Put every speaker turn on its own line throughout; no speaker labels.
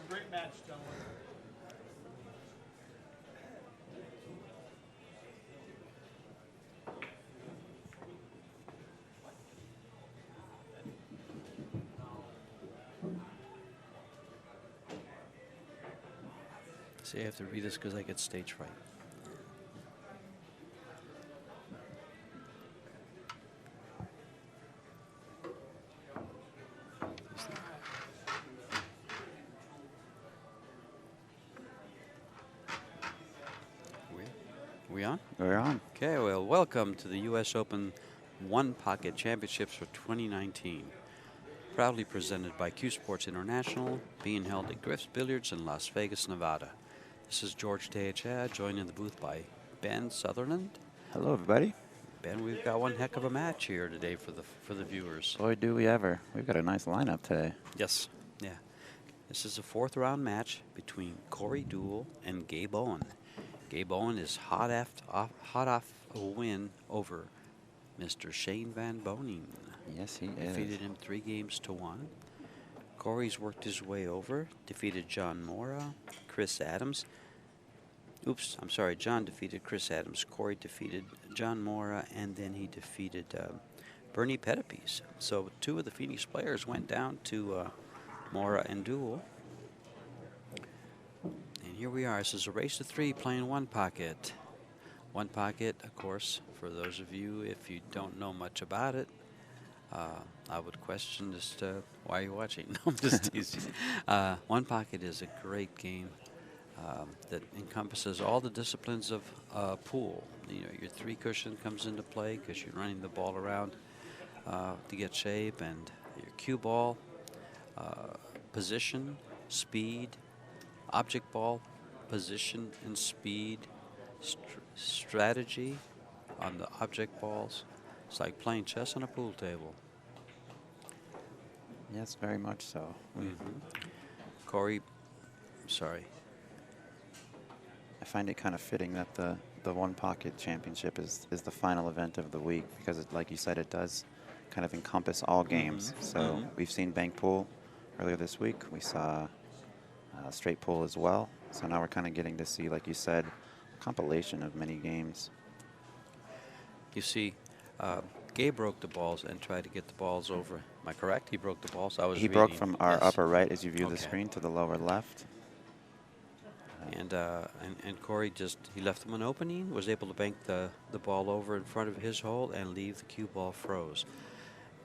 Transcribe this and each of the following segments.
great match, gentlemen.
See, I have to read this because I get stage fright. We on?
We're on.
Okay, well, welcome to the U.S. Open One Pocket Championships for 2019. Proudly presented by CueSports International, being held at Griff's Billiards in Las Vegas, Nevada. This is George Teja, joined in the booth by Ben Sutherland.
Hello, everybody.
Ben, we've got one heck of a match here today for the viewers.
Boy, do we ever. We've got a nice lineup today.
Yes, yeah. This is a fourth round match between Cory Deuel and Gabe Owen. Gabe Owen is hot off a win over Mr. Shane Van Boening.
Yes, he is.
Defeated him 3-1. Cory's worked his way over, defeated John Mora, Chris Adams. Oops, I'm sorry, John defeated Chris Adams. Cory defeated John Mora, and then he defeated Bernie Pettipies. So two of the Phoenix players went down to Mora and Deuel. And here we are. This is a race to 3 playing One Pocket. One Pocket, of course, for those of you, if you don't know much about it, I would question just why are you watching? No, I'm just teasing. One Pocket is a great game that encompasses all the disciplines of pool. You know, your 3 cushion comes into play because you're running the ball around to get shape, and your cue ball, position, speed, object ball, position and speed, strategy on the object balls. It's like playing chess on a pool table.
Yes, very much so.
Cory, sorry.
I find it kind of fitting that the One Pocket Championship is the final event of the week because, like you said, it does kind of encompass all games. So we've seen bank pool earlier this week. We saw straight pool as well. So now we're kind of getting to see, like you said, a compilation of many games.
You see, Gabe broke the balls and tried to get the balls over. Am I correct? He broke the balls.
He broke from our
yes.
upper right as you view the screen to the lower left.
And Cory he left him an opening, was able to bank the ball over in front of his hole and leave the cue ball froze.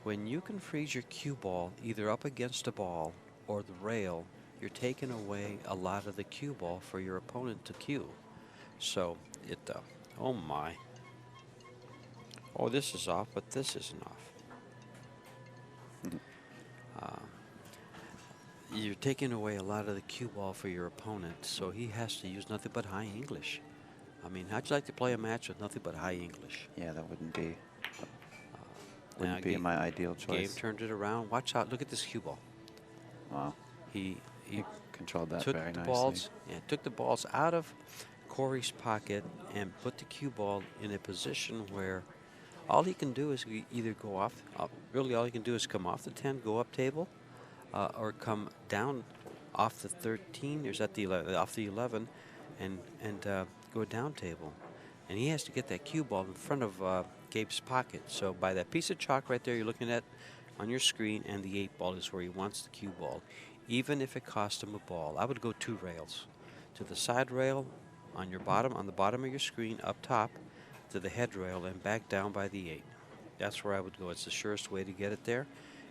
When you can freeze your cue ball either up against a ball or the rail, you're taking away a lot of the cue ball for your opponent to cue. So oh my. Oh, this is off, but this isn't off. You're taking away a lot of the cue ball for your opponent, so he has to use nothing but high English. I mean, how'd you like to play a match with nothing but high English?
Yeah, that wouldn't be my ideal choice.
Gabe turned it around. Watch out! Look at this cue ball.
Wow.
He
controlled that
took
very
the
nicely.
balls. Yeah, took the balls out of Cory's pocket and put the cue ball in a position where all he can do is either go off. Really, all he can do is come off the 10, go up table, or come down off the 13, or is that the 11, off the 11, and go down table. And he has to get that cue ball in front of Gabe's pocket. So by that piece of chalk right there you're looking at on your screen, and the 8 ball is where he wants the cue ball. Even if it cost him a ball, I would go 2 rails. To the side rail on the bottom of your screen, up top, to the head rail, and back down by the 8. That's where I would go. It's the surest way to get it there.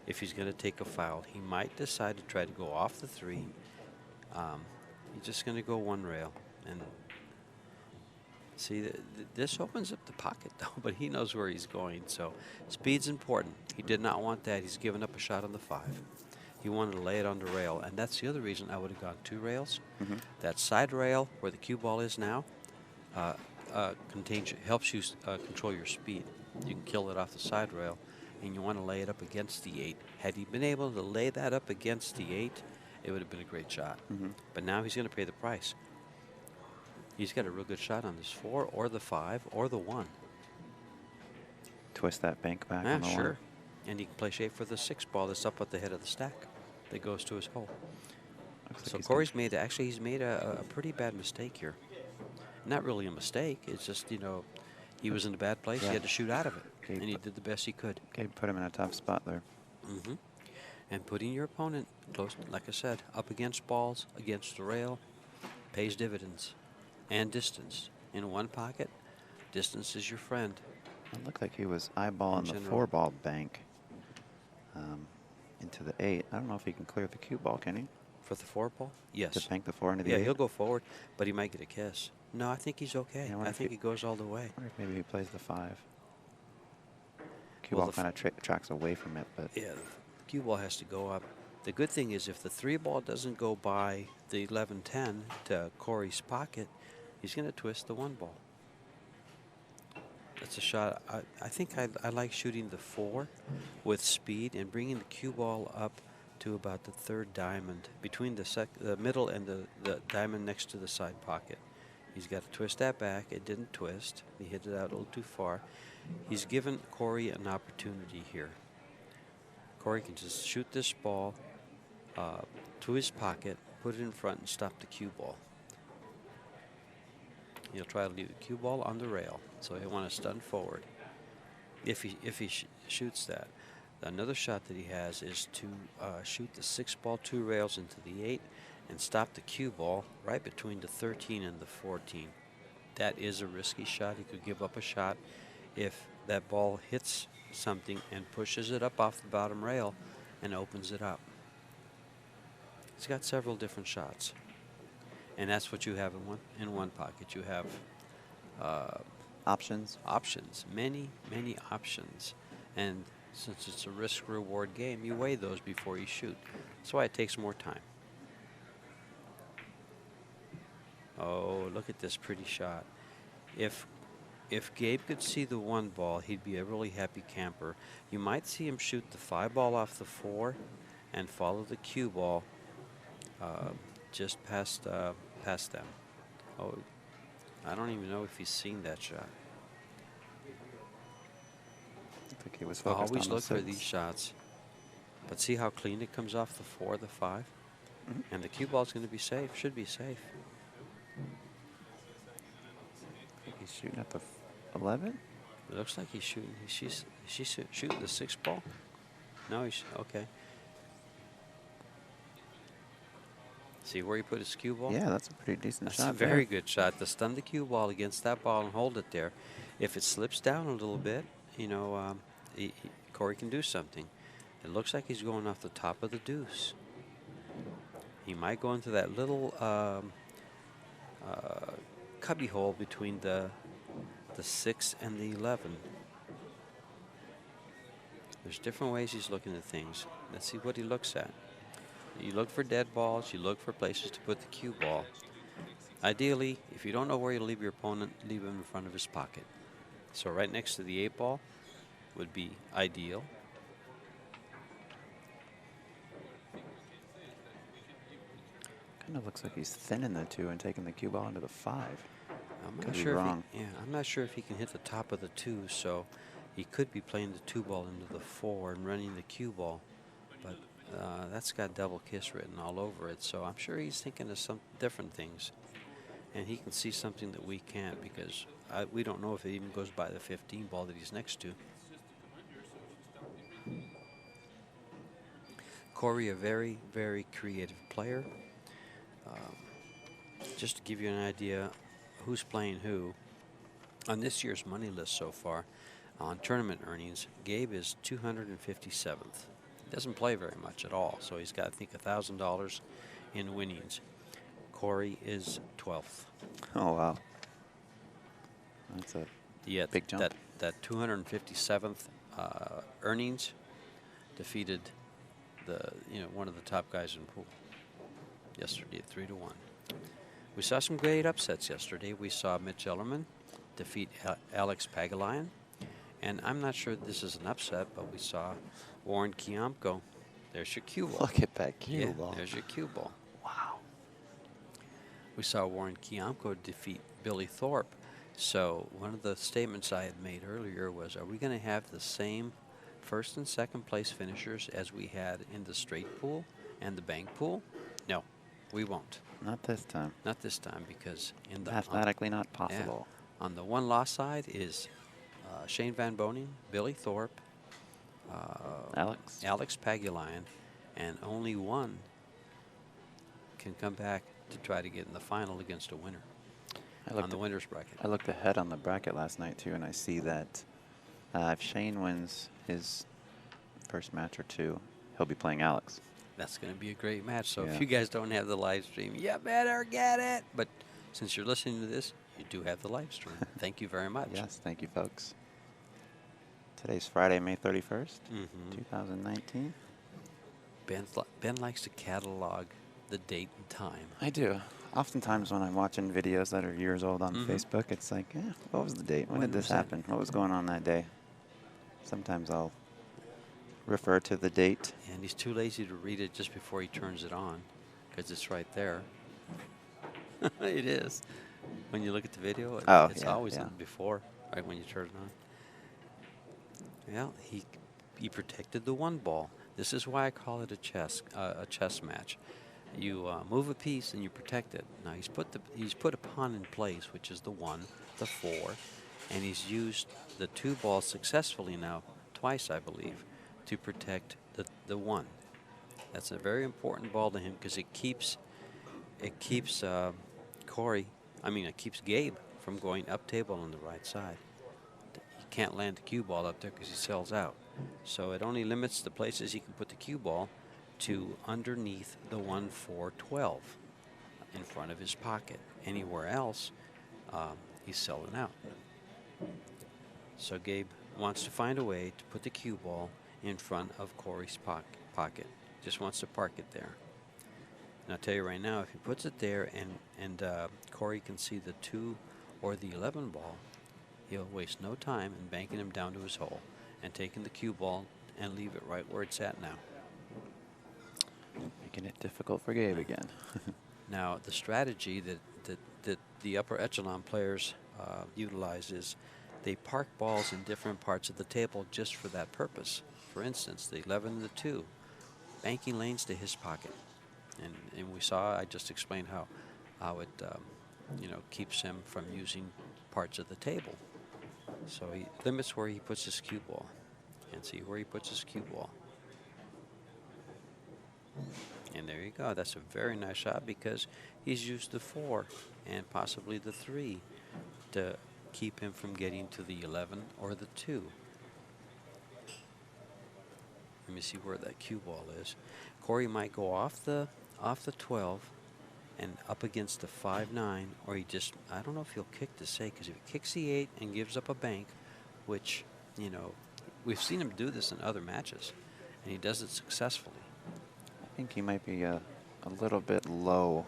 If he's going to take a foul, he might decide to try to go off the 3. He's just going to go 1 rail. And see, this opens up the pocket, though, but he knows where he's going. So speed's important. He did not want that. He's given up a shot on the 5. He wanted to lay it on the rail, and that's the other reason I would have gone 2 rails. That side rail, where the cue ball is now, helps you control your speed. You can kill it off the side rail, and you want to lay it up against the 8. Had he been able to lay that up against the 8, it would have been a great shot. But now he's going to pay the price. He's got a real good shot on this 4 or the 5 or the 1.
Twist that bank back on the
sure.
1.
And he can play shape for the 6 ball that's up at the head of the stack that goes to his hole.
Looks like
So
he's
Cory's made, actually, he's made a pretty bad mistake here. Not really a mistake. It's just, you know, he was in a bad place.
Yeah.
He had to shoot out of it.
Gabe
And he did the best he could.
Gabe put him in a tough spot there.
Mm-hmm. And putting your opponent close, like I said, up against balls, against the rail, pays dividends. And distance. In one pocket, distance is your friend.
It looked like he was eyeballing the
general.
4-ball bank into the 8. I don't know if he can clear the cue ball, can he?
For the 4-ball? Yes.
To bank the 4 into the
Yeah,
8?
he'll go forward, but he might get a kiss. No, I think he's okay.
Yeah,
I think he goes all the way.
I wonder if maybe he plays the 5. Cue
Well,
ball kind of tracks away from it, but
Yeah, the cue ball has to go up. The good thing is if the 3-ball doesn't go by the 11-10 to Cory's pocket, he's going to twist the 1-ball. That's a shot. I think I like shooting the 4 with speed and bringing the cue ball up to about the 3rd diamond, between the middle and the diamond next to the side pocket. He's got to twist that back. It didn't twist. He hit it out a little too far. He's given Cory an opportunity here. Cory can just shoot this ball to his pocket, put it in front, and stop the cue ball. He'll try to leave the cue ball on the rail, so he'll want to stun forward. If he shoots that, another shot that he has is to shoot the 6-ball 2 rails into the 8 and stop the cue ball right between the 13 and the 14. That is a risky shot. He could give up a shot if that ball hits something and pushes it up off the bottom rail and opens it up. He's got several different shots. And that's what you have in one pocket. You have
options.
Options, many options. And since it's a risk-reward game, you weigh those before you shoot. That's why it takes more time. Oh, look at this pretty shot. If Gabe could see the 1-ball, he'd be a really happy camper. You might see him shoot the 5-ball off the 4 and follow the cue ball just past them. Oh, I don't even know if he's seen that shot.
I think he was focused
Always
on the
look for
6.
these shots. But see how clean it comes off the 4, the 5?
Mhm.
And the cue ball's going to be safe, should be safe.
He's shooting at the 11?
It looks like he's shooting. She's shooting the 6-ball? No, he's okay. See where he put his cue ball?
Yeah, that's a pretty decent
That's
shot.
a very good shot to stun the cue ball against that ball and hold it there. If it slips down a little bit, you know, Cory can do something. It looks like he's going off the top of the deuce. He might go into that little cubby hole between the 6 and the 11. There's different ways he's looking at things. Let's see what he looks at. You look for dead balls. You look for places to put the cue ball. Ideally, if you don't know where you leave your opponent, leave him in front of his pocket. So right next to the 8-ball would be ideal.
Kind of looks like he's thinning the 2 and taking the cue ball into the 5.
I'm
Could
not
be
sure
wrong.
I'm not sure if he can hit the top of the 2, so he could be playing the 2-ball into the 4 and running the cue ball. But that's got double kiss written all over it, so I'm sure he's thinking of some different things. And he can see something that we can't, because we don't know if it even goes by the 15 ball that he's next to. Cory, a very, very creative player. Just to give you an idea who's playing who, on this year's money list so far, on tournament earnings, Gabe is 257th. He doesn't play very much at all, so he's got, I think, $1,000 in winnings. Cory is 12th.
Oh, wow. That's a big jump.
That 257th earnings defeated one of the top guys in pool yesterday at 3-1. We saw some great upsets yesterday. We saw Mitch Ellerman defeat Alex Pagulayan. And I'm not sure this is an upset, but we saw Warren Kiamko. There's your cue ball.
Look at that cue ball.
There's your cue ball.
Wow.
We saw Warren Kiamko defeat Billy Thorpe. So one of the statements I had made earlier was, are we going to have the same first and second place finishers as we had in the straight pool and the bank pool? No. We won't.
Not this time.
Not this time, because in the
Mathematically not possible.
on the one loss side is Shane Van Boning, Billy Thorpe, Alex Pagulayan, and only one can come back to try to get in the final against a winner on the winner's bracket.
I looked ahead on the bracket last night, too, and I see that if Shane wins his first match or two, he'll be playing Alex.
That's going to be a great match. So
Yeah.
if you guys don't have the live stream, you better get it. But since you're listening to this, you do have the live stream. Thank you very much.
Yes, thank you, folks. Today's Friday, May 31st,
Mm-hmm.
2019.
Ben likes to catalog the date and time.
I do. Oftentimes when I'm watching videos that are years old on
Mm-hmm.
Facebook, it's like, what was the date? When did
When
this
was that?
happen? What was going on that day? Sometimes I'll refer to the date.
And he's too lazy to read it just before he turns it on, because it's right there. It is. When you look at the video, it's always in before, right when you turn it on. Well, he protected the one ball. This is why I call it a chess match. You move a piece and you protect it. Now he's put a pawn in place, which is the 1, the 4, and he's used the 2 balls successfully now, twice I believe, to protect the 1. That's a very important ball to him, because it keeps Gabe from going up table on the right side. He can't land the cue ball up there because he sells out. So it only limits the places he can put the cue ball to underneath the 1, 4, 12 in front of his pocket. Anywhere else, he's selling out. So Gabe wants to find a way to put the cue ball in front of Cory's pocket. Just wants to park it there. And I'll tell you right now, if he puts it there and Cory can see the 2 or the 11 ball, he'll waste no time in banking him down to his hole and taking the cue ball and leave it right where it's at now.
Making it difficult for Gabe again.
Now, the strategy that the upper echelon players utilize is they park balls in different parts of the table just for that purpose. For instance, the 11 and the 2, banking lanes to his pocket. And we saw, I just explained how it keeps him from using parts of the table. So he limits where he puts his cue ball. And see where he puts his cue ball. And there you go. That's a very nice shot, because he's used the 4 and possibly the 3 to keep him from getting to the 11 or the 2. Let me see where that cue ball is. Cory might go off the 12 and up against the 5-9, or he just, I don't know if he'll kick to say, because if he kicks the 8 and gives up a bank, which, we've seen him do this in other matches, and he does it successfully.
I think he might be a little bit low,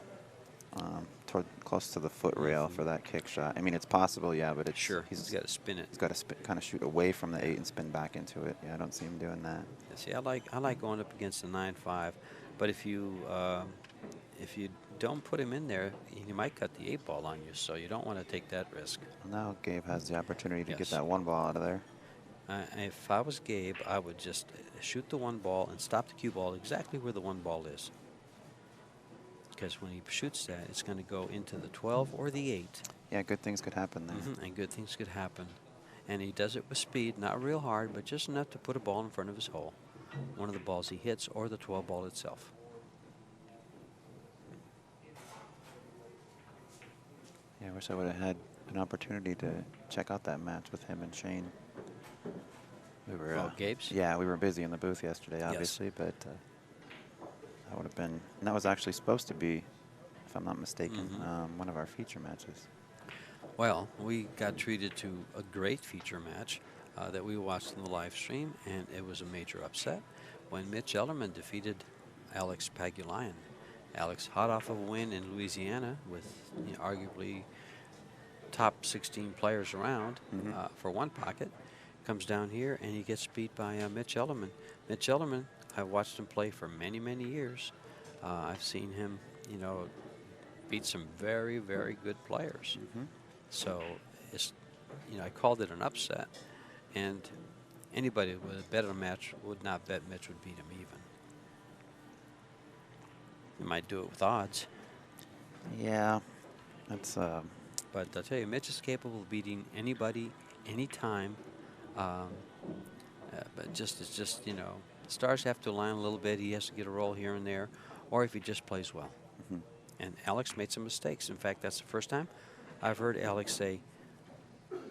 close to the foot rail for that kick shot. I mean, it's possible, yeah, but it's
he's got to spin it.
He's got to kind of shoot away from the 8 and spin back into it. Yeah, I don't see him doing that.
Yeah, see, I like going up against the 9-5, but if you don't put him in there, he might cut the 8 ball on you, so you don't want to take that risk.
Now Gabe has the opportunity to get that 1 ball out of there.
If I was Gabe, I would just shoot the 1 ball and stop the cue ball exactly where the 1 ball is. Because when he shoots that, it's going to go into the 12 or the 8.
Yeah, good things could happen there.
And good things could happen. And he does it with speed, not real hard, but just enough to put a ball in front of his hole. One of the balls he hits, or the 12 ball itself.
Yeah, I wish I would have had an opportunity to check out that match with him and Shane. We were
Gabe's?
Yeah, we were busy in the booth yesterday, obviously, but that would have been, and that was actually supposed to be, if I'm not mistaken, one of our feature matches.
Well, we got treated to a great feature match that we watched in the live stream, and it was a major upset when Mitch Ellerman defeated Alex Pagulayan. Alex, hot off of a win in Louisiana with arguably top 16 players around for 1 pocket, comes down here and he gets beat by Mitch Ellerman. Mitch Ellerman, I've watched him play for many, many years. I've seen him, beat some very, very good players. So it's, I called it an upset, and anybody with a bet on a match would not bet Mitch would beat him even. He might do it with odds.
Yeah, that's
But I'll tell you, Mitch is capable of beating anybody, anytime. Um, but it's just, stars have to align a little bit. He has to get a roll here and there, or if he just plays well.
mhm.
And Alex made some mistakes. In fact, that's the first time I've heard Alex say,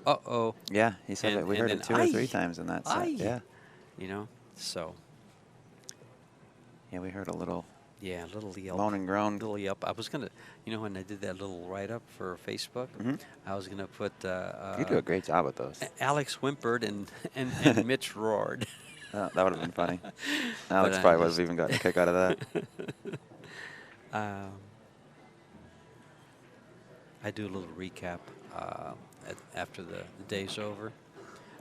"Uh-oh,"
Yeah, he said it. We
and
heard
then
it 2 or 3 times in that set. Yeah,
So,
yeah, we heard a little
yeah, a little yelp.
moan and groan.
Little yelp. I was going to, when I did that little write-up for Facebook,
Mhm.
I was going to put
You do a great job with those.
Alex whimpered and Mitch roared.
That would have been funny.
But
Alex
I
probably would
just-
have even gotten a kick out of that.
I do a little recap after the day's over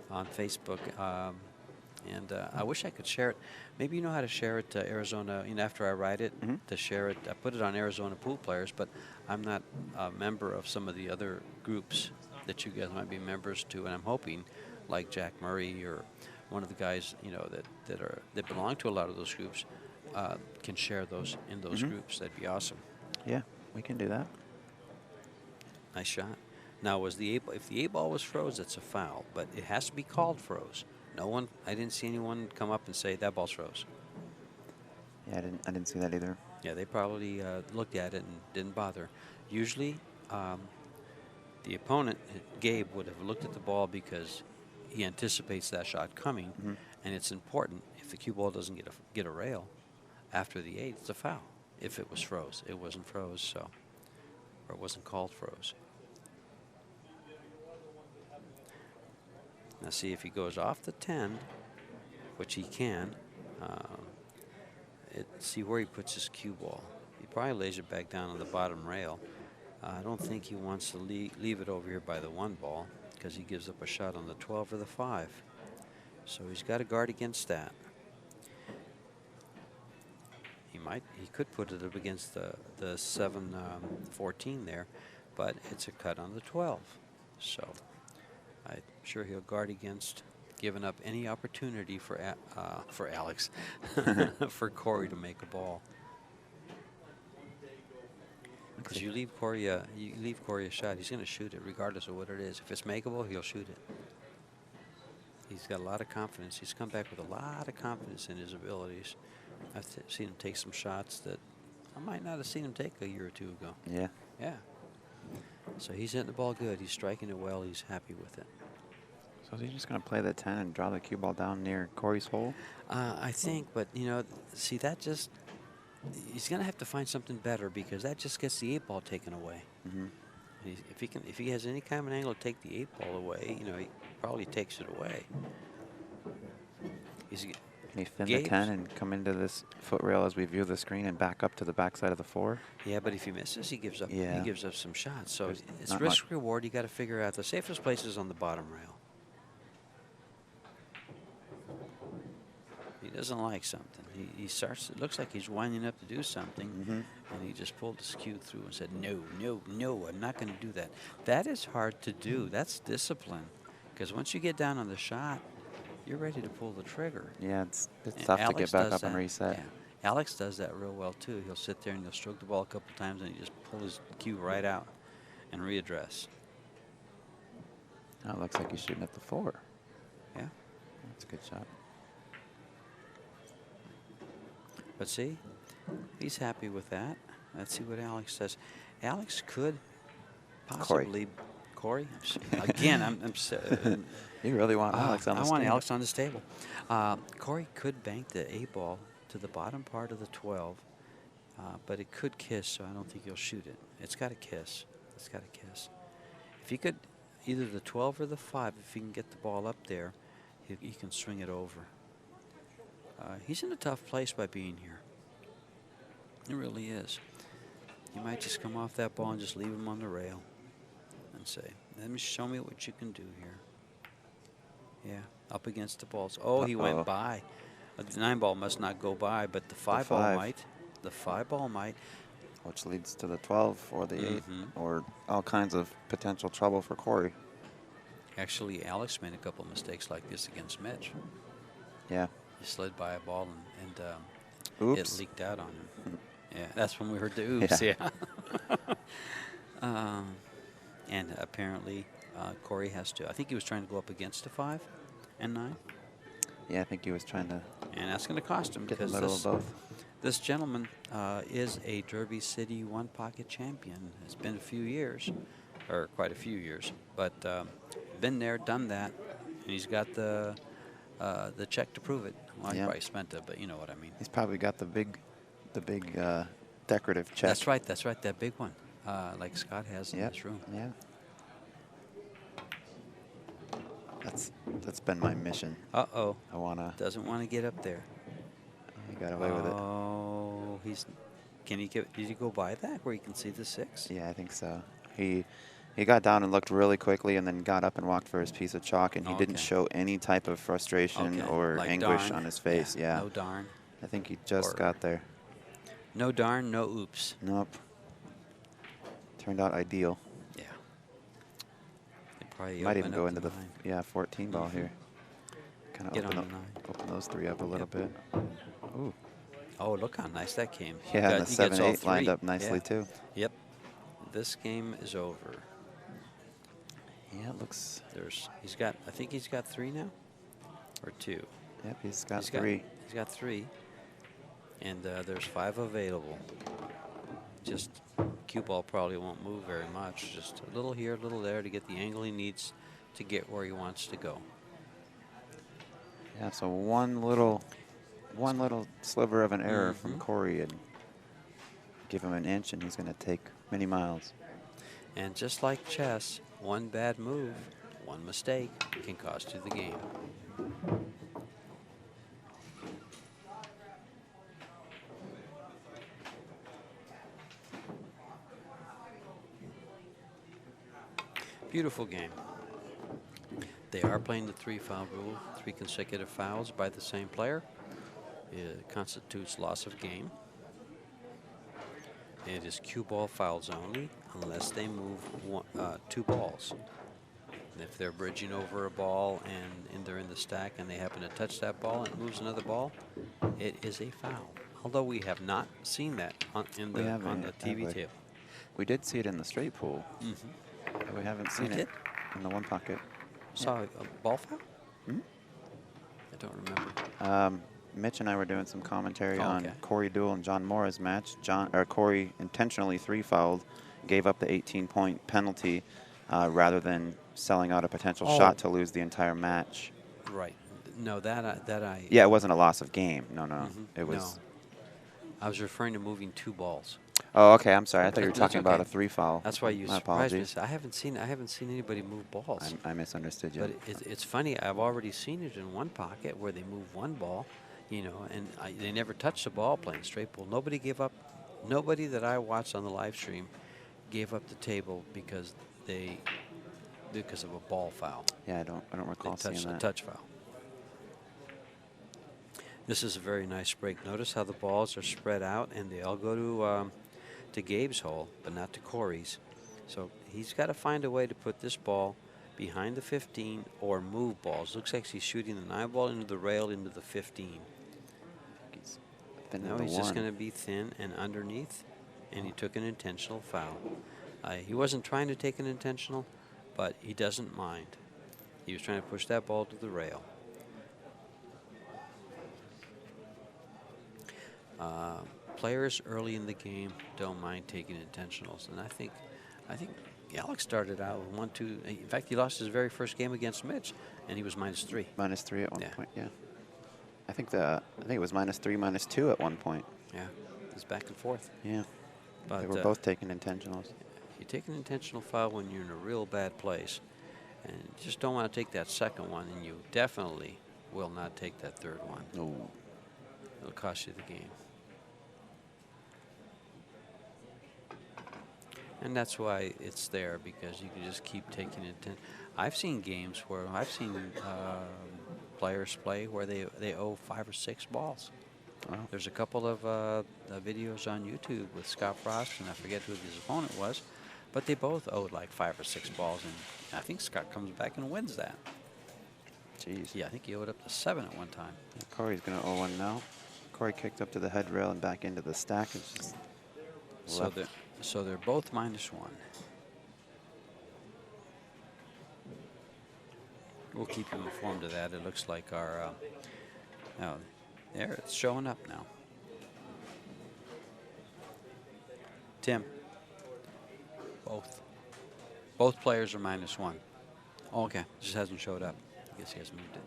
on Facebook. And I wish I could share it. Maybe you know how to share it to Arizona, after I write it,
Mhm.
to share it. I put it on Arizona Pool Players, but I'm not a member of some of the other groups that you guys might be members to, and I'm hoping, like Jack Murray or one of the guys, that belong to a lot of those groups, can share those in those
Mhm.
groups. That'd be awesome.
Yeah, we can do that.
Nice shot. Now, if the A-ball was froze, it's a foul, but it has to be called froze. I didn't see anyone come up and say that ball's froze.
Yeah, I didn't see that either.
Yeah, they probably looked at it and didn't bother. Usually, the opponent, Gabe, would have looked at the ball because he anticipates that shot coming,
Mhm.
and it's important. If the cue ball doesn't get a rail after the 8, it's a foul. If it was froze, it wasn't froze, or it wasn't called froze. Now see if he goes off the 10, which he can. See where he puts his cue ball. He probably lays it back down on the bottom rail. I don't think he wants to leave it over here by the 1 ball because he gives up a shot on the 12 or the 5. So he's got to guard against that. He could put it up against the 7-14 there, but it's a cut on the 12. So I'm sure he'll guard against giving up any opportunity for Alex, for Cory to make a ball. Because you leave Cory a shot, he's going to shoot it regardless of what it is. If it's makeable, he'll shoot it. He's got a lot of confidence. He's come back with a lot of confidence in his abilities. I've seen him take some shots that I might not have seen him take a year or 2 ago.
Yeah.
Yeah. So he's hitting the ball good. He's striking it well. He's happy with it.
So is he just going to play the 10 and draw the cue ball down near Cory's hole?
I think, but, see, that just, he's going to have to find something better because that just gets the 8-ball taken away.
Mhm.
If he has any kind of an angle to take the 8-ball away, he probably takes it away.
Can he fin the 10 and come into this foot rail as we view the screen and back up to the backside of the 4?
Yeah, but if he misses, he gives up.
Yeah.
He gives up some shots. So
There's
it's
not
risk
much.
reward. You got to figure out the safest place is on the bottom rail. He doesn't like something. He starts. It looks like he's winding up to do something, and he just pulled his cue through and said, "No, no, no, I'm not going to do that." That is hard to do. That's discipline, because once you get down on the shot, you're ready to pull the trigger.
Yeah, it's
And
tough to
Alex
get back
does
up and
that.
reset.
Yeah. Alex does that real well too. He'll sit there and he'll stroke the ball a couple times, and he just pull his cue right out and readdress.
Now it looks like he's shooting at the 4.
Yeah.
That's a good shot.
But see, he's happy with that. Let's see what Alex says. Alex could possibly. Cory? Again,
You really want Alex on the
I want
stand.
Alex on this table. Cory could bank the 8-ball to the bottom part of the 12, but it could kiss, so I don't think he'll shoot it. It's got to kiss. It's got to kiss. If he could, either the 12 or the 5, if he can get the ball up there, he can swing it over. He's in a tough place by being here. It really is. You might just come off that ball and just leave him on the rail and say, show me what you can do here. Yeah, up against the balls. Oh, he went by. The 9-ball must not go by, but the 5-ball might. The 5-ball might.
Which leads to the 12 or the 8 or all kinds of potential trouble for Cory.
Actually, Alex made a couple mistakes like this against Mitch.
Yeah.
He slid by a ball and
Oops.
it leaked out on him. Yeah, that's when we heard the oops. Yeah. And apparently, Cory has to. I think he was trying to go up against a 5 and 9.
Yeah, I think he was trying to
And that's going to cost him
get in
because
the middle of both.
this gentleman is a Derby City one-pocket champion. It's been a few years, or quite a few years, but been there, done that, and he's got the check to prove it. Well, he
Yep.
probably spent it, but you know what I mean.
He's probably got the big decorative check.
That's right. That's right. That big one, like Scott has in
Yep.
his room.
Yeah. That's been my mission.
Uh-oh.
I wanna.
Doesn't want to get up there.
He got away with it.
Oh, did he go by that where you can see the 6?
Yeah, I think so. He got down and looked really quickly, and then got up and walked for his piece of chalk, and he didn't show any type of frustration or
like
anguish
darn.
on his face. Yeah.
No darn.
I think he just got there.
No darn, no oops.
Nope. Turned out ideal.
Yeah. They probably
Might even
open
go
up
into the 14 ball here. Kind of
Get
open
on
up,
the 9.
open those 3 up a little bit. Ooh.
Oh, look how nice that came.
Yeah, and the
He gets all
7-8 lined
3.
up nicely too.
Yep. This game is over.
Yeah, it looks.
I think he's got 3 now, or 2.
Yep, he's got 3.
He's got 3, and there's 5 available. Just cue ball probably won't move very much. Just a little here, a little there to get the angle he needs to get where he wants to go.
Yeah, so one little sliver of an error from
Mhm.
Cory, and give him an inch, and he's going to take many miles.
And just like chess, one bad move, one mistake can cost you the game. Beautiful game. They are playing the 3-foul rule, 3 consecutive fouls by the same player. It constitutes loss of game. It is cue ball fouls only unless they move 2 balls. And if they're bridging over a ball and they're in the stack and they happen to touch that ball and it moves another ball, it is a foul. Although we have not seen that on the TV table.
We did see it in the straight pool.
Mm-hmm.
But we haven't seen it in the one pocket.
Saw a ball foul?
Hmm?
I don't remember.
Mitch and I were doing some commentary on
okay.
Cory Deuel and John Mora's match. Cory intentionally 3-fouled, gave up the 18-point penalty rather than selling out a potential shot to lose the entire match.
Right. No, that I.
Yeah, it wasn't a loss of game. No.
Mm-hmm.
It was.
No. I was referring to moving 2 balls.
Oh, okay. I'm sorry. I thought you were
That's
talking about a
okay.
3-foul.
That's why you
My
surprised me.
apologies.
I haven't seen anybody move balls.
I misunderstood you.
But it's funny. I've already seen it in one pocket where they move 1 ball, you know, and they never touched the ball playing straight pool. Nobody gave up. Nobody that I watched on the live stream gave up the table because of a ball foul.
Yeah, I don't recall seeing
A
that.
touch foul. This is a very nice break. Notice how the balls are spread out and they all go to Gabe's hole, but not to Cory's. So he's got to find a way to put this ball behind the 15 or move balls. Looks like he's shooting the 9 ball into the rail into the 15. Now he's just going to be thin and underneath, and he took an intentional foul. He wasn't trying to take an intentional, but he doesn't mind. He was trying to push that ball to the rail. Players early in the game don't mind taking intentionals, and I think Alex started out with 1-2. In fact, he lost his very first game against Mitch, and he was -3.
-3 at one point. Yeah. I think it was -3, -2 at one point.
Yeah, it's back and forth.
Yeah.
But
They were both taking intentionals.
You take an intentional foul when you're in a real bad place, and you just don't want to take that second one, and you definitely will not take that third one.
No.
It'll cost you the game. And that's why it's there, because you can just keep taking it. I've seen games where I've seen players play where they owe 5 or 6 balls.
Wow.
There's a couple of videos on YouTube with Scott Frost, and I forget who his opponent was, but they both owed like 5 or 6 balls, and I think Scott comes back and wins that.
Jeez.
Yeah, I think he owed up to 7 at one time.
Yeah, Cory's going to owe 1 now. Cory kicked up to the head rail and back into the stack. It's just
So they're both -1. we'll keep you informed of that. It looks like our, oh, there, it's showing up now. Tim, both players are -1. Oh, okay, just hasn't showed up. I guess he hasn't moved it.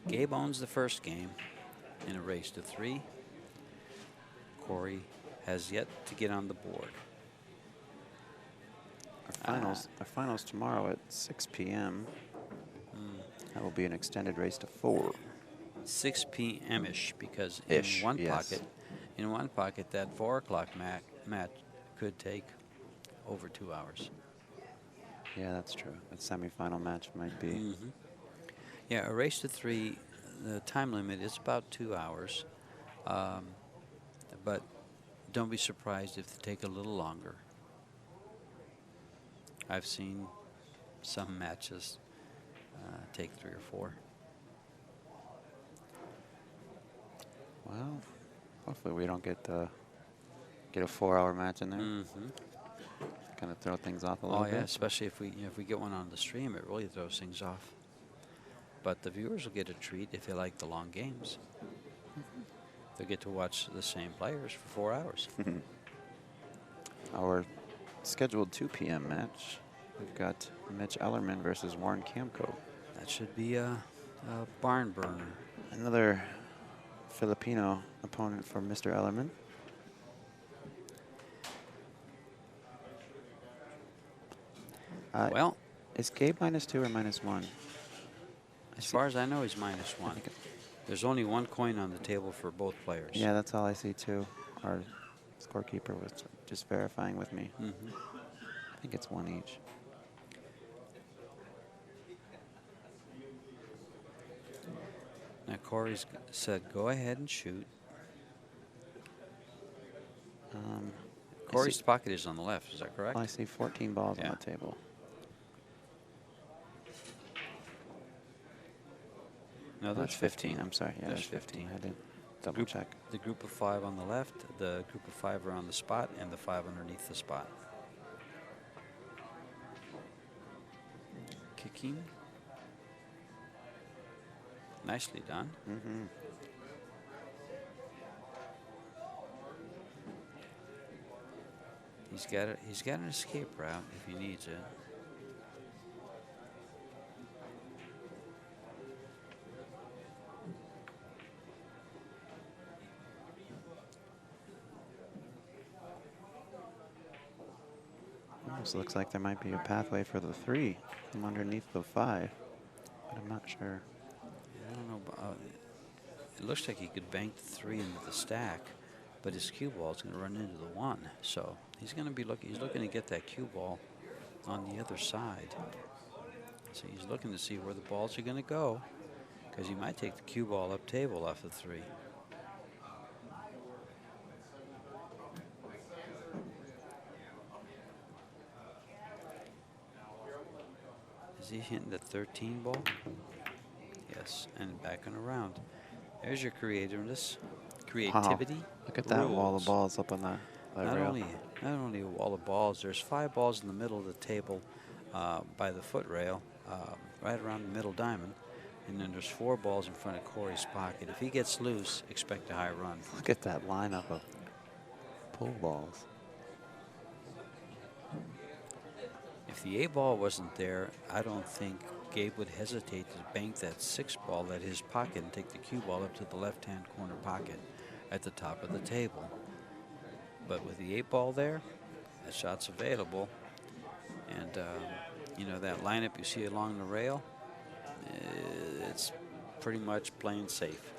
Gabe owns the first game in a race to 3. Cory has yet to get on the board.
Our finals tomorrow at 6 p.m. That will be an extended race to 4.
6 p.m.-ish, because
Ish,
in one
yes.
pocket, that 4 o'clock match could take over 2 hours.
Yeah, that's true. That semifinal match might be.
Yeah, a race to 3, the time limit is about 2 hours, but don't be surprised if they take a little longer. I've seen some matches take 3 or 4.
Well, hopefully we don't get a 4-hour match in there. Kind of throw things off a little
Oh
bit.
yeah, especially if we get one on the stream, it really throws things off. But the viewers will get a treat if they like the long games. They'll get to watch the same players for 4 hours.
Our scheduled 2 p.m. match, we've got Mitch Ellerman versus Warren Camco.
That should be a barn burner.
Another Filipino opponent for Mr. Ellerman.
Well,
is Gabe -2 or -1?
as far as I know, he's -1. There's only 1 coin on the table for both players.
Yeah, that's all I see too. Our scorekeeper was just verifying with me. I think it's 1 each.
Now Cory's said, "Go ahead and shoot." Cory's pocket is on the left. Is that correct?
I see 14 balls on the table.
No, that's 15.
I'm sorry. Yeah,
There's
that's 15.
15.
I didn't double check.
The group of 5 on the left, the group of 5 are on the spot, and the 5 underneath the spot. Kicking. Nicely done. He's got an escape route if he needs it.
Almost looks like there might be a pathway for the 3 from underneath the 5, but I'm not sure.
I don't know. It looks like he could bank the 3 into the stack, but his cue ball is going to run into the 1. So he's going to be looking. He's looking to get that cue ball on the other side. So he's looking to see where the balls are going to go, because he might take the cue ball up table off the 3. Is he hitting the 13 ball? Yes, and back and around. There's your creativeness, creativity.
Wow. Look at that wall of balls up on the
Not
rail.
only a wall of balls, there's 5 balls in the middle of the table by the foot rail, right around the middle diamond. And then there's 4 balls in front of Cory's pocket. If he gets loose, expect a high run.
Look at that lineup of pull balls.
If the 8 ball wasn't there, I don't think Gabe would hesitate to bank that 6 ball at his pocket and take the cue ball up to the left-hand corner pocket at the top of the table. But with the 8 ball there, that shot's available. And, you know, that lineup you see along the rail, it's pretty much playing safe.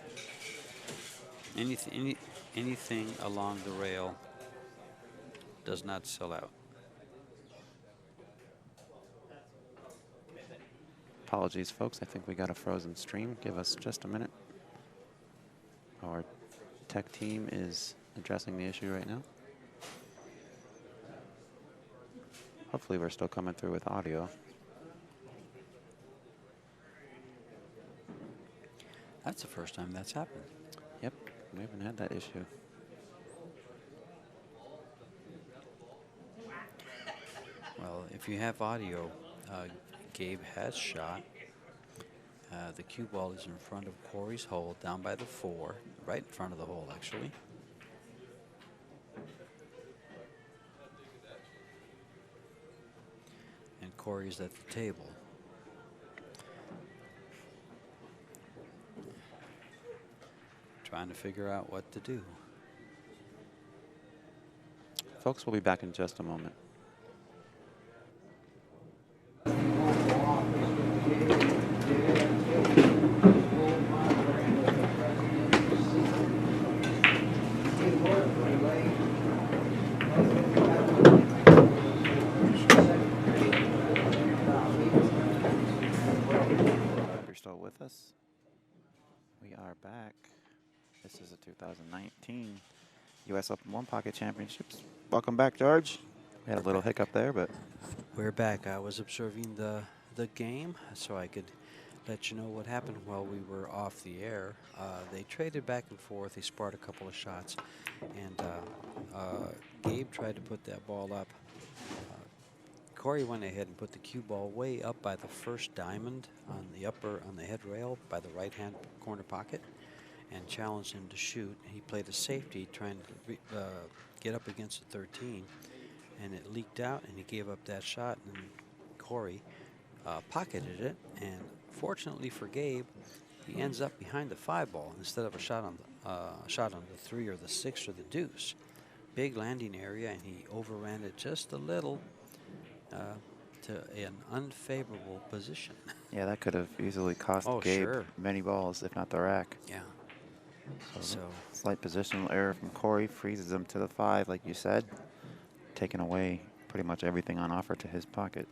Anything along the rail does not sell out.
Apologies, folks. I think we got a frozen stream. Give us just a minute. Our tech team is addressing the issue right now. Hopefully we're still coming through with audio.
That's the first time that's happened.
Yep, we haven't had that issue.
if you have audio, Gabe has shot. The cue ball is in front of Cory's hole, down by the 4, right in front of the hole, actually. And Cory's at the table. Trying to figure out what to do.
Folks, we'll be back in just a moment. You're still with us? We are back. This is the 2019 U.S. Open One Pocket Championships. Welcome back, George. We had a little hiccup there, but
We're back. I was observing the game so I could let you know what happened while we were off the air. They traded back and forth. They sparred a couple of shots, and Gabe tried to put that ball up. Cory went ahead and put the cue ball way up by the first diamond on the head rail by the right-hand corner pocket, and challenged him to shoot. He played a safety, trying to get up against the 13, and it leaked out, and he gave up that shot. And Cory pocketed it, and fortunately for Gabe, he ends up behind the 5 ball instead of a shot on the 3 or the 6 or the deuce. Big landing area, and he overran it just a little to an unfavorable position.
yeah, that could have easily cost Gabe
Sure.
many balls, if not the rack.
Yeah. So
Slight positional error from Cory freezes him to the 5, like you said, taking away pretty much everything on offer to his pocket.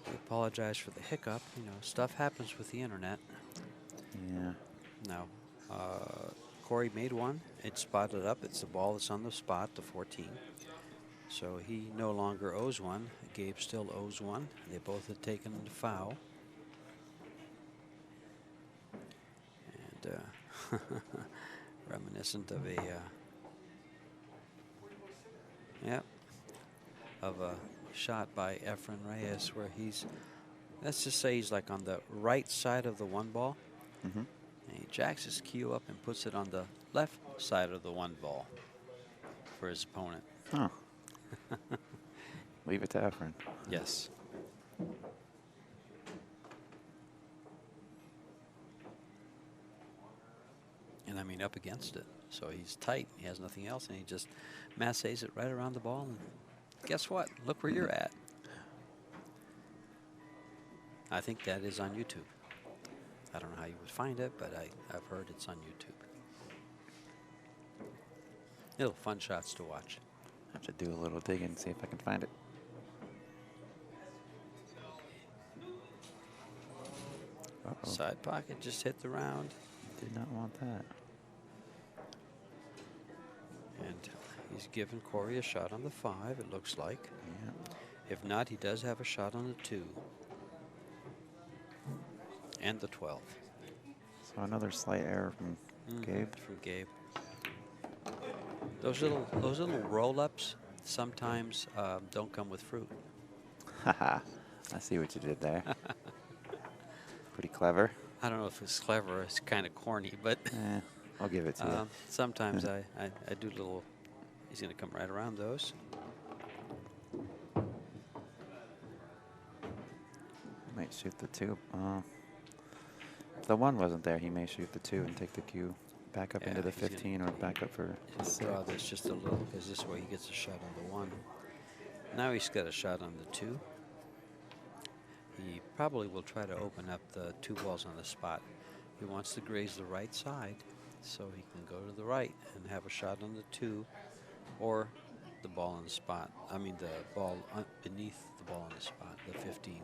we apologize for the hiccup. You know, stuff happens with the internet.
Yeah.
No. Cory made one. It spotted up. It's the ball that's on the spot, the 14. So he no longer owes one. Gabe still owes one. They both had taken the foul. And reminiscent of of a shot by Efren Reyes where let's just say he's like on the right side of the 1 ball.
Mm-hmm.
And he jacks his cue up and puts it on the left side of the 1 ball for his opponent.
Huh. Leave it to Efren.
Yes. And I mean up against it. So he's tight. He has nothing else, and he just massays it right around the ball. And guess what? Look where you're at. I think that is on YouTube. I don't know how you would find it, but I've heard it's on YouTube. Little fun shots to watch.
I have to do a little digging, see if I can find it. Uh-oh.
Side pocket just hit the round.
Did not want that.
And he's given Cory a shot on the 5, it looks like.
Yeah.
If not, he does have a shot on the 2. And the 12.
So another slight error from Gabe.
From Gabe. Those little roll-ups sometimes don't come with fruit.
Haha. I see what you did there. Pretty clever.
I don't know if it's clever. It's kind of corny, but
I'll give it to you.
sometimes I do little. He's going to come right around those.
Might shoot the 2. If the 1 wasn't there, he may shoot the 2 and take the cue back up into the 15 or back up for the 6.
Draw this just a little, because this way he gets a shot on the 1. Now he's got a shot on the 2. He probably will try to open up the 2 balls on the spot. He wants to graze the right side so he can go to the right and have a shot on the 2 or the ball on the spot. I mean the ball beneath the ball on the spot, the 15.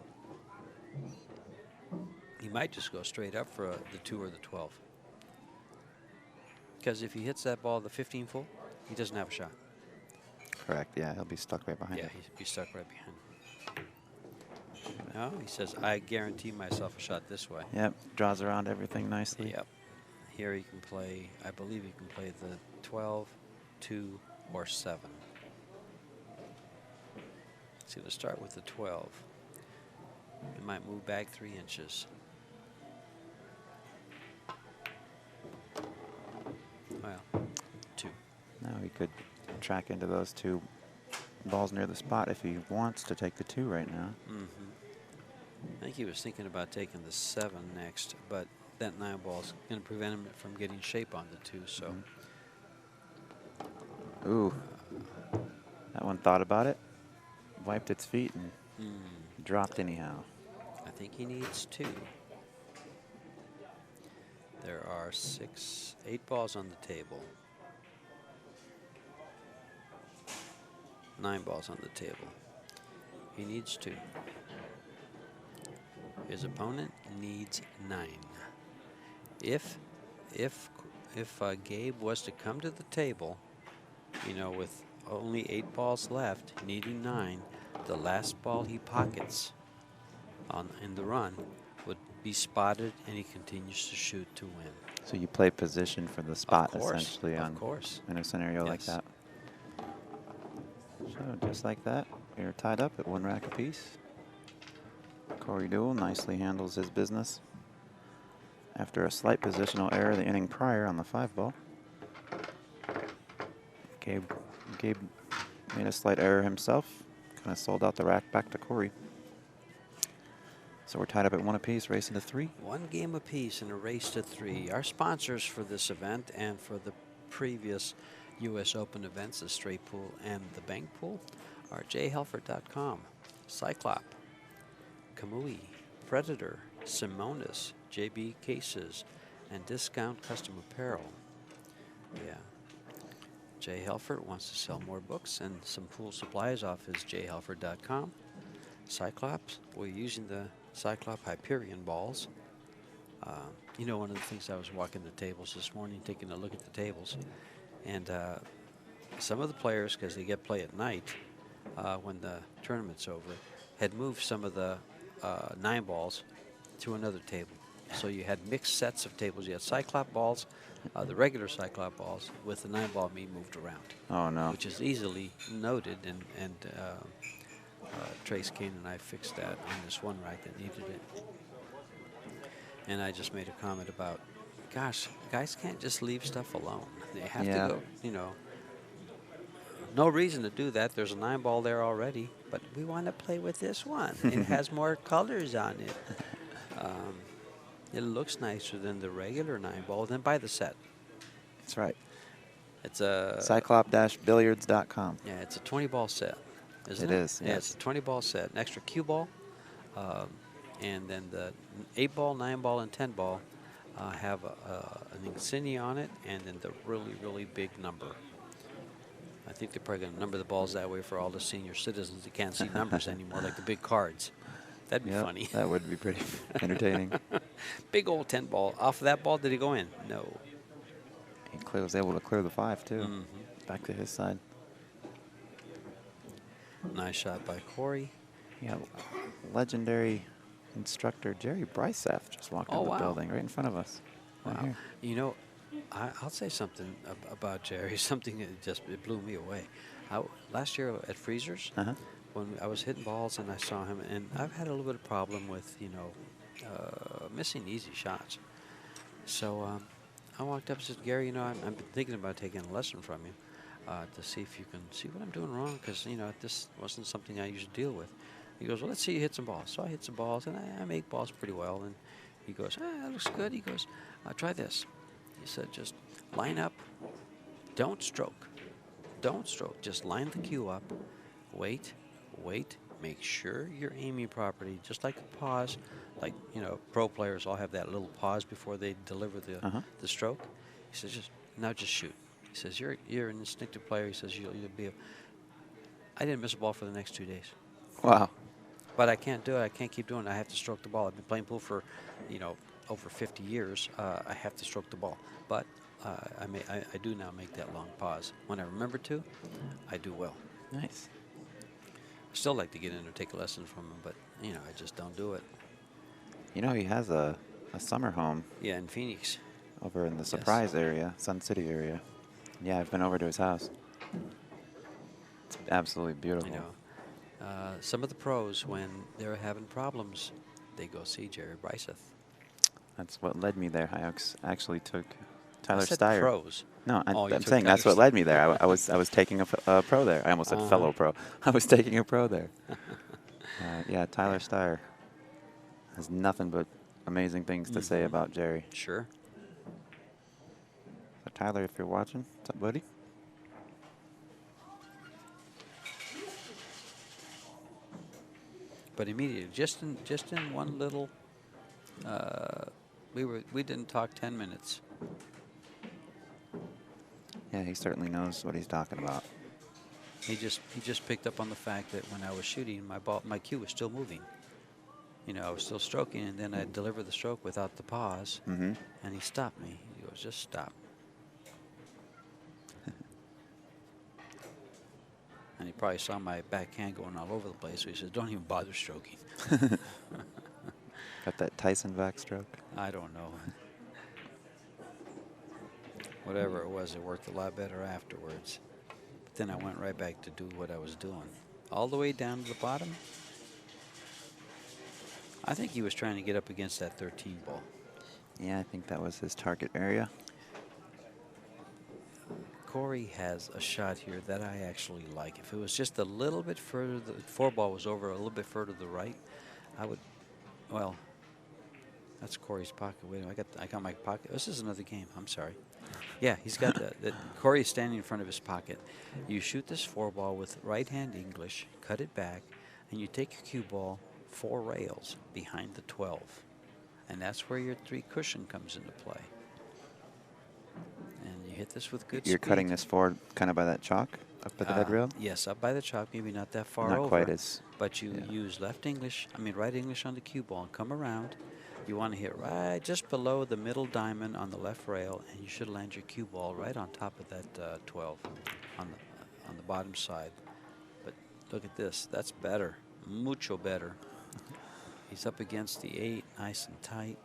He might just go straight up for the 2 or the 12. Because if he hits that ball the 15 full, he doesn't have a shot.
Correct, yeah, he'll be stuck right behind it.
Yeah, he'd be stuck right behind. No, he says, I guarantee myself a shot this way.
Yep, draws around everything nicely.
Yep. Here he can play, I believe he can play the 12, 2, or 7. He's going to start with the 12. He might move back 3 inches. Well, 2.
Now he could track into those 2 balls near the spot if he wants to take the 2 right now.
I think he was thinking about taking the 7 next, but that 9 ball is going to prevent him from getting shape on the 2. So,
Ooh, that one thought about it, wiped its feet, and dropped anyhow.
I think he needs 2. There are 8 balls on the table. 9 balls on the table. He needs 2. His opponent needs 9. If Gabe was to come to the table, you know, with only 8 balls left, needing 9, the last ball he pockets in the run would be spotted, and he continues to shoot to win.
So you play position for the spot, essentially,
of course.
in a scenario like that. So just like that, we're tied up at 1 rack apiece. Cory Deuel nicely handles his business after a slight positional error the inning prior on the 5 ball. Gabe made a slight error himself, kind of sold out the rack back to Cory. So we're tied up at 1 apiece, racing to 3.
1 game apiece in a race to 3. Our sponsors for this event and for the previous U.S. Open events, the straight pool and the bank pool, are jhelfert.com, Cyclop, Kamui, Predator, Simonis, JB Cases, and Discount Custom Apparel. Yeah. Jay Helfert wants to sell more books and some pool supplies off his jhelfert.com. Cyclops, we're using the Cyclop Hyperion balls. You know, one of the things, I was walking the tables this morning, taking a look at the tables, and some of the players, because they get play at night when the tournament's over, had moved some of the 9 balls to another table. So you had mixed sets of tables. You had Cyclop balls, the regular Cyclop balls, with the 9 ball meat moved around.
Oh, no.
Which is easily noted, and Trace Kane and I fixed that on this one rack that needed it. And I just made a comment about, gosh, guys can't just leave stuff alone. They have to go, you know. No reason to do that. There's a 9 ball there already, but we want to play with this one. It has more colors on it. It looks nicer than the regular 9 ball. Then buy the set.
That's right.
It's a
Cyclop-billiards.com.
Yeah, it's a 20 ball set, isn't it?
It is.
Yeah,
Yes.
it's a 20 ball set. An extra cue ball, and then the 8 ball, 9 ball, and 10 ball have an insignia on it, and then the really, really big number. I think they're probably going to number the balls that way for all the senior citizens that can't see numbers anymore, like the big cards. That'd be funny.
That would be pretty entertaining.
Big old 10 ball. Off of that ball, did he go in? No.
He was able to clear the 5, too. Back to his side.
Nice shot by Cory.
Yeah, legendary instructor Jerry Bricef just walked in the building right in front of us. Right here.
You know, I'll say something about Jerry, something that it blew me away. Last year at Freezers, when I was hitting balls and I saw him, and I've had a little bit of problem with, you know, missing easy shots. So I walked up and said, Gary, you know, I'm thinking about taking a lesson from you to see if you can see what I'm doing wrong, because, you know, this wasn't something I used to deal with. He goes, well, let's see you hit some balls. So I hit some balls, and I make balls pretty well. And he goes, that looks good. He goes, try this. He said, just line up. Don't stroke. Don't stroke. Just line the cue up. Wait. Make sure you're aiming properly. Just like a pause. Like, you know, pro players all have that little pause before they deliver the stroke. He says, just shoot. He says, you're an instinctive player. He says, you'll be I didn't miss a ball for the next 2 days.
Wow.
But I can't do it. I can't keep doing it. I have to stroke the ball. I've been playing pool for, you know, over 50 years. I have to stroke the ball. But I do now make that long pause. When I remember to, I do well.
Nice.
I still like to get in or take a lesson from him, but, you know, I just don't do it.
You know, he has a summer home.
Yeah, in Phoenix.
Over in the Surprise area, Sun City area. Yeah, I've been over to his house. It's absolutely beautiful.
You some of the pros, when they're having problems, they go see Jerry Bryceth.
That's what led me there. Actually took
I
Tyler
said
Steyer.
pros.
No,
Oh, you
I'm
took
saying that's
Tyler
what led me there. I was taking a pro there. I almost said fellow pro. I was taking a pro there. Yeah, Tyler Steyer has nothing but amazing things to say about Jerry.
Sure.
So Tyler, if you're watching, what's up, buddy?
But immediately, just in one little, we didn't talk 10 minutes.
Yeah, he certainly knows what he's talking about.
He just picked up on the fact that when I was shooting, my cue was still moving. You know, I was still stroking, and then I'd deliver the stroke without the pause, and he stopped me. He goes, "Just stop." And he probably saw my backhand going all over the place, so he says, "Don't even bother stroking."
Got that Tyson backstroke?
I don't know. Whatever it was, it worked a lot better afterwards. But then I went right back to do what I was doing. All the way down to the bottom. I think he was trying to get up against that 13 ball.
Yeah, I think that was his target area.
Cory has a shot here that I actually like. If it was just a little bit further, the 4 ball was over a little bit further to the right, I would, well, that's Cory's pocket. Wait, I got my pocket. This is another game. I'm sorry. Yeah, he's got Cory is standing in front of his pocket. You shoot this 4 ball with right hand English, cut it back, and you take your cue ball 4 rails behind the 12. And that's where your 3 cushion comes into play. And you hit this with good speed.
You're cutting this forward kind of by that chalk up at the head rail?
Yes, up by the chalk, maybe not that far
Not
over.
quite as.
But you use right English on the cue ball and come around. You want to hit right just below the middle diamond on the left rail, and you should land your cue ball right on top of that 12 on the bottom side. But look at this. That's better. Mucho better. He's up against the 8, nice and tight.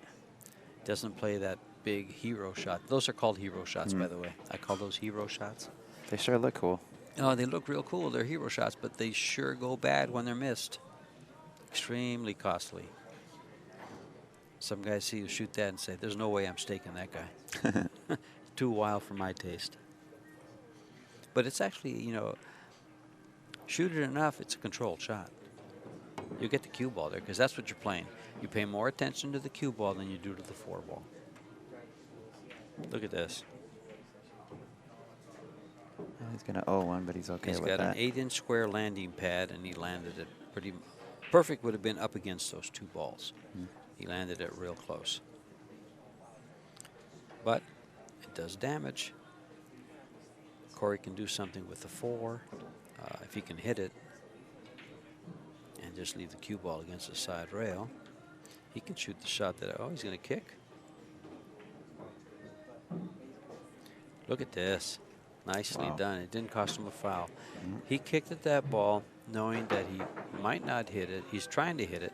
Doesn't play that big hero shot. Those are called hero shots, by the way. I call those hero shots.
They sure look cool.
Oh, they look real cool. They're hero shots, but they sure go bad when they're missed. Extremely costly. Some guys see you shoot that and say, "There's no way I'm staking that guy." Too wild for my taste. But it's actually, you know, shoot it enough, it's a controlled shot. You get the cue ball there because that's what you're playing. You pay more attention to the cue ball than you do to the 4 ball. Look at this.
He's going to 0-1, but he's okay with that.
He's got an 8-inch square landing pad, and he landed it pretty perfect. Would have been up against those 2 balls. He landed it real close. But it does damage. Cory can do something with the 4 if he can hit it and just leave the cue ball against the side rail. He can shoot the shot that, he's going to kick. Look at this. Nicely done. It didn't cost him a foul. He kicked at that ball knowing that he might not hit it. He's trying to hit it,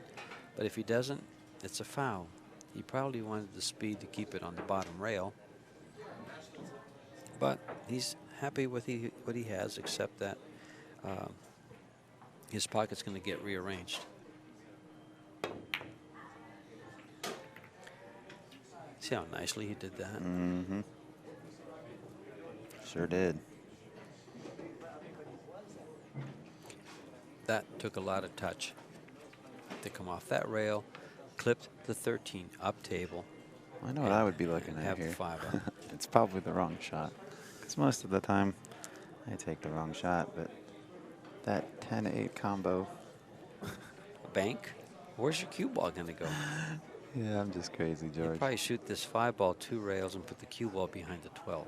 but if he doesn't, it's a foul. He probably wanted the speed to keep it on the bottom rail, but he's happy with what he has, except that his pocket's going to get rearranged. See how nicely he did that?
Mm-hmm. Sure did.
That took a lot of touch to come off that rail, clipped the 13 up table.
I know what I would be looking at
have
here.
The 5 up.
It's probably the wrong shot. Because most of the time, I take the wrong shot, but that 10-8 combo.
Bank? Where's your cue ball going to go?
Yeah, I'm just crazy, George.
You'd probably shoot this 5 ball 2 rails and put the cue ball behind the 12.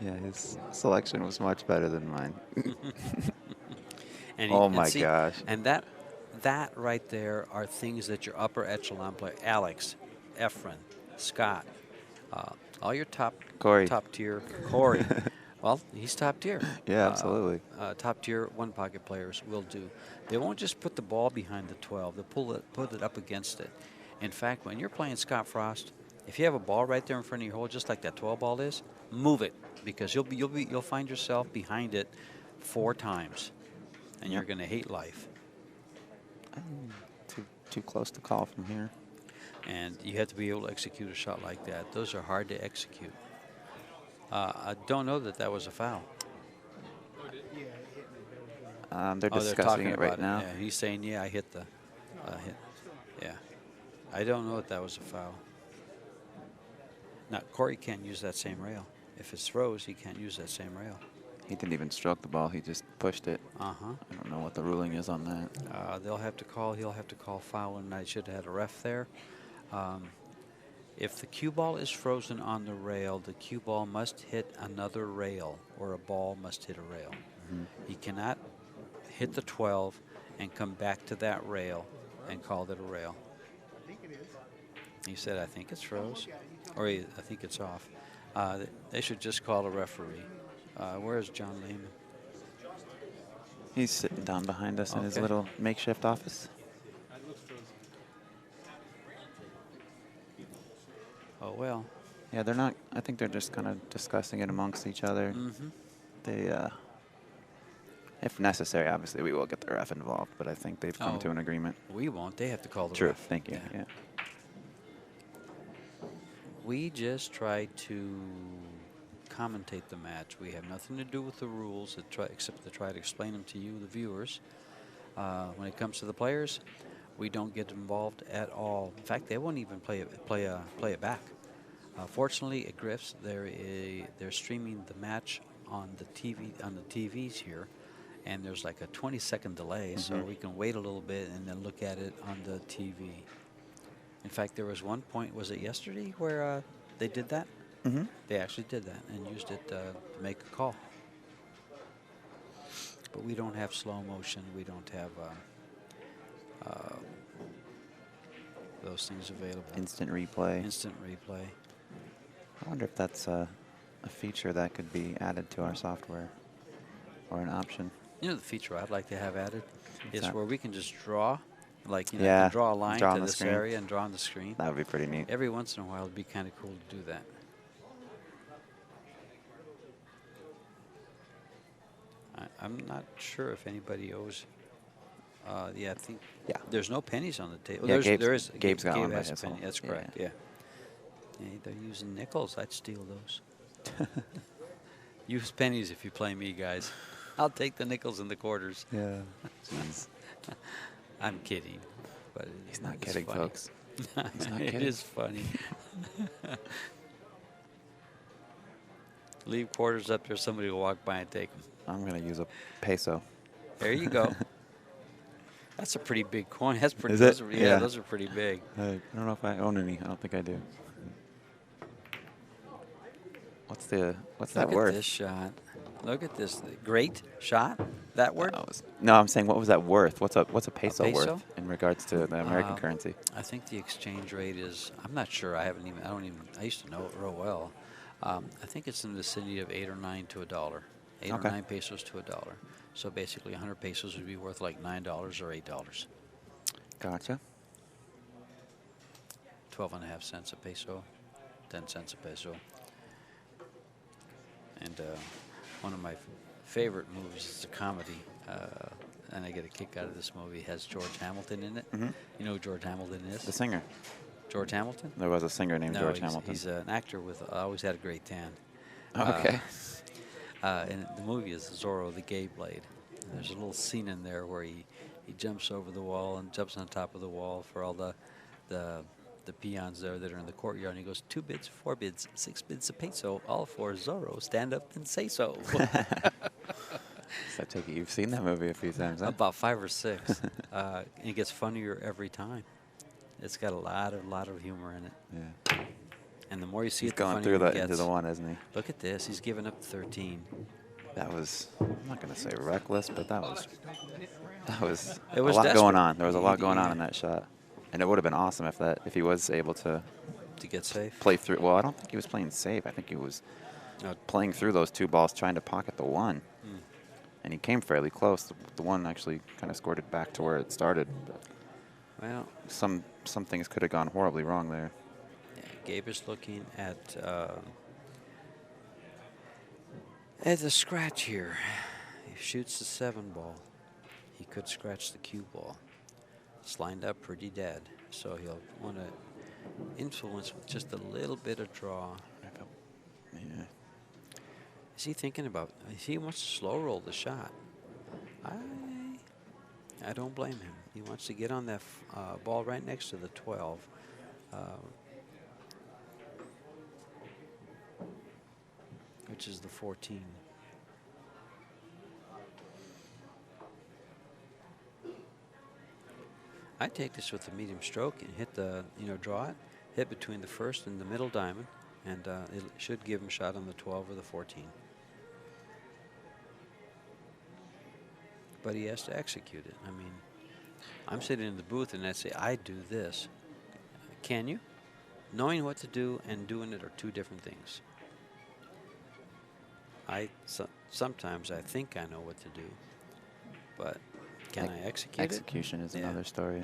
Yeah, his selection was much better than mine.
Oh
my gosh.
And that right there are things that your upper echelon player, Alex, Efren, Scott, all your top tier, Cory. Well, he's top tier.
Yeah, absolutely.
Top tier 1 pocket players will do. They won't just put the ball behind the 12. They'll put it up against it. In fact, when you're playing Scott Frost, if you have a ball right there in front of your hole, just like that 12 ball is, move it, because you'll find yourself behind it 4 times, and you're going to hate life.
Too close to call from here.
And you have to be able to execute a shot like that. Those are hard to execute. I don't know that was a foul.
They're discussing it right now.
Yeah, he's saying, yeah, I hit the hit. Yeah. I don't know that was a foul. Now, Cory can't use that same rail. If it's throws, he can't use that same rail.
He didn't even stroke the ball. He just pushed it.
Uh-huh.
I don't know what the ruling is on that.
He'll have to call foul, and I should have had a ref there. If the cue ball is frozen on the rail, the cue ball must hit another rail, or a ball must hit a rail. He cannot hit the 12 and come back to that rail and call it a rail. He said, I think it's froze, or I think it's off. They should just call a referee. Where is John Lehman?
He's sitting down behind us in his little makeshift office.
Oh, well.
Yeah, they're not. I think they're just kind of discussing it amongst each other. They, if necessary, obviously, we will get the ref involved, but I think they've come to an agreement.
We won't. They have to call the
True.
ref.
Thank you. Yeah.
We just try to commentate the match. We have nothing to do with the rules except to try to explain them to you, the viewers. When it comes to the players, we don't get involved at all. In fact, they won't even play it back. Fortunately, at Griff's, they're streaming the match on the TVs here, and there's like a 20-second delay, so we can wait a little bit and then look at it on the TV. In fact, there was one point, was it yesterday, where they did that? They actually did that and used it to make a call. But we don't have slow motion. We don't have those things available.
Instant replay.
Instant replay.
I wonder if that's a feature that could be added to our software, or an option.
You know, the feature I'd like to have added is where we can just draw, like, you know,
Yeah,
draw a line
draw
to
on the
this
screen.
area and draw on the screen.
That would be pretty neat.
Every once in a while, it'd be kind of cool to do that. I'm not sure if anybody owes. Yeah, I think there's no pennies on the table.
Yeah,
There is.
Gabe's got
Gabe
one by
has a
his
penny.
home.
That's correct. Yeah. They're using nickels. I'd steal those. Use pennies if you play me, guys. I'll take the nickels and the quarters.
Yeah. Jeez.
I'm kidding, but
He's not
it's
kidding,
funny.
folks. He's not kidding.
It is funny. Leave quarters up there. Somebody will walk by and take them.
I'm going to use a peso.
There you go. That's a pretty big coin. That's pretty.
Is
those
it?
Are,
Yeah.
Those are pretty big.
I don't know if I own any. I don't think I do. What's that
Look
worth?
at this shot. Look at this great shot. That word?
No, I'm saying, what was that worth? What's a peso,
peso?
worth in regards to the American currency?
I think the exchange rate is. I'm not sure. I used to know it real well. I think it's in the vicinity of 8 or 9 to $1. 8 or 9 pesos to $1. So basically, 100 pesos would be worth like $9 or $8.
Gotcha.
12.5 cents a peso, 10 cents a peso. And one of my favorite movies is a comedy, and I get a kick out of this movie. It has George Hamilton in it. You know who George Hamilton is?
The singer.
George Hamilton?
There was a singer named George Hamilton.
He's an actor with always had a great tan.
Okay.
And the movie is Zorro the Gay Blade. And there's a little scene in there where he jumps over the wall and jumps on top of the wall for all the peons there that are in the courtyard. And he goes, 2 bids, 4 bids, 6 bids a peso, all for Zorro. Stand up and say so.
So I take it you've seen that movie a few times, huh?
About 5 or 6. And it gets funnier every time. It's got a lot of humor in it.
Yeah.
And the more you see
He's
it, the
going
funnier
through
it gets.
into the one, isn't he?
Look at this. He's given up 13.
That was, I'm not going to say reckless, but that was
It was
a lot
desperate.
going on. There was a lot going on in that shot. And it would have been awesome if he was able to
get safe.
Play through. Well, I don't think he was playing safe. I think he was playing through those 2 balls, trying to pocket the 1. And he came fairly close. The 1 actually kind of scored it back to where it started. But
well,
some things could have gone horribly wrong there.
Yeah, Gabe is looking at the scratch here. He shoots the 7 ball. He could scratch the cue ball. It's lined up pretty dead, so he'll want to influence with just a little bit of draw.
Yeah.
Is he thinking about? He wants to slow roll the shot. I don't blame him. He wants to get on that ball right next to the 12. Which is the 14. I take this with the medium stroke and hit the, draw it, hit between the first and the middle diamond, and it should give him a shot on the 12 or the 14. But he has to execute it. I mean, I'm sitting in the booth and I say, I do this. Can you? Knowing what to do and doing it are two different things. Sometimes I think I know what to do, but can I execute it?
Execution is another story.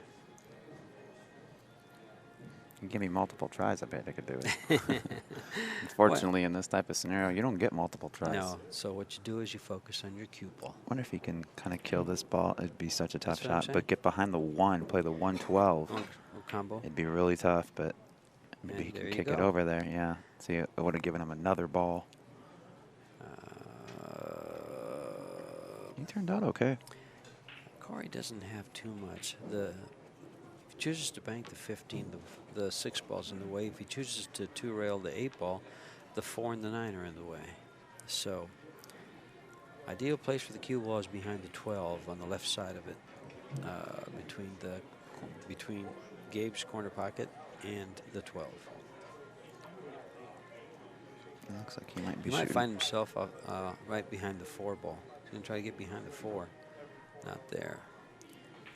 You give me multiple tries, I bet I could do it. Unfortunately, in this type of scenario, you don't get multiple tries.
No, so what you do is you focus on your cue ball.
I wonder if he can kind of kill this ball. It'd be such a tough
That's
shot. But get behind the 1, play the 112.
Combo.
It'd be really tough, but maybe he can kick it over there. Yeah. See, it would have given him another ball. He turned out okay.
Cory doesn't have too much. If he chooses to bank the 15, the 6 ball's in the way. If he chooses to 2-rail the 8 ball, the 4 and the 9 are in the way. So, ideal place for the cue ball is behind the 12 on the left side of it, between Gabe's corner pocket and the 12.
It looks like he might be
He might find himself right behind the 4 ball. He's going to try to get behind the 4. Not there.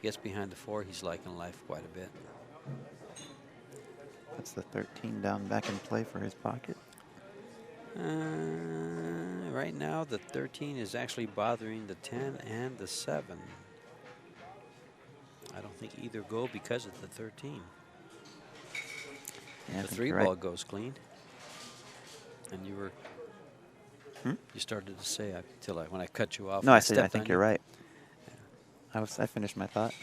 Gets behind the 4, he's liking life quite a bit.
Puts the 13 down back in play for his pocket.
Right now, the 13 is actually bothering the 10 and the 7. I don't think either go because of the 13.
Yeah,
the 3 ball goes clean. And you were... You started to say when I cut you off.
No, I think you're right. Yeah. I finished my thought.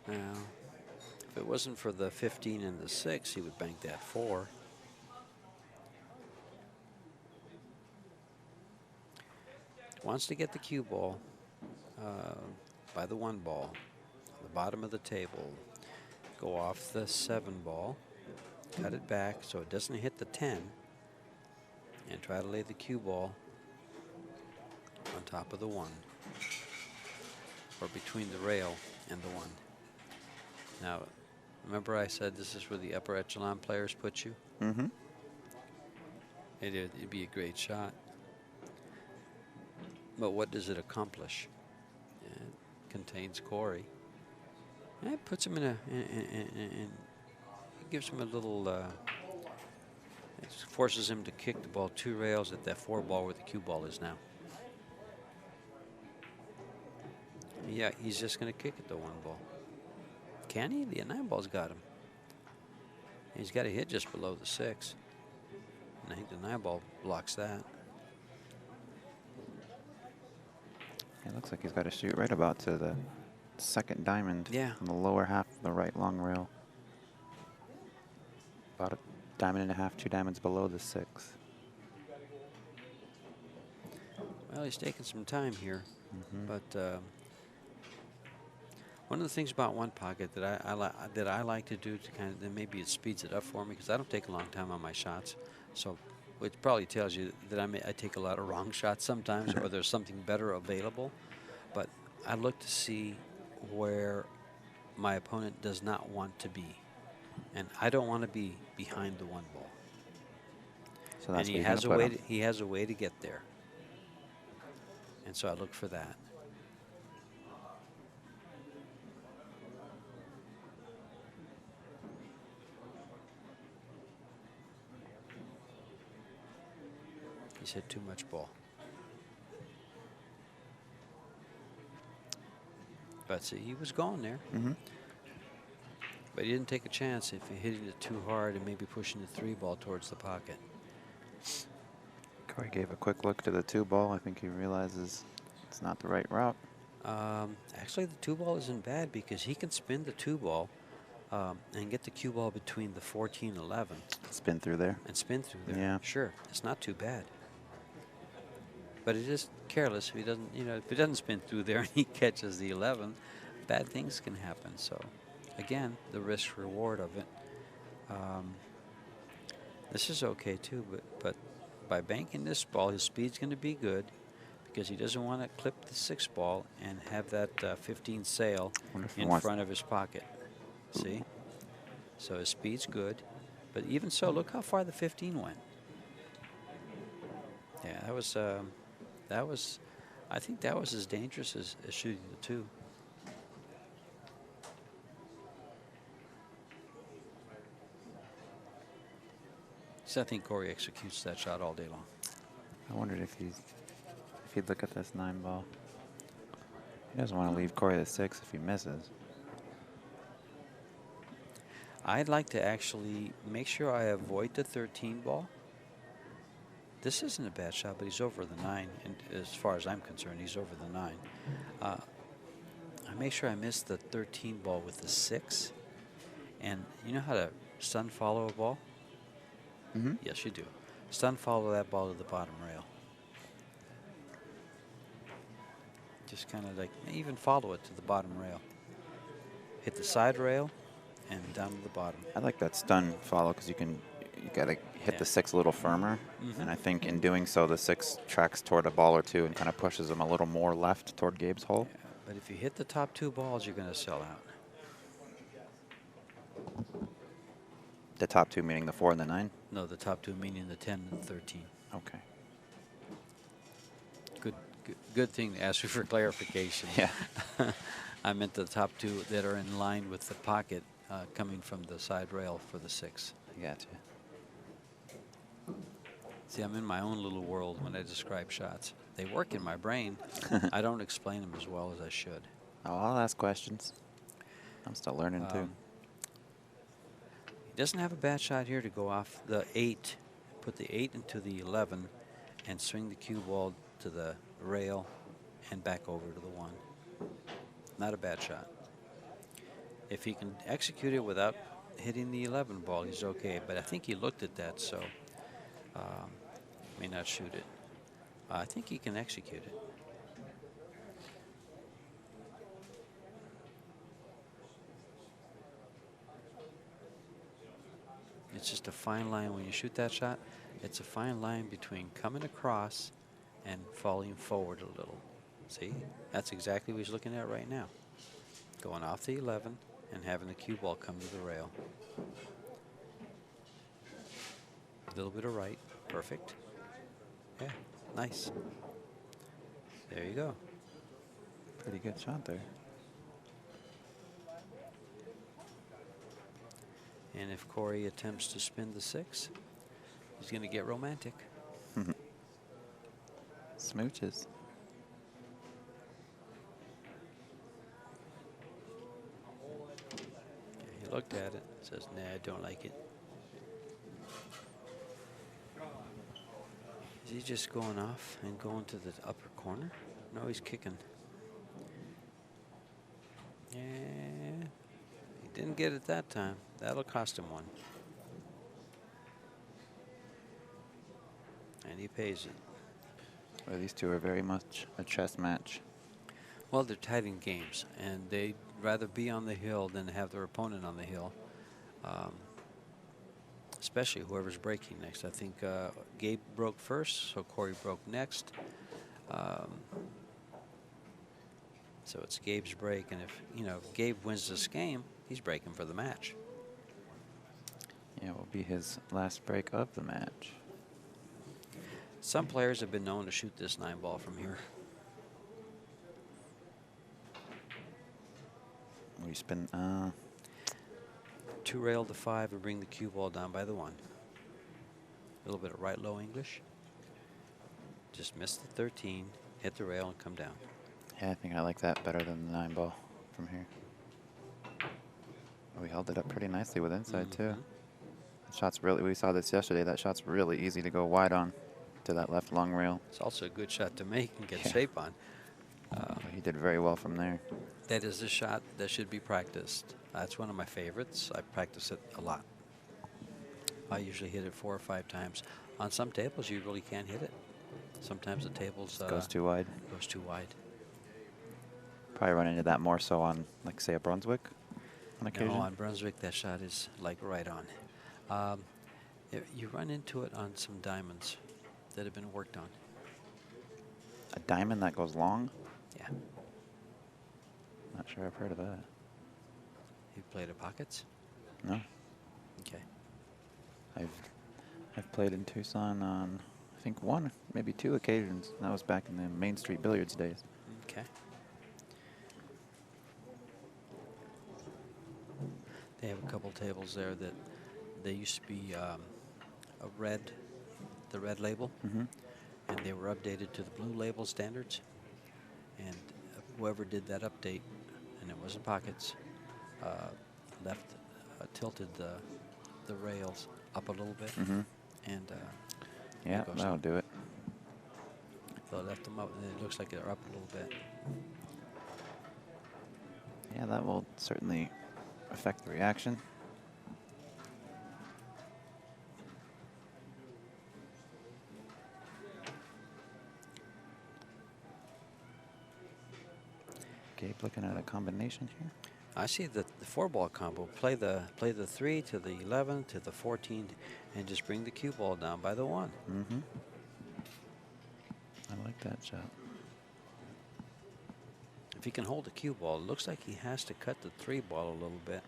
Now, if it wasn't for the 15 and the 6, he would bank that 4. Wants to get the cue ball by the 1 ball, on the bottom of the table. Go off the 7 ball. Cut it back so it doesn't hit the 10, and try to lay the cue ball on top of the 1, or between the rail and the 1. Now, remember I said this is where the upper echelon players put you?
Mm-hmm.
It'd be a great shot. But what does it accomplish? It contains Cory. And it puts him in gives him a little, it forces him to kick the ball 2 rails at that 4 ball where the cue ball is now. Yeah, he's just going to kick at the 1 ball. Can he? The 9 ball's got him. He's got to hit just below the 6. And I think the 9 ball blocks that.
It looks like he's got to shoot right about to the 2nd diamond on the lower half of the right long rail. About a diamond and a half, 2 diamonds below the 6.
Well, he's taking some time here, but one of the things about 1 pocket that I like to do to kind of, then maybe it speeds it up for me, because I don't take a long time on my shots, so which probably tells you that I take a lot of wrong shots sometimes, or there's something better available. But I look to see where my opponent does not want to be. And I don't want to be behind the 1 ball.
So that's
and he has a way to get there. And so I look for that. He's hit too much ball. But see, he was gone there. But he didn't take a chance if he hit it too hard and maybe pushing the 3 ball towards the pocket.
Cory gave a quick look to the 2 ball. I think he realizes it's not the right route.
Actually, the 2 ball isn't bad because he can spin the 2 ball and get the cue ball between the 14 and 11.
Spin through there.
And spin through there.
Yeah.
Sure. It's not too bad. But it is careless if he doesn't, if he doesn't spin through there and he catches the 11, bad things can happen. So, again, the risk reward of it. This is okay too, but by banking this ball, his speed's going to be good because he doesn't want to clip the 6 ball and have that 15 sail in front of his pocket. See? So his speed's good. But even so, look how far the 15 went. Yeah, I think that was as dangerous as shooting the 2. So I think Cory executes that shot all day long.
I wondered if he'd look at this 9 ball. He doesn't want to leave Cory the 6 if he misses.
I'd like to actually make sure I avoid the 13 ball. This isn't a bad shot, but he's over the 9. And as far as I'm concerned, he's over the 9. I make sure I miss the 13 ball with the 6. And you know how to stun follow a ball?
Mm-hmm.
Yes, you do. Stun follow that ball to the bottom rail. Just kind of like, even follow it to the bottom rail. Hit the side rail and down to the bottom.
I like that stun follow because you got to hit the 6 a little firmer.
Mm-hmm.
And I think in doing so, the 6 tracks toward a ball or 2 and kind of pushes him a little more left toward Gabe's hole.
Yeah, but if you hit the top 2 balls, you're going to sell out.
The top 2 meaning the 4 and the 9?
No, the top 2 meaning the 10 and the 13.
Okay.
Good thing to ask you for clarification.
Yeah.
I meant the top 2 that are in line with the pocket coming from the side rail for the 6.
I gotcha.
See, I'm in my own little world when I describe shots. They work in my brain. I don't explain them as well as I should.
Oh, I'll ask questions. I'm still learning too.
He doesn't have a bad shot here to go off the 8, put the 8 into the 11, and swing the cue ball to the rail and back over to the 1. Not a bad shot. If he can execute it without hitting the 11 ball, he's okay. But I think he looked at that, so may not shoot it. I think he can execute it. It's just a fine line when you shoot that shot. It's a fine line between coming across and falling forward a little. See? That's exactly what he's looking at right now. Going off the 11 and having the cue ball come to the rail. A little bit of right. Perfect. Yeah, nice. There you go.
Pretty good shot there.
And if Cory attempts to spin the 6, he's going to get romantic.
Smooches.
Yeah, he looked at it, says, nah, I don't like it. Is he just going off and going to the upper corner? No, he's kicking. Yeah, he didn't get it that time. That'll cost him 1. And he pays it.
Well, these two are very much a chess match.
Well, they're tight in games, and they'd rather be on the hill than have their opponent on the hill. Especially whoever's breaking next. I think Gabe broke first, so Cory broke next. So it's Gabe's break, and if Gabe wins this game, he's breaking for the match.
Yeah, it will be his last break of the match.
Some players have been known to shoot this 9 ball from here.
We spin.
2 rail to 5 and bring the cue ball down by the 1. A little bit of right low English. Just miss the 13, hit the rail, and come down.
Yeah, I think I like that better than the 9 ball from here. We held it up pretty nicely with inside, too. Shot's really, we saw this yesterday, that shot's really easy to go wide on to that left long rail.
It's also a good shot to make and get shape on.
He did very well from there.
That is a shot that should be practiced. That's one of my favorites. I practice it a lot. I usually hit it 4 or 5 times. On some tables, you really can't hit it. Sometimes the tables
Goes too wide.
Goes too wide.
Probably run into that more so on, like, say, a Brunswick on occasion.
No, on Brunswick, that shot is like right on. You run into it on some diamonds that have been worked on.
A diamond that goes long?
Yeah.
Not sure I've heard of that.
You played at Pockets?
No.
Okay.
I've played in Tucson on, I think, 1, maybe 2 occasions. That was back in the Main Street Billiards days.
Okay. They have a couple tables there that they used to be the red label, and they were updated to the blue label standards. And whoever did that update, and it wasn't Pockets, tilted the rails up a little bit, and
yeah, that'll do it.
So left them up, and it looks like they're up a little bit.
Yeah, that will certainly affect the reaction. Gabe looking at a combination here.
I see the 4-ball combo. Play the 3 to the 11 to the 14, and just bring the cue ball down by the 1.
I like that shot.
If he can hold the cue ball, it looks like he has to cut the 3 ball a little bit,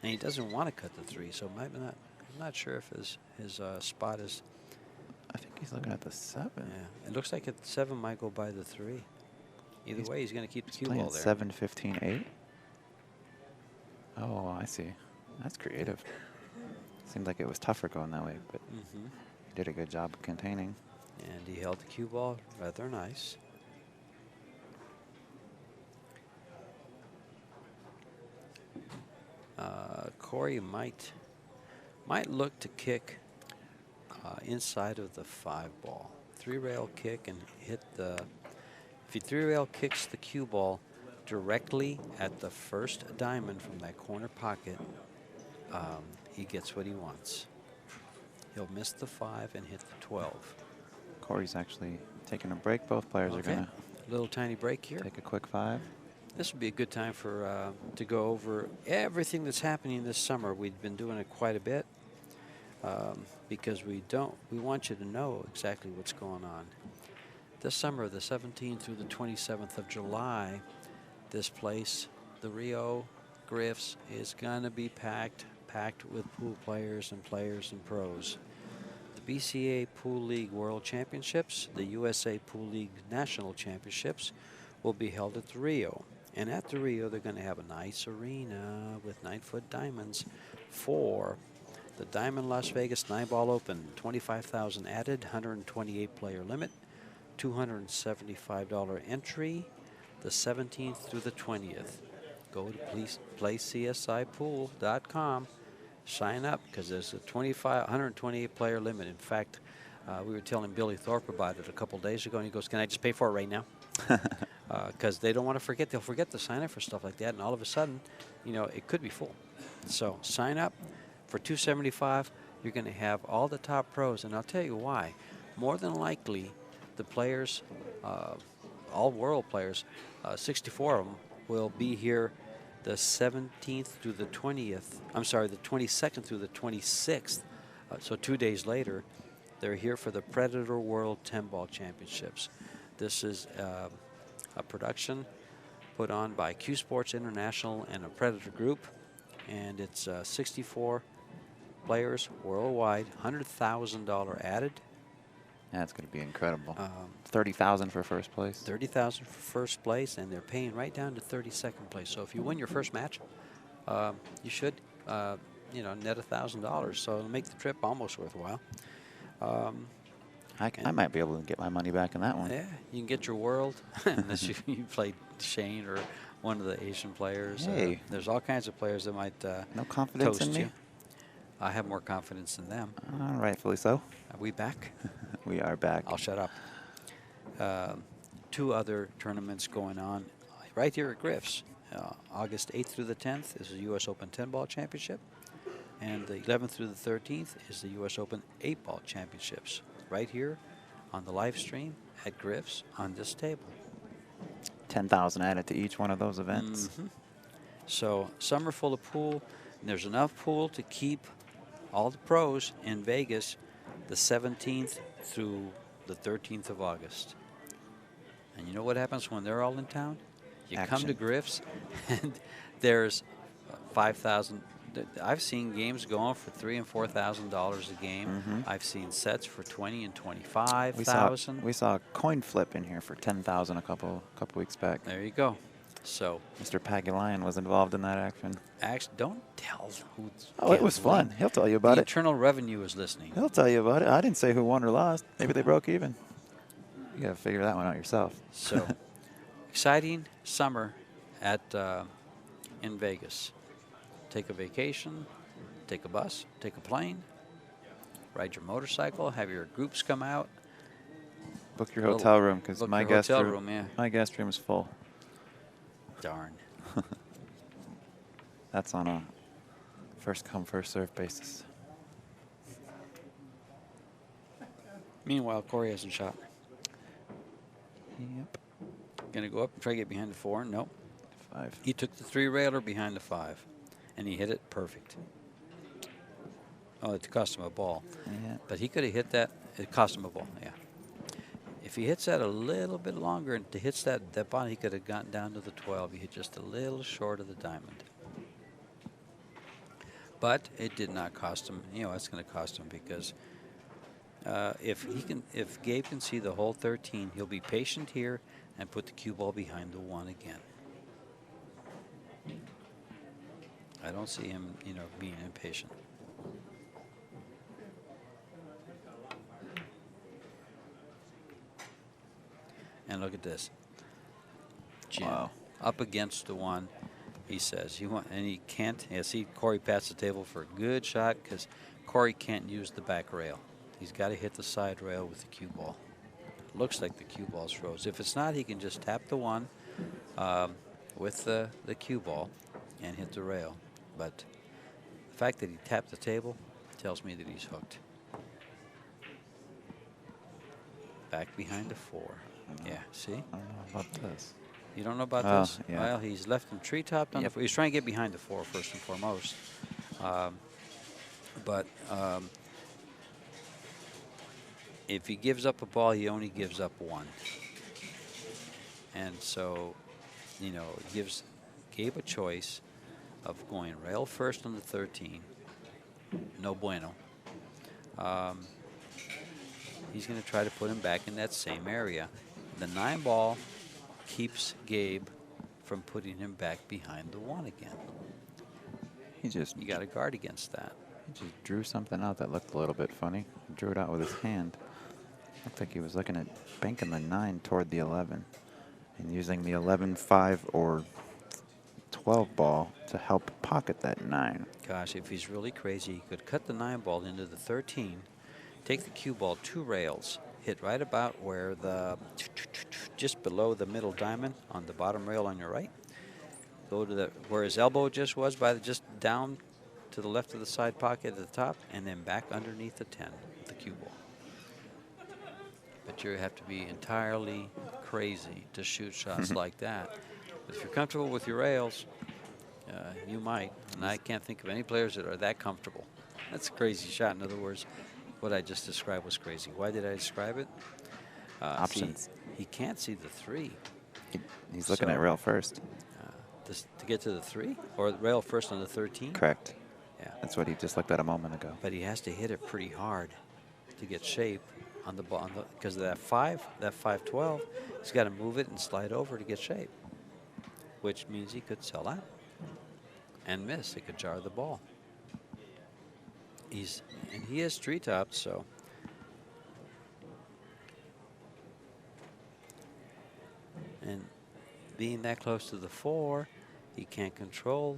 and he doesn't want to cut the 3. So maybe not. I'm not sure if his spot is.
I think he's looking at the 7.
Yeah, it looks like the 7 might go by the 3. Either way, he's going to keep the cue ball there.
7, 15, 8. Oh, I see. That's creative. Seemed like it was tougher going that way, but he did a good job of containing.
And he held the cue ball rather nice. Cory might look to kick inside of the 5-ball. 3-rail kick and hit the. If he 3-rail kicks the cue ball directly at the first diamond from that corner pocket, he gets what he wants. He'll miss the 5 and hit the 12.
Cory's actually taking a break. Both players are going to
little tiny break here.
take a quick 5.
This would be a good time for to go over everything that's happening this summer. We've been doing it quite a bit because we want you to know exactly what's going on. This summer, the 17th through the 27th of July, this place, the Rio Griffs, is going to be packed with pool players and pros. The BCA Pool League World Championships, the USA Pool League National Championships will be held at the Rio. And at the Rio, they're going to have a nice arena with 9-foot diamonds for the Diamond Las Vegas 9-Ball Open. 25,000 added, 128 player limit, $275 entry, the 17th through the 20th. Go to playcsipool.com, sign up, because there's a 128 player limit. In fact, we were telling Billy Thorpe about it a couple days ago, and he goes, "Can I just pay for it right now?" Because they don't want to forget. They'll forget to sign up for stuff like that, and all of a sudden, it could be full. So sign up for $275. You're going to have all the top pros, and I'll tell you why. More than likely, the players, all world players, 64 of them, will be here the 17th through the 20th. I'm sorry, the 22nd through the 26th. So 2 days later, they're here for the Predator World 10-Ball Championships. This is a production put on by CueSports International and a Predator Group, and it's 64 players worldwide, $100,000 added.
That's going to be incredible. $30,000 for first place.
$30,000 for first place, and they're paying right down to 32nd place. So if you win your first match, you should, net $1,000. So it'll make the trip almost worthwhile.
I might be able to get my money back in that one.
Yeah, you can get your world, unless you played Shane or one of the Asian players.
Hey.
There's all kinds of players that might
No confidence
toast
in me?
you. I have more confidence in them.
Rightfully so.
Are we back?
We are back.
I'll shut up. 2 other tournaments going on right here at Griff's. August 8th through the 10th is the U.S. Open 10-ball championship. And the 11th through the 13th is the U.S. Open 8-ball championships. Right here on the live stream at Griff's on this table.
10,000 added to each one of those events.
So summer full of pool. And there's enough pool to keep all the pros in Vegas the 17th through the 13th of August. And you know what happens when they're all in town? You come to
Action.
Griff's and there's 5,000. I've seen games going for $3,000 and $4,000 a game. I've seen sets for 20 and 25,000.
We saw a coin flip in here for 10,000 a couple weeks back.
There you go. So
Mr. Pagulayan was involved in that action.
actually, don't tell who.
Oh, it was fun. He'll tell you about
The
it.
Internal Revenue is listening.
He'll tell you about it. I didn't say who won or lost. Maybe they broke even. You got to figure that one out yourself.
So exciting summer at in Vegas. Take a vacation, take a bus, take a plane, ride your motorcycle, have your groups come out.
Book your hotel room because
book
my
your
guest
hotel
room,
room, yeah.
my guest room is full.
Darn.
That's on a first come first serve basis.
Meanwhile, Cory hasn't shot.
Yep.
Gonna go up and try to get behind the 4. Nope.
5.
He took the 3-railer behind the 5, and he hit it perfect. Oh, it cost him a ball.
Yeah.
But he could have hit that. It cost him a ball, yeah. If he hits that a little bit longer and hits that ball, he could have gotten down to the 12. He hit just a little short of the diamond. But it did not cost him. You know, it's going to cost him because if Gabe can see the whole 13, he'll be patient here and put the cue ball behind the 1 again. I don't see him, you know, being impatient. And look at this. Jim,
Wow.
up against the 1, he says. And he can't. Yeah, see, Cory passed the table for a good shot because Cory can't use the back rail. He's got to hit the side rail with the cue ball. Looks like the cue ball's froze. If it's not, he can just tap the 1 with the cue ball and hit the rail. But the fact that he tapped the table tells me that he's hooked. Back behind the 4. Yeah, see?
I don't know about this.
You don't know about this?
Yeah.
Well, he's left him tree-topped on
Yep.
the 4. He's trying to get behind the 4 first and foremost. But if he gives up a ball, he only gives up 1. And so, you know, it gives Gabe a choice of going rail first on the 13. No bueno. He's going to try to put him back in that same area. The 9 ball keeps Gabe from putting him back behind the 1 again. You got to guard against that.
He just drew something out that looked a little bit funny. He drew it out with his hand. Looked like he was looking at banking the 9 toward the 11 and using the 11, 5, or 12 ball to help pocket that 9.
Gosh, if he's really crazy, he could cut the 9 ball into the 13, take the cue ball 2 rails, hit right about where just below the middle diamond on the bottom rail on your right. Go to where his elbow just was, just down to the left of the side pocket at the top, and then back underneath the 10 with the cue ball. But you have to be entirely crazy to shoot shots like that. But if you're comfortable with your rails, you might. And I can't think of any players that are that comfortable. That's a crazy shot. In other words, what I just described was crazy. Why did I describe it?
Options.
See, he can't see the 3.
He's looking at rail first.
To get to the 3? Or rail first on the 13?
Correct.
Yeah.
That's what he just looked at a moment ago.
But he has to hit it pretty hard to get shape on the ball. Because of that 5-12, he's got to move it and slide over to get shape. Which means he could sell out and miss. It could jar the ball. And he is tree-topped, so. And being that close to the 4, he can't control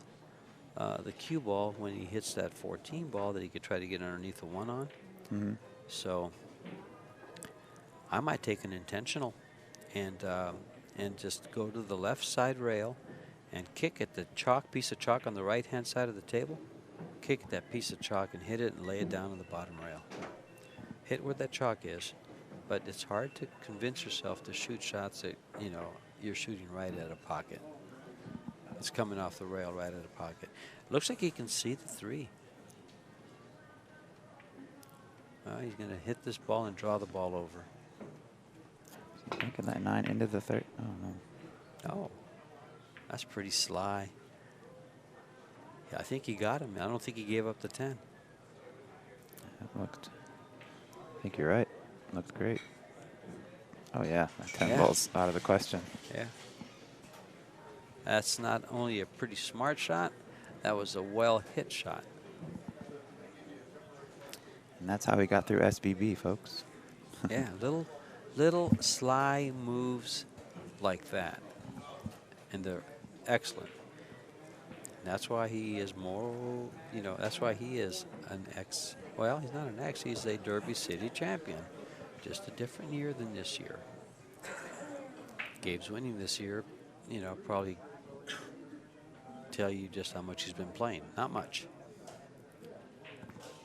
the cue ball when he hits that 14 ball that he could try to get underneath the 1 on.
Mm-hmm.
So I might take an intentional and just go to the left side rail and kick at the piece of chalk on the right-hand side of the table. Kick at that piece of chalk and hit it and lay it down on the bottom rail. Hit where that chalk is, but it's hard to convince yourself to shoot shots that, you know, you're shooting right at a pocket. It's coming off the rail right at a pocket. Looks like he can see the 3. Well, he's going to hit this ball and draw the ball over.
Thinking that 9 into the 3rd. Oh, no.
Oh, that's pretty sly. Yeah, I think he got him. I don't think he gave up the 10.
That looked, I think you're right. Looked great. Oh, yeah. That 10
Yeah.
ball's out of the question.
Yeah. That's not only a pretty smart shot, that was a well-hit shot.
And that's how he got through SBB, folks.
Yeah, little sly moves like that. And they're excellent. And that's why he is more, you know, that's why he is an ex, well, he's not an ex, he's a Derby City champion. Just a different year than this year. Gabe's winning this year, you know, probably tell you just how much he's been playing. Not much.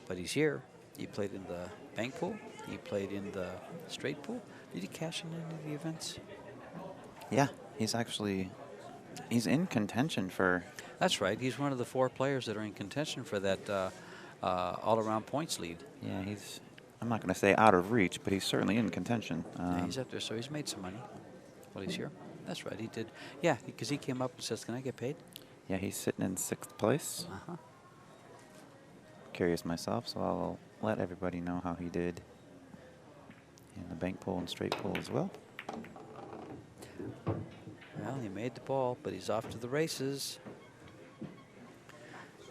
But he's here. He played in the bank pool. He played in the straight pool. Did he cash in any of the events?
Yeah, he's in contention for...
That's right. He's one of the 4 players that are in contention for that all-around points lead.
Yeah, I'm not going to say out of reach, but he's certainly in contention.
Yeah, he's up there, so he's made some money while he's here. That's right, he did. Yeah, because he came up and says, "Can I get paid?"
Yeah, he's sitting in 6th place.
Uh-huh.
Curious myself, so I'll let everybody know how he did in the bank pool and straight pool as well.
Well, he made the ball, but he's off to the races.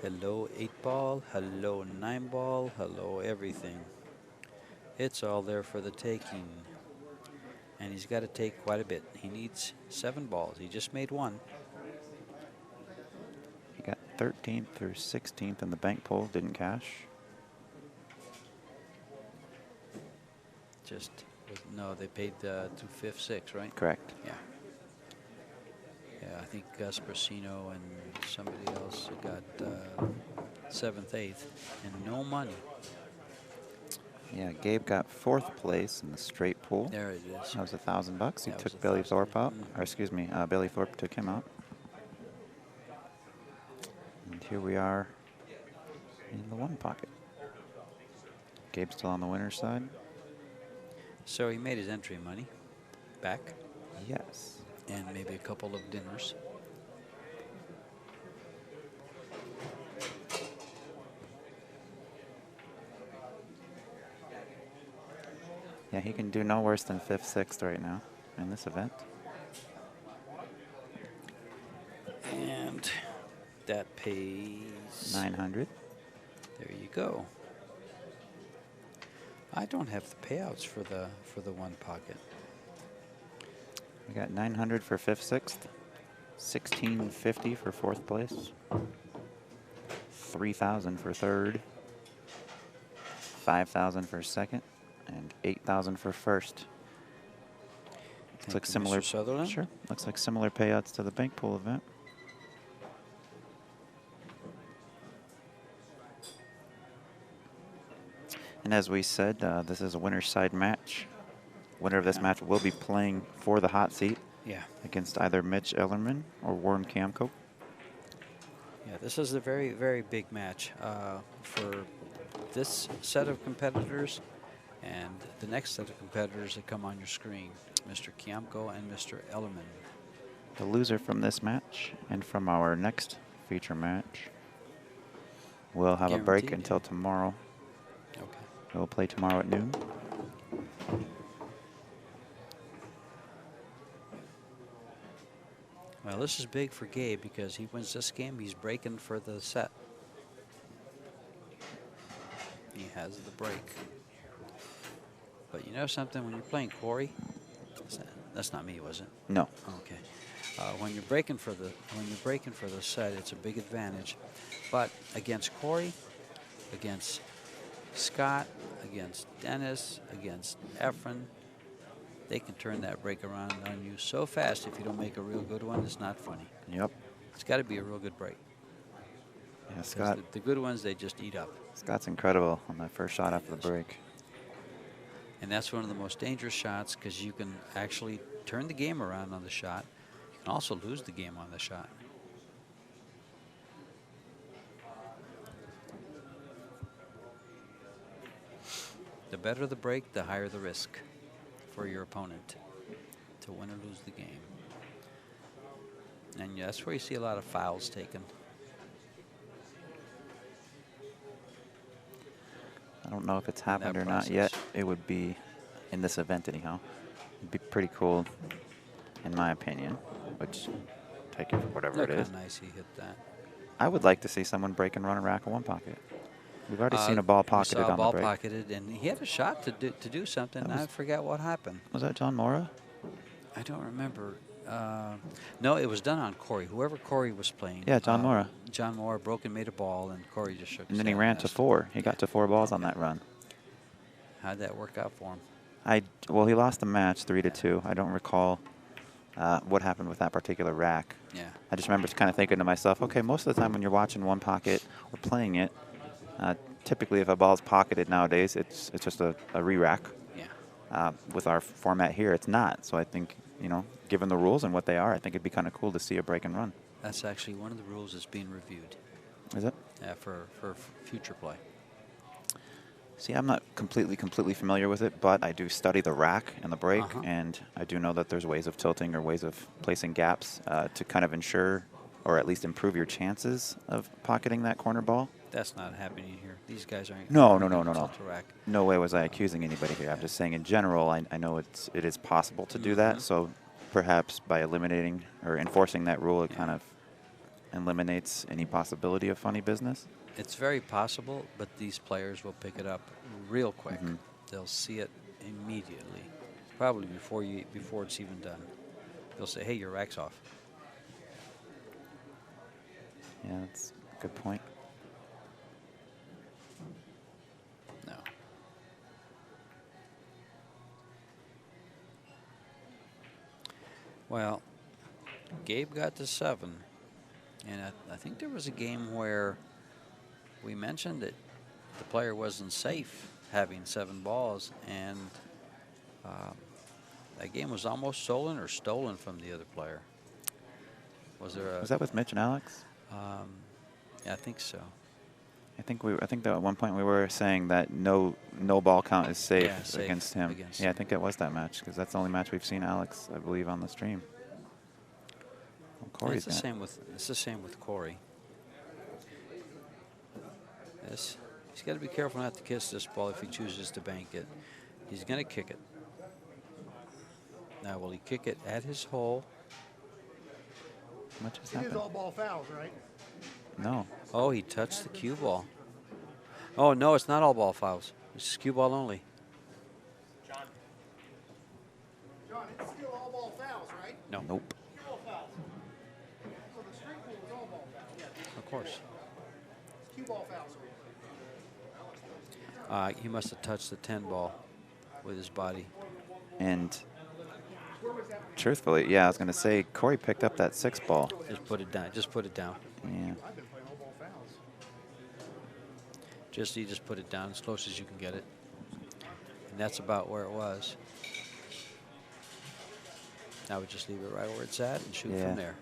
Hello, 8 ball. Hello, 9 ball. Hello, everything. It's all there for the taking. And he's got to take quite a bit. He needs 7 balls. He just made 1.
He got 13th through 16th in the bank pool, didn't cash.
No, they paid to 5th, 6th, right?
Correct.
Yeah. Yeah, I think Gus Brasino and somebody else got 7th, 8th, and no money.
Yeah, Gabe got 4th place in the straight pool.
There it is.
That was $1,000. He
That
took
was
Billy
1,000.
Thorpe out, or excuse me, Billy Thorpe took him out. And here we are in the 1 pocket. Gabe's still on the winner's side.
So he made his entry money back,
Yes.
and maybe a couple of dinners.
Yeah, he can do no worse than 5th, 6th right now in this event.
And that pays
900.
There you go. I don't have the payouts for the 1 pocket.
We got 900 for 5th, 6th, 1650 for 4th place, 3,000 for 3rd, 5,000 for 2nd, and 8,000 for 1st. Looks like similar.
Mr. Sutherland.
Sure. Looks like similar payouts to the bank pool event. And as we said, this is a winner's side match. Winner of this match will be playing for the hot seat.
Yeah.
Against either Mitch Ellerman or Warren Kamko.
Yeah, this is a very, very big match for this set of competitors and the next set of competitors that come on your screen, Mr. Kiamko and Mr. Ellerman.
The loser from this match and from our next feature match will have a break
Guaranteed.
until tomorrow.
Okay.
We'll play tomorrow at noon.
Well, this is big for Gabe because he wins this game. He's breaking for the set. He has the break. But you know something? When you're playing Cory, that's not me, was it?
No.
Okay. when you're breaking for the set, it's a big advantage. But against Cory, against Scott, against Dennis, against Efren, they can turn that break around on you so fast. If you don't make a real good one, it's not funny.
Yep.
It's got to be a real good break.
Yeah, Scott.
The good ones, they just eat up.
Scott's incredible on that first shot after the break.
And that's one of the most dangerous shots because you can actually turn the game around on the shot. You can also lose the game on the shot. The better the break, the higher the risk for your opponent to win or lose the game. And that's where you see a lot of fouls taken.
I don't know if it's happened or not yet. It would be, in this event anyhow, it'd be pretty cool, in my opinion, which take it for whatever it is.
Look how nice he hit that.
I would like to see someone break and run a rack of one pocket. We've already seen a ball pocketed on the break.
We saw a ball pocketed, and he had a shot to do something. I forgot what happened.
Was that John Mora?
I don't remember. No, it was done on Cory. Whoever Cory was playing.
Yeah, John Mora.
John Mora broke and made a ball, and Cory just shook his
And then he
head
ran
and
to
asked
4. He got to 4 balls on that run.
How'd that work out for him?
Well, he lost the match 3-2. I don't recall what happened with that particular rack.
Yeah.
I just remember kind of thinking to myself, okay, most of the time when you're watching one pocket or playing it, typically if a ball's pocketed nowadays, it's just a re-rack.
Yeah.
With our format here, it's not. So I think, given the rules and what they are, I think it'd be kind of cool to see a break and run.
That's actually one of the rules that's being reviewed.
Is it?
Yeah, for future play.
See, I'm not completely familiar with it, but I do study the rack and the break, and I do know that there's ways of tilting or ways of placing gaps to kind of ensure or at least improve your chances of pocketing that corner ball.
That's not happening here. These guys aren't.
No.
Rack.
No way was I accusing anybody here. I'm just saying in general, I know it is possible to do that. So perhaps by eliminating or enforcing that rule, it kind of eliminates any possibility of funny business.
It's very possible, but these players will pick it up real quick. They'll see it immediately, probably before it's even done. They'll say, "Hey, your rack's off."
Yeah, that's a good point.
No. Well, Gabe got to 7, and I think there was a game where we mentioned that the player wasn't safe having 7 balls, and that game was almost stolen from the other player. Was that
with Mitch and Alex?
Yeah, I think so.
I think that at one point we were saying that no ball count is safe against him. I think it was that match because that's the only match we've seen Alex, I believe, on the stream. Well, Cory's
it's the same with Cory. He's got to be careful not to kiss this ball if he chooses to bank it. He's going to kick it. Now, will he kick it at his hole?
What just
It
happened?
is all ball fouls, right?
No.
Oh, he touched the cue ball. Oh, no, it's not all ball fouls. It's cue ball only.
John, it's still all ball fouls, right?
No.
Nope.
All fouls. So the street rule is all ball fouls. Yeah.
Of course.
Cue ball fouls.
He must have touched the 10 ball with his body.
And truthfully, I was going to say, Cory picked up that 6 ball.
Just put it down. Just put it down.
Yeah.
I've been playing all ball fouls.
You just put it down as close as you can get it. And that's about where it was. Now we just leave it right where it's at and shoot from there.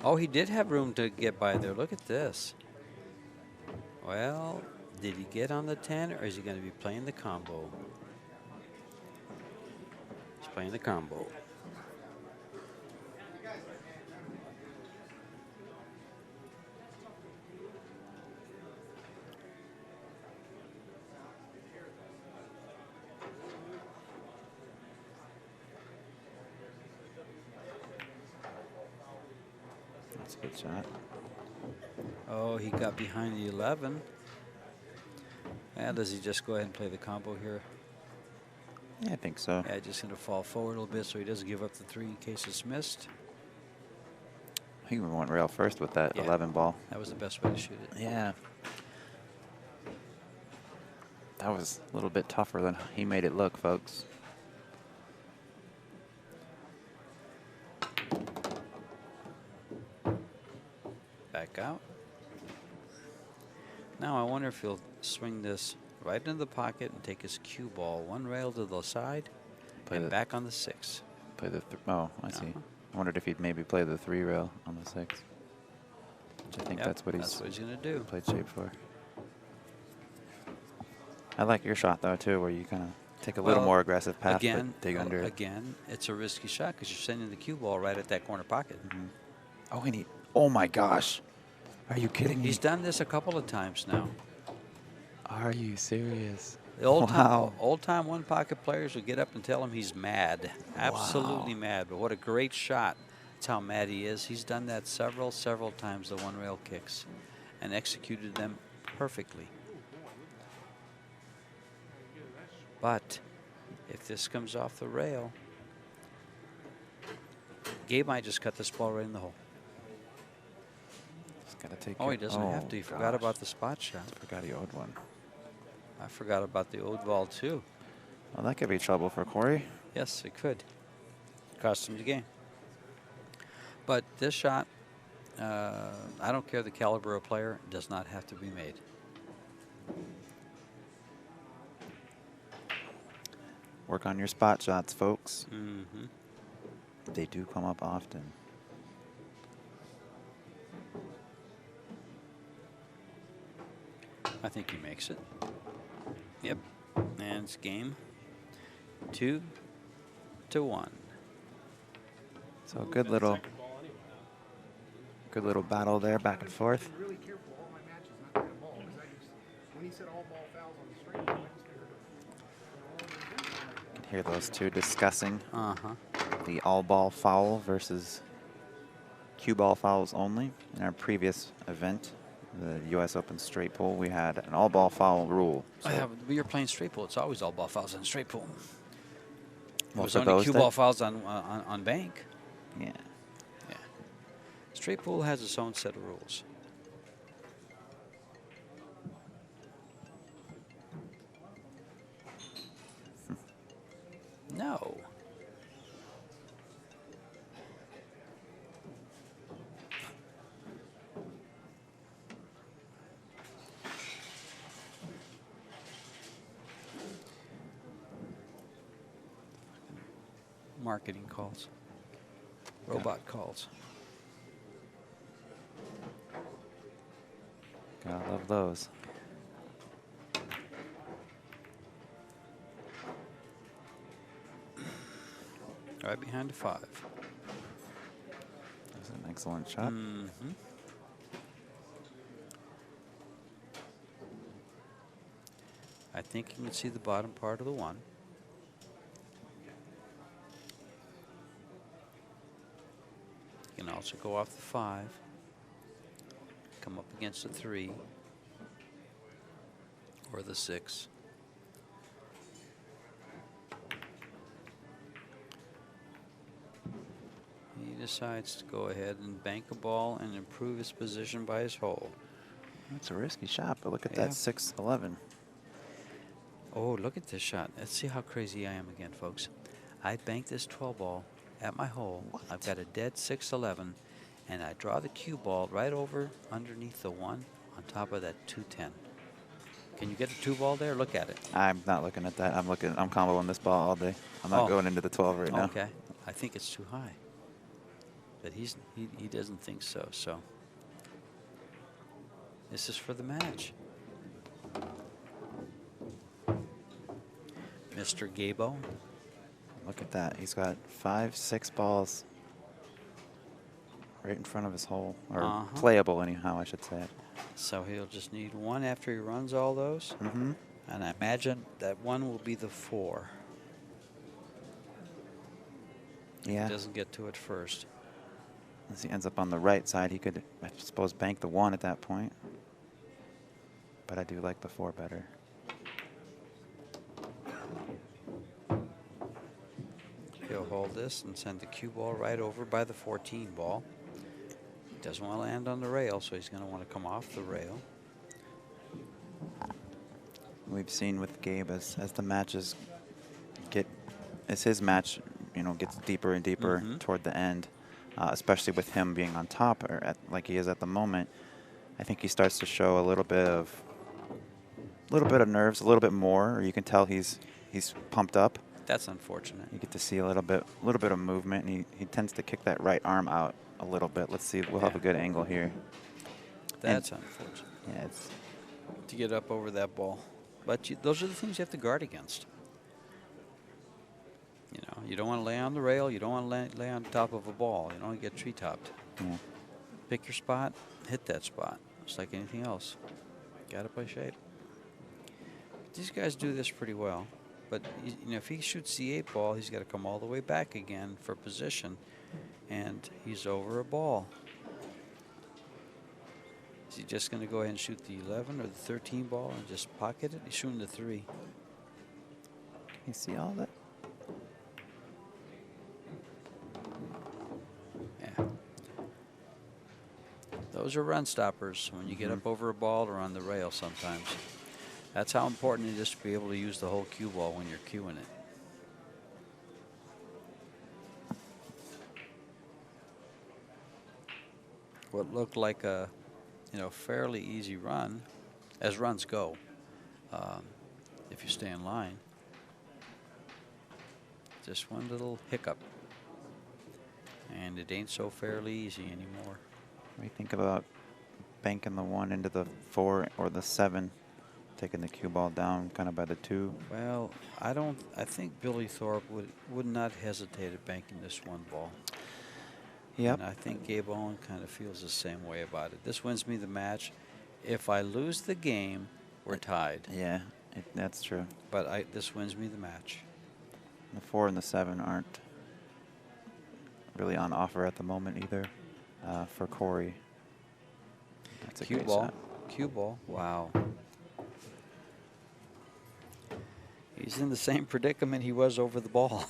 Oh, he did have room to get by there. Look at this. Well, did he get on the 10 or is he going to be playing the combo? He's playing the combo.
That's a good shot.
Oh, he got behind the 11. And does he just go ahead and play the combo here?
Yeah, I think so.
Yeah, just going to fall forward a little bit so he doesn't give up the 3 in case it's missed.
He went rail first with that
Yeah.
11 ball.
That was the best way to shoot it.
Yeah. That was a little bit tougher than he made it look, folks.
Back out. Now I wonder if he'll swing this right into the pocket and take his cue ball 1 rail to the side and back on the 6.
Play the oh, I see. I wondered if he'd maybe play the 3 rail on the 6. Which I think that's what he's
going to do.
Played shape for. I like your shot though too, where you kind of take a little more aggressive path, but dig under.
Again, it's a risky shot because you're sending the cue ball right at that corner pocket.
Oh, and he! Oh my gosh! Are you kidding me?
He's done this a couple of times now.
Are you serious?
The old time one pocket players would get up and tell him he's mad, absolutely mad. But what a great shot! That's how mad he is. He's done that several times. The 1 rail kicks, and executed them perfectly. But if this comes off the rail, Gabe might just cut this ball right in the hole.
He's gotta take
he doesn't have to. He forgot about the spot shot.
Forgot he owed one.
I forgot about the owed ball too.
Well, that could be trouble for Cory.
Yes, it could. Cost him the game. But this shot, I don't care the caliber of player, does not have to be made.
Work on your spot shots, folks.
Mm-hmm.
They do come up often.
I think he makes it. Yep. And it's game 2-1.
So good little battle there, back and forth.
I'm really careful all my matches not to hit a ball because when he said all ball fouls on the straight, I just figured.
Hear those two discussing
Uh-huh.
the all ball foul versus cue ball fouls only. In our previous event, the U.S. Open straight pool, we had an all ball foul rule. So
You're playing straight pool. It's always all ball fouls on straight pool.
well,
There's only cue ball fouls on bank.
Yeah.
Yeah. Straight pool has its own set of rules. No. Marketing calls. Robot calls.
Gotta love those.
Right behind the 5.
That's an excellent shot.
Mm-hmm. I think you can see the bottom part of the 1. You can also go off the 5. Come up against the 3. Or the 6. He decides to go ahead and bank a ball and improve his position by his hole.
That's a risky shot, but look at that 6-11.
Oh, look at this shot. Let's see how crazy I am again, folks. I bank this 12 ball at my hole.
What?
I've got a dead 6-11, and I draw the cue ball right over underneath the 1 on top of that 2-10. Can you get a 2 ball there? Look at it.
I'm not looking at that. I'm comboing this ball all day. I'm not going into the 12 right now.
Okay. I think it's too high. But he doesn't think so. So this is for the match. Mr. Gabe Owen.
Look at that. He's got 5, 6 balls right in front of his hole. Or playable anyhow, I should say.
So he'll just need 1 after he runs all those.
Mm-hmm.
And I imagine that 1 will be the 4.
Yeah.
He doesn't get to it first.
As he ends up on the right side, he could, I suppose, bank the 1 at that point. But I do like the 4 better.
he'll hold this and send the cue ball right over by the 14 ball. He doesn't want to land on the rail, so he's going to want to come off the rail.
We've seen with Gabe as the matches as his match, gets deeper and deeper toward the end, especially with him being on top or like he is at the moment. I think he starts to show a little bit of nerves, a little bit more, or you can tell he's pumped up.
That's unfortunate.
You get to see a little bit of movement, and he tends to kick that right arm out a little bit. Let's see, we'll have a good angle here.
That's unfortunate.
Yeah, it's
to get up over that ball. But those are the things you have to guard against. You don't want to lay on the rail. You don't want to lay on top of a ball. You don't want to get tree-topped.
Yeah.
Pick your spot, hit that spot. It's like anything else. Got to play shape. These guys do this pretty well. But if he shoots the 8 ball, he's got to come all the way back again for position. And he's over a ball. Is he just going to go ahead and shoot the 11 or the 13 ball and just pocket it? He's shooting the 3.
Can you see all that?
Yeah. Those are run stoppers when you get up over a ball or on the rail sometimes. That's how important it is to be able to use the whole cue ball when you're cueing it. What looked like a fairly easy run, as runs go, if you stay in line. Just one little hiccup. And it ain't so fairly easy anymore.
We think about banking the 1 into the 4 or the 7, taking the cue ball down kind of by the 2.
Well, I think Billy Thorpe would not hesitate at banking this 1 ball.
Yep.
And I think Gabe Owen kind of feels the same way about it. This wins me the match. If I lose the game, we're tied.
Yeah, that's true.
But this wins me the match.
The 4 and the 7 aren't really on offer at the moment either for Cory. That's a
cue
great
ball.
shot.
Cue ball. Wow. He's in the same predicament he was over the ball.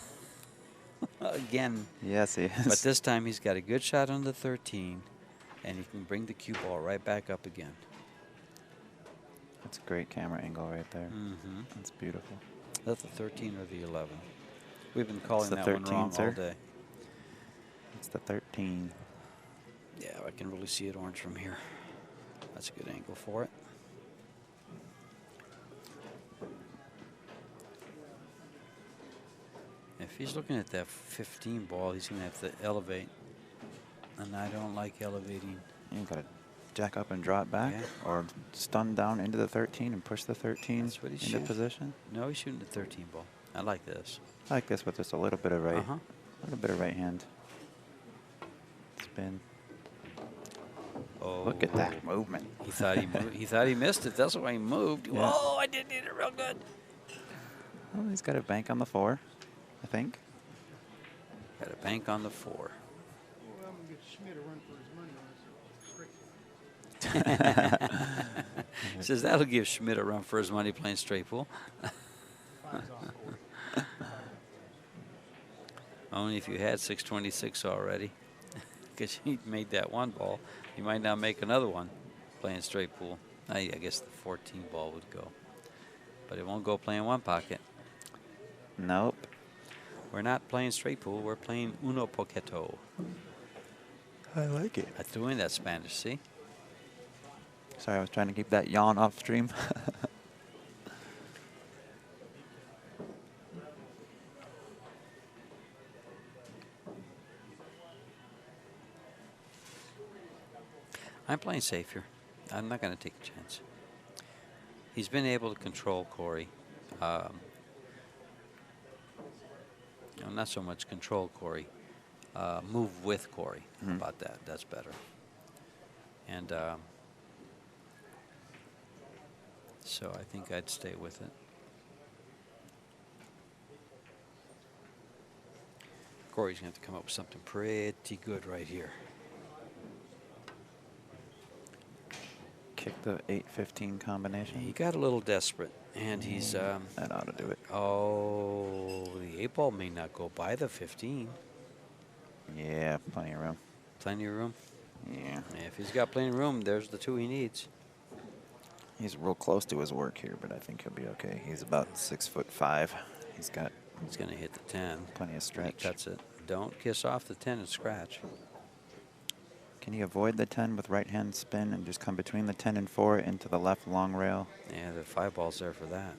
Again.
Yes, he is.
But this time he's got a good shot on the 13, and he can bring the cue ball right back up again.
That's a great camera angle right there. That's beautiful.
Is that the 13 or the 11? We've been calling
It's the
that
13,
one wrong
sir.
all day.
It's the 13.
Yeah, I can really see it orange from here. That's a good angle for it. If he's looking at that 15 ball, he's going to have to elevate. And I don't like elevating.
You got to jack up and draw it back, or stun down into the 13 and push the 13
That's what he's
into
shooting.
position.
No, he's shooting the 13 ball. I like this.
I like this with just a little bit of right,
Uh-huh.
a little bit of right hand. Spin.
Oh,
Look at that movement.
He thought he moved. He thought he missed it. That's why he moved.
Yeah.
Oh, I did it real good.
Oh, he's got a bank on the 4, I think.
Got a bank on the 4.
Well, I'm going to get Schmidt a run for his money on this straight.
He says that'll give Schmidt a run for his money playing straight pool.
Five's off Cory.
Only if you had 626 already. Because he made that 1 ball. You might now make another one playing straight pool. I guess the 14 ball would go. But it won't go playing 1 pocket.
Nope.
We're not playing straight pool. We're playing uno poquito.
I like it.
I threw in that Spanish, see?
Sorry, I was trying to keep that yawn off stream.
I'm playing safe here. I'm not going to take a chance. He's been able to control Cory. Not so much control Cory. Move with Cory. How about that? That's better. And so I think I'd stay with it. Cory's going to have to come up with something pretty good right here.
kick the 8-15 combination?
He got a little desperate, and he's.
That ought to do it.
Oh, the 8 ball may not go by the 15.
Yeah, plenty of room.
Plenty of room.
Yeah.
If he's got plenty of room, there's the 2 he needs.
He's real close to his work here, but I think he'll be okay. He's about 6'5". He's got
He's going to hit the 10.
plenty of
He
stretch.
cuts it. Don't kiss off the 10 and scratch.
Can he avoid the 10 with right hand spin and just come between the 10 and 4 into the left long rail?
Yeah, the 5 ball's there for that.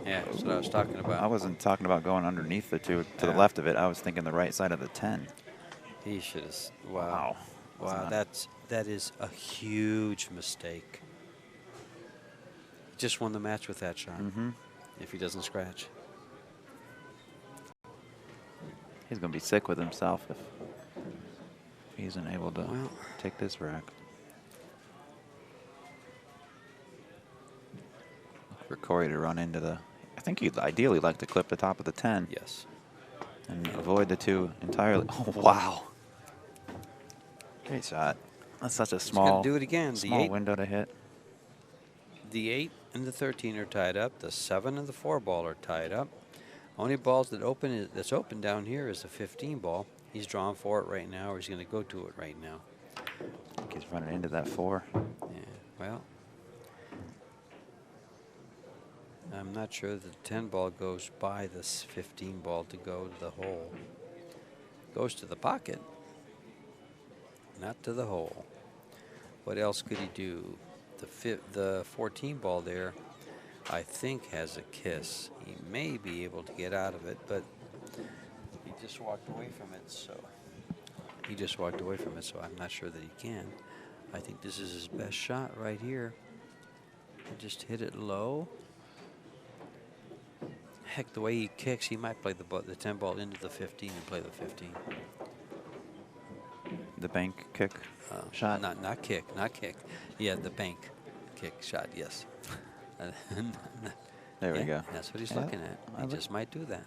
Yeah, that's what I was talking about.
I wasn't talking about going underneath the 2 to the
Yeah.
left of it. I was thinking the right side of the 10.
He should have. Wow. Wow, that is a huge mistake. He just won the match with that shot. If he doesn't scratch.
He's going to be sick with himself if he isn't able to
Well,
take this rack. For Cory to run into the... I think he'd ideally like to clip the top of the 10.
yes.
And avoid the 2 entirely. Oh, wow. Great shot. That's such a
He's
small,
gonna do it again.
small window to hit.
The 8 and the 13 are tied up. The 7 and the 4 ball are tied up. Only balls that's open down here is the 15 ball. He's drawn for it right now, or he's going to go to it right now.
I think he's running into that 4.
Yeah, well, I'm not sure the 10 ball goes by this 15 ball to go to the hole. Goes to the pocket, not to the hole. What else could he do? The 14 ball there, I think, has a kiss. He may be able to get out of it, but he just walked away from it, so I'm not sure that he can. I think this is his best shot right here. Just hit it low. Heck, the way he kicks, he might play the 10 ball into the 15 and play the 15.
The bank kick shot?
Not kick. Yeah, the bank kick shot, yes.
There we go.
That's what he's
Yeah,
looking at. He just might do that.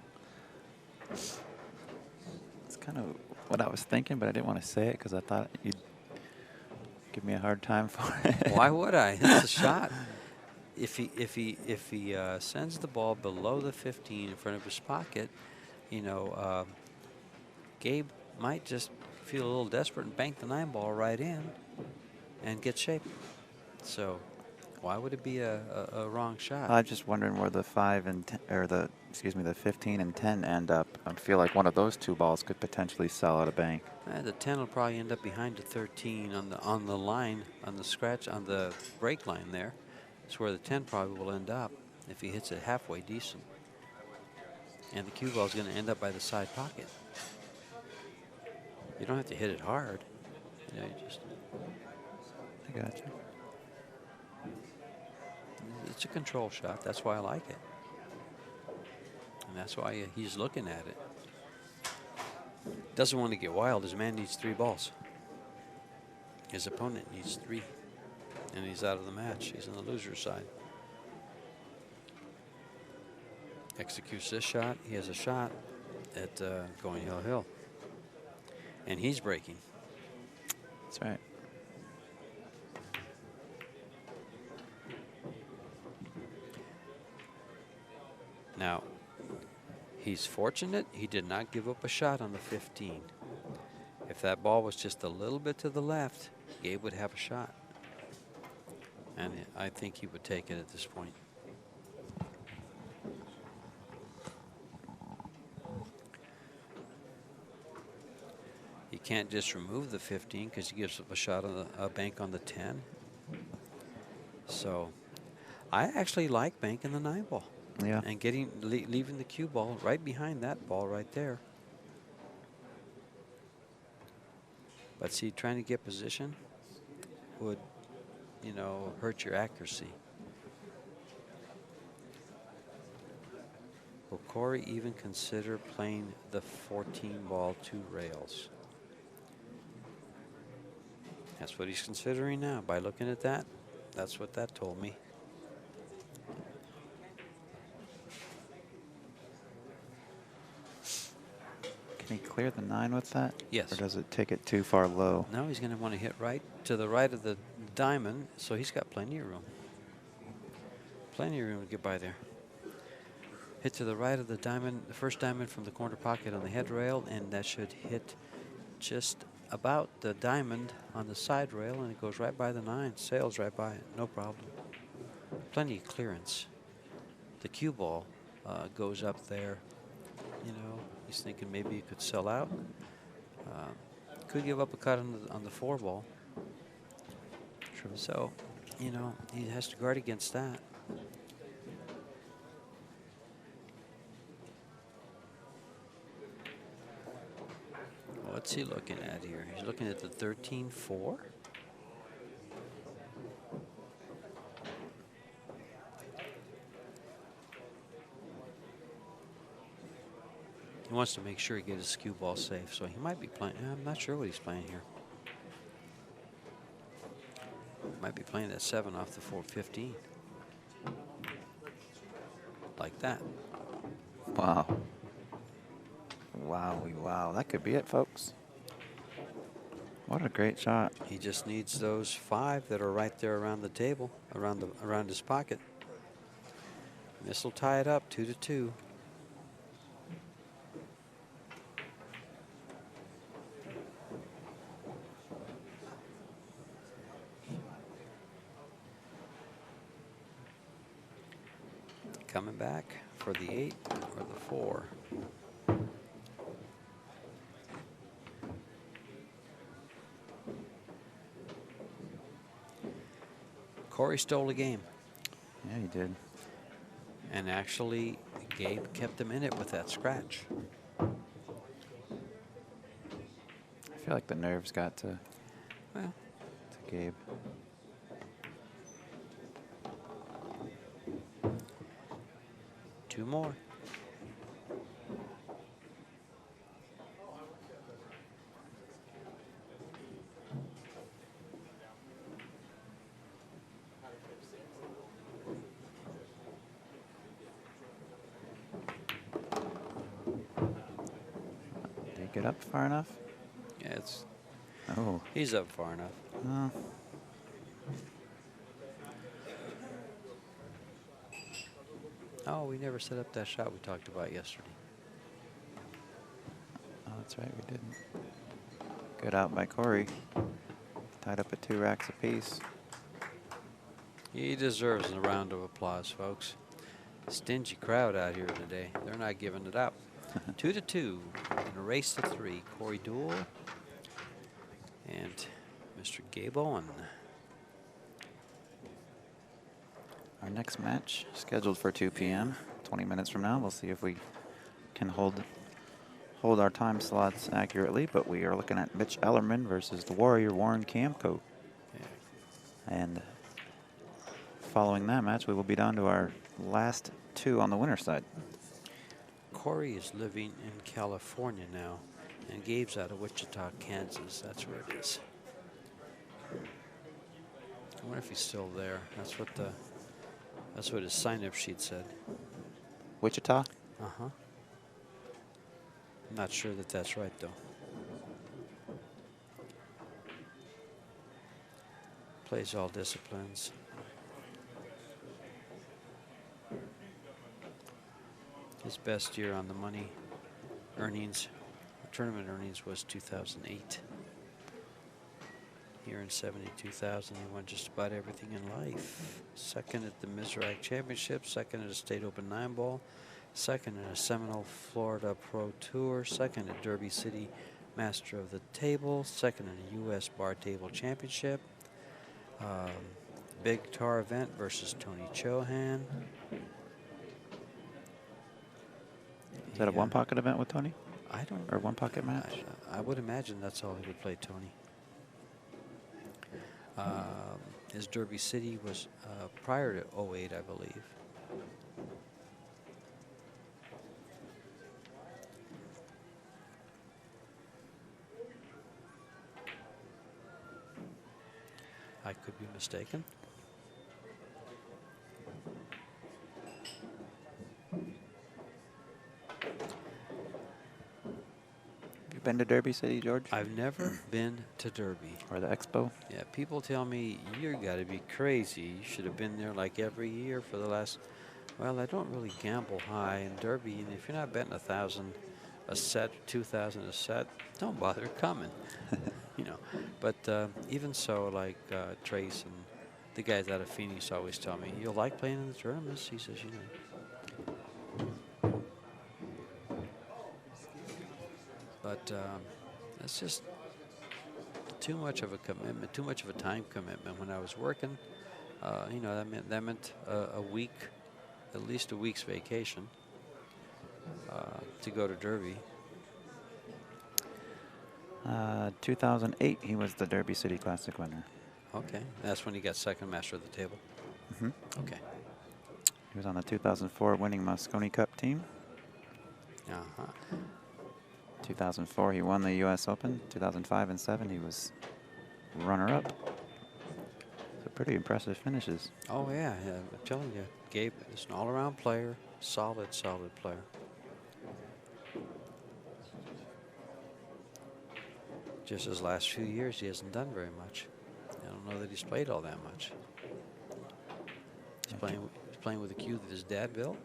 It's kind of what I was thinking, but I didn't want to say it because I thought you'd give me a hard time for it.
Why would I? It's a shot. If he sends the ball below the 15 in front of his pocket, you know, Gabe might just feel a little desperate and bank the 9 ball right in and get shape. So why would it be a wrong shot?
I'm just wondering where the 5 and 10, or the 15 and 10 end up. I feel like one of those 2 balls could potentially sell out a bank.
The 10 will probably end up behind the 13 on the line, on the break line there. That's where the 10 probably will end up if he hits it halfway decent. And the cue ball is going to end up by the side pocket. You don't have to hit it hard. You know, you just...
I got you.
It's a control shot. That's why I like it. And that's why he's looking at it. Doesn't want to get wild. His man needs 3 balls. His opponent needs 3. And he's out of the match. He's on the loser's side. Executes this shot. He has a shot at going hill. And he's breaking.
That's right.
Now, he's fortunate he did not give up a shot on the 15. If that ball was just a little bit to the left, Gabe would have a shot. And I think he would take it at this point. You can't just remove the 15 because he gives up a shot on a bank on the 10. So I actually like banking the 9 ball.
Yeah.
And leaving the cue ball right behind that ball right there. But see, trying to get position would, you know, hurt your accuracy. Will Cory even consider playing the 14 ball 2 rails? That's what he's considering now. By looking at that, that's what that told me.
Can Can he clear the 9 with that?
Yes.
Or does it take it too far low?
Now he's going to want to hit right to the right of the diamond, so he's got plenty of room. Plenty of room to get by there. Hit to the right of the diamond, the first diamond from the corner pocket on the head rail, and that should hit just about the diamond on the side rail, and it goes right by the 9. Sails right by it, no problem. Plenty of clearance. The cue ball goes up there. You know, he's thinking maybe he could sell out. Could give up a cut on the 4 ball. True. So, you know, he has to guard against that. What's he looking at here? He's looking at the 13-4. He wants to make sure he gets his cue ball safe, so he might be playing. I'm not sure what he's playing here. Might be playing that 7 off the 4-15. Like that.
Wow. Wowie, wow. That could be it, folks. What a great shot.
He just needs those 5 that are right there around the table, around his pocket. This will tie it up 2-2. Coming back for the 8 or the 4. Cory stole a game.
Yeah, he did.
And actually, Gabe kept him in it with that scratch.
I feel like the nerves got to Gabe.
Two more.
Did he get up far enough?
Yeah, it's.
Oh.
He's up far enough. Oh, we never set up that shot we talked about yesterday.
Oh, that's right, we didn't. Good out by Cory. Tied up at 2 racks apiece.
He deserves a round of applause, folks. Stingy crowd out here today. They're not giving it up. 2-2 in a race to 3. Cory Deuel and Mr. Gabe Owen.
Our next match scheduled for 2 p.m. 20 minutes from now. We'll see if we can hold our time slots accurately, but we are looking at Mitch Ellerman versus the Warrior Warren Camco. Yeah. And following that match, we will be down to our last 2 on the winner's side.
Cory is living in California now, and Gabe's out of Wichita, Kansas. That's where it is. I wonder if he's still there. That's what his sign-up sheet said.
Wichita?
Uh-huh. I'm not sure that that's right, though. Plays all disciplines. His best year on the money earnings, tournament earnings, was 2008. Here in 72,000, he won just about everything in life. Second at the Mizrahi Championship, second at a State Open 9-ball, second in a Seminole Florida Pro Tour, second at Derby City Master of the Table, second in a U.S. Bar Table Championship, Big Tar event versus Tony Chohan.
Is that a one-pocket event with Tony?
I don't.
Or one-pocket match?
I would imagine that's all he would play, Tony. His Derby City was prior to '08, I believe. I could be mistaken.
been to Derby City, George?
I've never been to Derby.
Or the Expo?
Yeah, people tell me, you got to be crazy. You should have been there like every year for the last... Well, I don't really gamble high in Derby, and if you're not betting 1,000 a set, 2,000 a set, don't bother coming. You know, but even so, like Trace and the guys out of Phoenix always tell me, you like playing in the tournaments? He says, you know. But it's just too much of a commitment, too much of a time commitment. When I was working, you know, that meant a week, at least a week's vacation to go to Derby.
2008, he was the Derby City Classic winner.
Okay, that's when he got second master of the table. Okay.
He was on the 2004 winning Moscone Cup team. 2004, he won the U.S. Open. 2005 and 7, he was runner-up. So pretty impressive finishes.
Oh, yeah, I'm telling you, Gabe is an all-around player, solid player. Just his last few years, he hasn't done very much. I don't know that he's played all that much. He's playing with a cue that his dad built.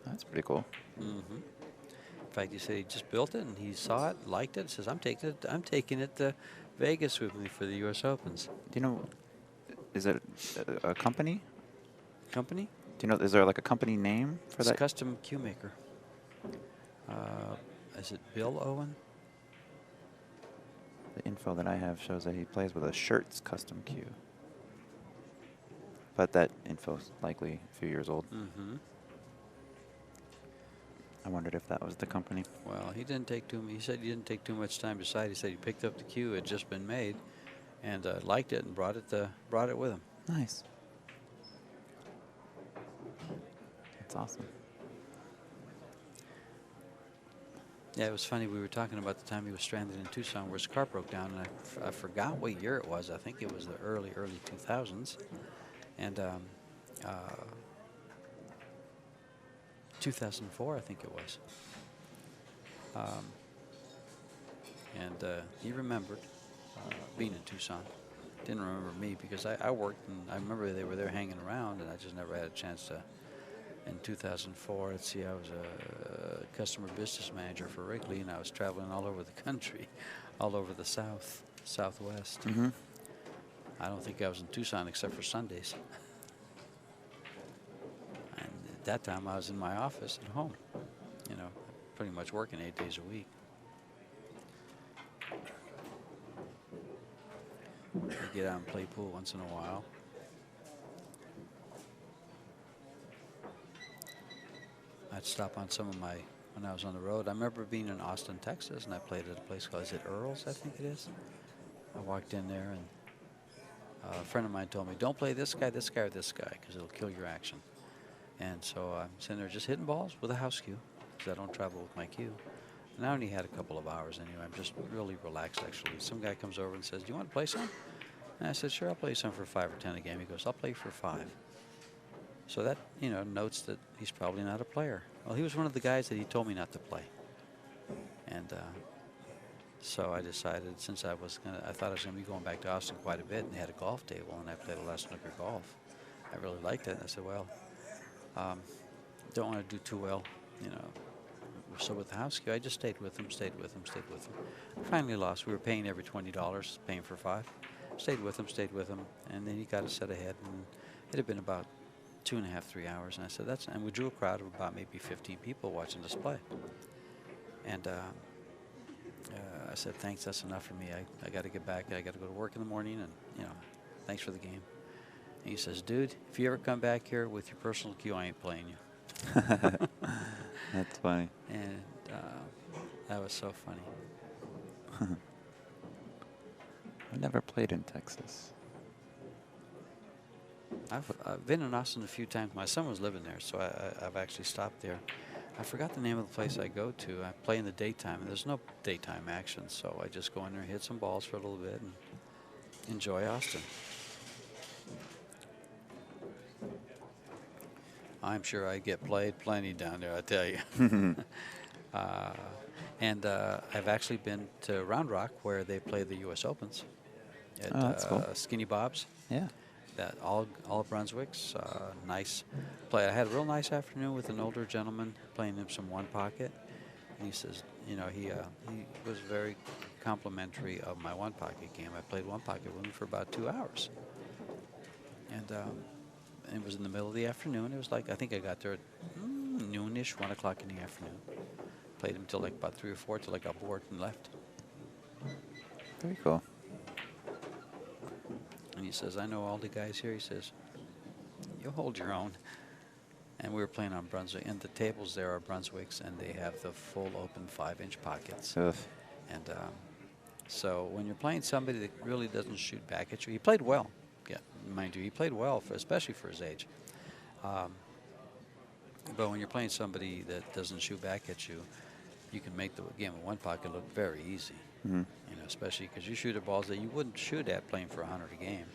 That's pretty cool.
In fact, he said he just built it and he saw it, liked it, says, I'm taking it to Vegas with me for the U.S. Opens.
Do you know, is it a company?
Company?
Do you know, is there like a company name for
It's
that?
a custom cue maker. Is it Bill Owen?
The info that I have shows that he plays with a Shirts custom cue. But that info's likely a few years old. I wondered if that was the company.
Well, he didn't take he said he didn't take too much time to decide. He said he picked up the cue, it had just been made, and liked it and brought it with him.
Nice. That's awesome.
Yeah, it was funny. We were talking about the time he was stranded in Tucson where his car broke down, and I forgot what year it was. I think it was the early 2000s. And 2004, I think it was. And he remembered being in Tucson. Didn't remember me because I worked, and I remember they were there hanging around, and I just never had a chance to. In 2004, let's see, I was a customer business manager for Wrigley, and I was traveling all over the country, all over the Southwest. I don't think I was in Tucson except for Sundays. And at that time, I was in my office at home, you know, pretty much working 8 days a week. I get out and play pool once in a while. I'd stop on some of when I was on the road. I remember being in Austin, Texas, and I played at a place called, is it Earl's, I think it is? I walked in there, and a friend of mine told me, don't play this guy, or this guy, because it'll kill your action. And so I'm sitting there just hitting balls with a house cue, because I don't travel with my cue. And I only had a couple of hours anyway. I'm just really relaxed, actually. Some guy comes over and says, do you want to play some? And I said, sure, I'll play some for 5 or 10 a game. He goes, I'll play for 5. So that, you know, notes that he's probably not a player. Well, he was one of the guys that he told me not to play. And so I decided, since I thought I was going to be going back to Austin quite a bit, and they had a golf table, and I played a lot of snooker golf. I really liked it. And I said, well, don't want to do too well, you know. So with the house cue, I just stayed with him. I finally lost. We were paying every $20, paying for 5. Stayed with him, and then he got a set ahead, and it had been about 2.5, 3 hours, and I said, and we drew a crowd of about maybe 15 people watching us play. And I said, thanks, that's enough for me. I got to get back. I got to go to work in the morning, and, you know, thanks for the game. And he says, dude, if you ever come back here with your personal cue, I ain't playing you.
That's funny.
And that was so funny.
I've never played in Texas.
I've been in Austin a few times. My son was living there, so I've actually stopped there. I forgot the name of the place I go to. I play in the daytime, and there's no daytime action, so I just go in there, hit some balls for a little bit, and enjoy Austin. I'm sure I get played plenty down there, I tell you. And I've actually been to Round Rock where they play the U.S. Opens at
Oh, that's cool.
Skinny Bob's.
Yeah.
That all Brunswicks, nice play. I had a real nice afternoon with an older gentleman playing him some one pocket. And he says, you know, he was very complimentary of my one pocket game. I played one pocket with him for about 2 hours. And it was in the middle of the afternoon. It was like, I think I got there at noonish, 1 o'clock in the afternoon. Played him till like about 3 or 4 till I got bored and left.
Very cool.
And he says, I know all the guys here. He says, you hold your own. And we were playing on Brunswick. And the tables there are Brunswicks, and they have the full open 5-inch pockets.
Ugh.
And so when you're playing somebody that really doesn't shoot back at you, he played well. Yeah, mind you, he played well, especially for his age. But when you're playing somebody that doesn't shoot back at you, you can make the game of one pocket look very easy.
Mm-hmm.
You know, especially because you shoot at balls that you wouldn't shoot at playing for 100 a game,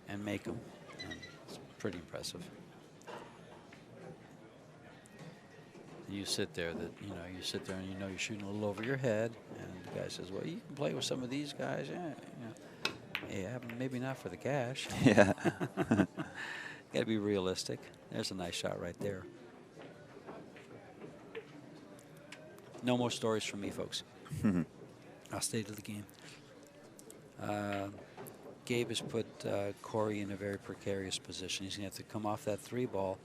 and make them. And it's pretty impressive. You sit there and you know you're shooting a little over your head, and the guy says, well, you can play with some of these guys. Yeah, maybe not for the cash.
Yeah.
Got to be realistic. There's a nice shot right there. No more stories from me, folks. I'll stay to the game. Gabe has put Cory in a very precarious position. He's going to have to come off that 3 ball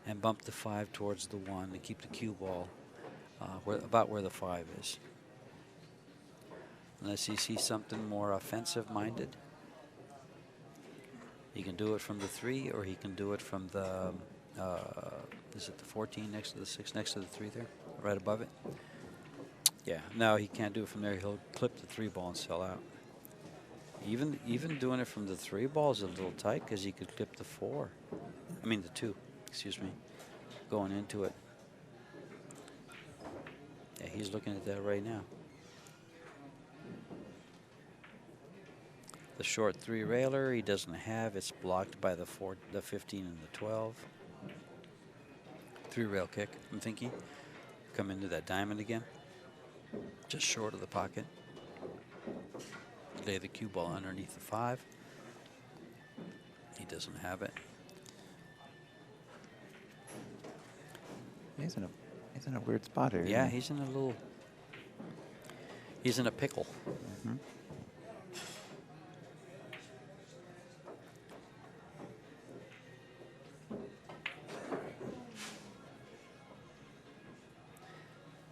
and bump the 5 towards the 1 and keep the cue ball about where the 5 is. Unless he sees something more offensive-minded. He can do it from the 3, or he can do it from the, is it the 14 next to the 6, next to the 3 there, right above it? Yeah, no, he can't do it from there. He'll clip the 3 ball and sell out. Even doing it from the 3 ball is a little tight because he could clip the 4. I mean the 2, excuse me, going into it. Yeah, he's looking at that right now. The short 3 railer he doesn't have. It's blocked by the 15 and the 12. 3 rail kick, I'm thinking. Come into that diamond again. Just short of the pocket. Lay the cue ball underneath the 5. He doesn't have it.
He's in a weird spot here.
Yeah, he's in a pickle.
Mm-hmm.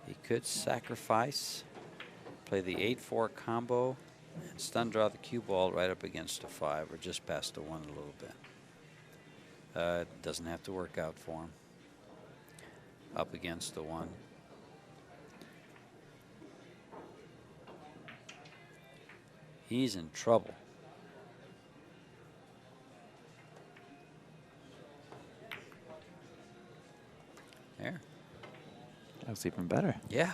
He could sacrifice, play the 8-4 combo, and stun draw the cue ball right up against a 5 or just past the 1 a little bit. It doesn't have to work out for him. Up against the 1. He's in trouble. There.
That was even better.
Yeah.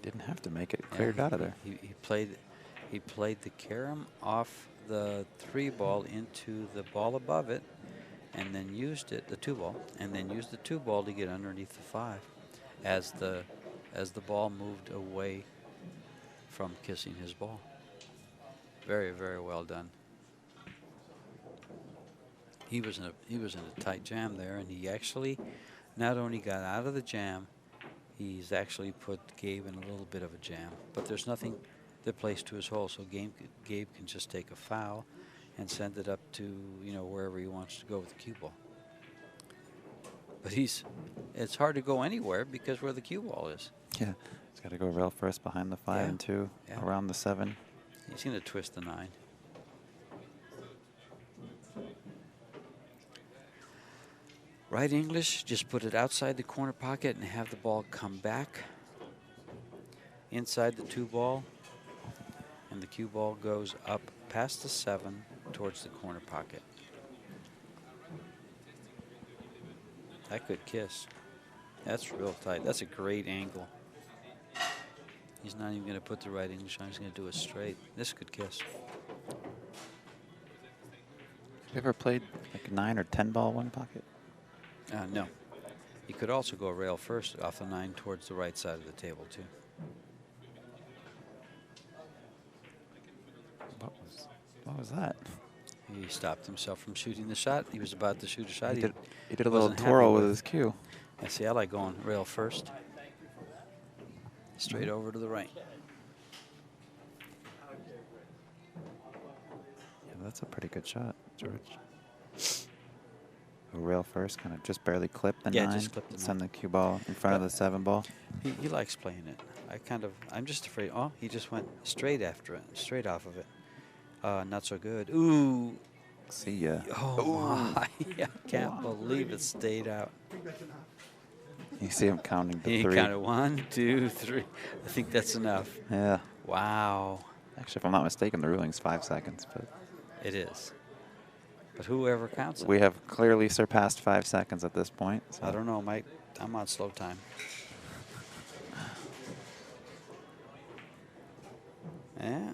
Didn't have to make it cleared out of there.
He played the carom off the 3 ball into the ball above it, and then used it, the 2 ball, and then used the 2 ball to get underneath the 5 as the ball moved away from kissing his ball. Very, very well done. He was in a tight jam there, and he actually not only got out of the jam, he's actually put Gabe in a little bit of a jam. But there's nothing that plays to his hole, so Gabe can just take a foul and send it up to, you know, wherever he wants to go with the cue ball. But it's hard to go anywhere because where the cue ball is.
Yeah, he's got to go rail first behind the 5 and 2, around the 7.
He's going to twist the 9. Right English, just put it outside the corner pocket and have the ball come back inside the 2 ball, and the cue ball goes up past the 7 towards the corner pocket. That could kiss. That's real tight. That's a great angle. He's not even going to put the right English on. He's going to do it straight. This could kiss.
You ever played like a 9 or 10 ball one pocket?
No. You could also go rail first off the 9 towards the right side of the table, too.
What was that?
He stopped himself from shooting the shot. He was about to shoot a shot.
He did a little
wasn't
twirl
happy
with his cue.
I see. I like going rail first. Straight over to the right.
Yeah, that's a pretty good shot, George. A rail first, kind of just barely clip the 9.
Just clip the 9.
Send the cue ball in front of the 7 ball.
He likes playing it. I'm just afraid. Oh, he just went straight after it, straight off of it. Not so good. Ooh.
See ya.
Oh, my. I can't believe it stayed out.
You see him counting to
He
3.
counted 1, 2, 3. I think that's enough.
Yeah.
Wow.
Actually, if I'm not mistaken, the ruling's 5 seconds. But
It is. But whoever counts it.
we have clearly surpassed 5 seconds at this point. So.
I don't know, Mike. I'm on slow time. Yeah.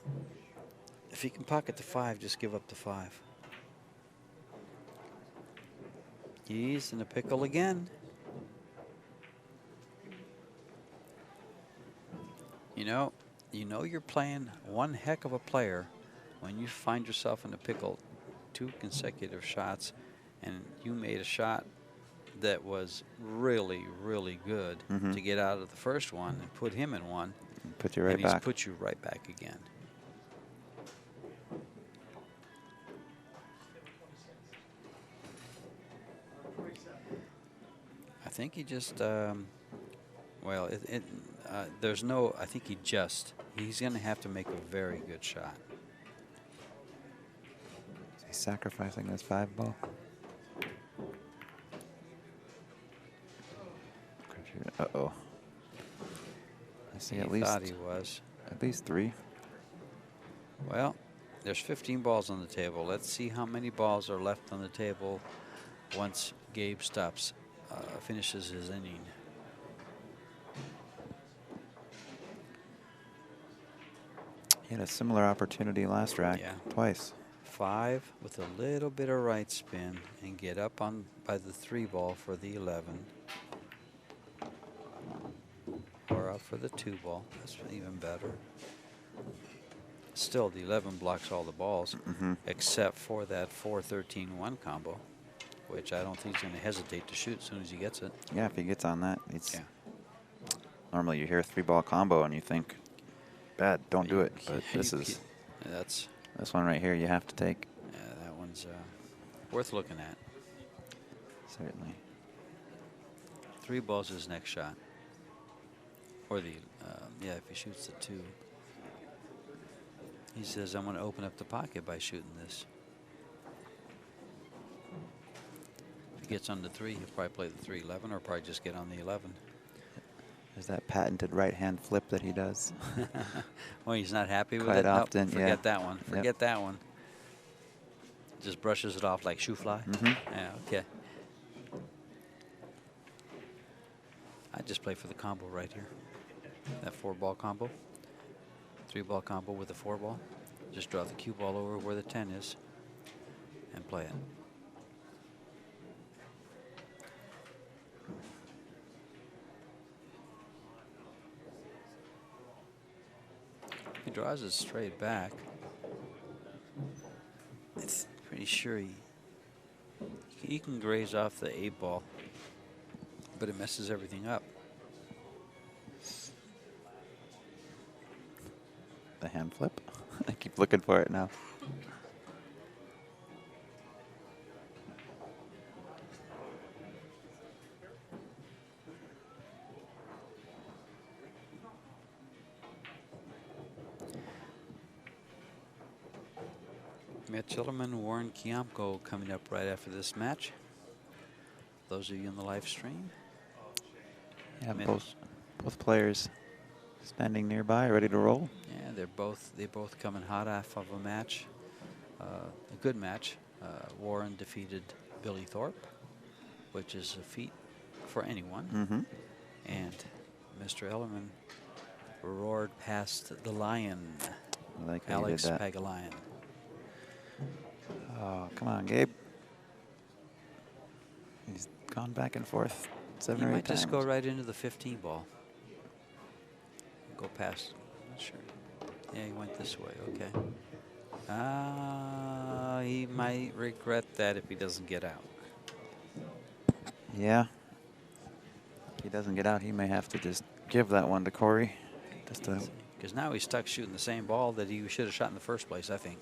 If he can pocket the 5, just give up the 5. He's in a pickle again. You know you're playing one heck of a player when you find yourself in a pickle 2 consecutive shots, and you made a shot that was really, really good to get out of the first one and put him in one.
Put you right
and
back.
He's put you right back again. I think he just, well, there's no, I think he's going to have to make a very good shot.
Is he sacrificing this 5 ball? Uh-oh. I see
He
at least
thought he was.
At least 3.
Well, there's 15 balls on the table. Let's see how many balls are left on the table once Gabe finishes his inning.
He had a similar opportunity last rack.
Yeah.
Twice.
5 with a little bit of right spin and get up on by the 3 ball for the 11. Or up for the 2 ball. That's even better. Still, the 11 blocks all the balls except for that 4-13-1 combo, which I don't think he's going to hesitate to shoot as soon as he gets it.
Yeah, if he gets on that, it's
Yeah.
normally you hear a 3-ball combo and you think, bad, don't do it. But this one right here you have to take.
Yeah, that one's worth looking at.
Certainly.
3 balls is next shot. Or the, yeah, if he shoots the 2. He says, I'm going to open up the pocket by shooting this. If he gets on the 3, he'll probably play the 3-11 or probably just get on the 11.
There's that patented right-hand flip that he does.
Well, he's not happy with
Quite
it. Nope,
often,
forget that one.
Yep.
Forget that one. Just brushes it off like shoe fly. Yeah, okay. I just play for the combo right here. That 4-ball combo. 3-ball combo with a 4-ball. Just draw the cue ball over where the 10 is and play it. He draws it straight back. It's pretty sure he can graze off the 8-ball, but it messes everything up.
The hand flip. I keep looking for it now.
Matt Chillerman, Warren Kiamko coming up right after this match. Those of you in the live stream.
Yeah, both players standing nearby, ready to roll.
Yeah, they both coming hot off of a match, a good match. Warren defeated Billy Thorpe, which is a feat for anyone. And Mr. Ellerman roared past the Lion,
Like how
Alex
he did that.
Pagalion.
Oh, come on, Gabe. He's gone back and forth 7
He
or 8
might
times.
just go right into the 15 ball. Go past. Not sure. Yeah, he went this way. Okay. He might regret that if he doesn't get out.
Yeah. If he doesn't get out, he may have to just give that one to Cory. Just to
Because now he's stuck shooting the same ball that he should have shot in the first place, I think.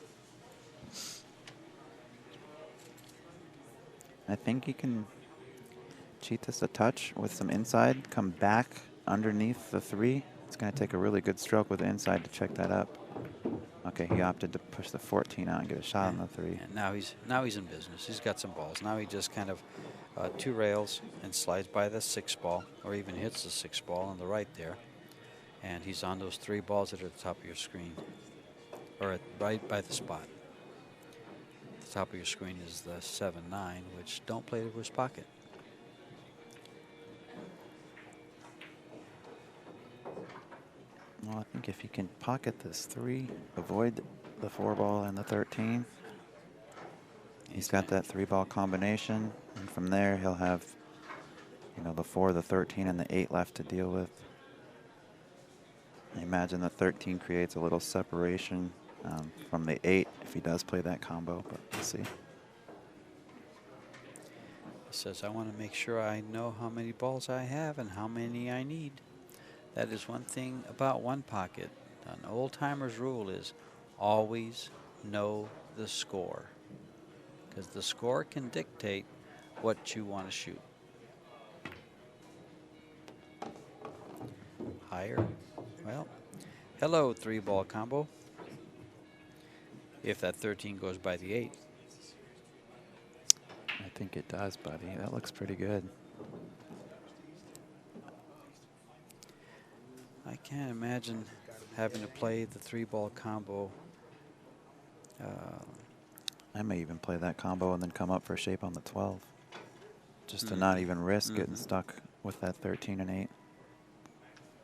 I think he can cheat this a touch with some inside, come back underneath the 3. It's going to take a really good stroke with the inside to check that up. Okay, he opted to push the 14 out and get a shot on the 3.
And now he's in business. He's got some balls. Now he just kind of 2 rails and slides by the 6 ball, or even hits the 6 ball on the right there. And he's on those 3 balls that are at the top of your screen, or right by the spot. The top of your screen is the 7-9, which don't play to his pocket.
Well, I think if he can pocket this 3, avoid the 4 ball and the 13, he's got that 3 ball combination, and from there he'll have, you know, the 4, the 13, and the 8 left to deal with. I imagine the 13 creates a little separation from the 8 if he does play that combo, but we'll see.
He says, I want to make sure I know how many balls I have and how many I need. That is one thing about one pocket. An old-timer's rule is always know the score, because the score can dictate what you want to shoot. Higher. Well, hello, 3-ball combo. If that 13 goes by the 8.
I think it does, buddy. That looks pretty good.
I can't imagine having to play the 3-ball combo.
I may even play that combo and then come up for shape on the 12, just to not even risk getting stuck with that 13 and 8.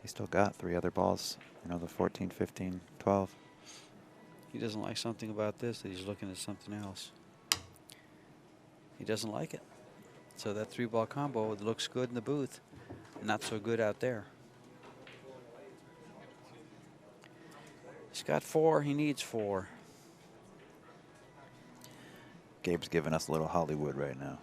He's still got 3 other balls, you know, the 14, 15, 12.
He doesn't like something about this, that he's looking at something else. He doesn't like it. So that 3-ball combo, it looks good in the booth, not so good out there. He's got 4, he needs 4.
Gabe's giving us a little Hollywood right now.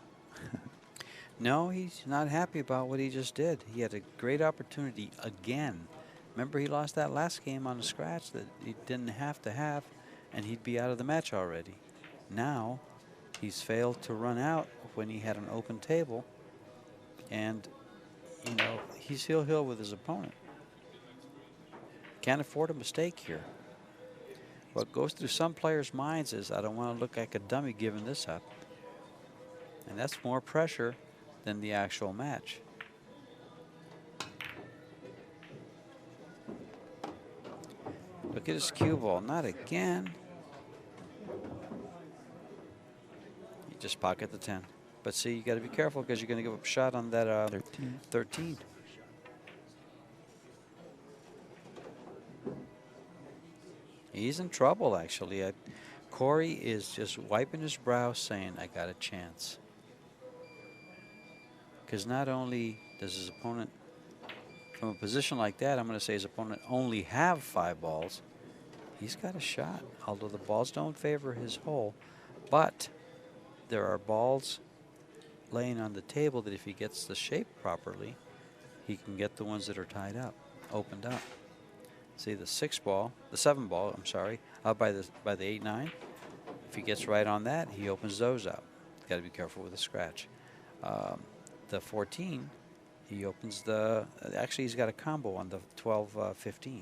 No, he's not happy about what he just did. He had a great opportunity again. Remember, he lost that last game on a scratch that he didn't have to have, and he'd be out of the match already. Now, he's failed to run out when he had an open table, and, you know, he's heel-heel with his opponent. Can't afford a mistake here. What goes through some players' minds is, I don't want to look like a dummy giving this up. And that's more pressure than the actual match. Look at his cue ball. Not again. You just pocket the 10. But see, you got to be careful because you're going to give up a shot on that 13. He's in trouble, actually. Cory is just wiping his brow saying, I got a chance. Because not only does his opponent, from a position like that, I'm going to say his opponent only have 5 balls. He's got a shot, although the balls don't favor his hole. But there are balls laying on the table that if he gets the shape properly, he can get the ones that are tied up, opened up. See the 6 ball, the 7 ball, I'm sorry, out by the 8-9. If he gets right on that, he opens those up. Got to be careful with the scratch. The 14, he opens the, actually he's got a combo on the 12-15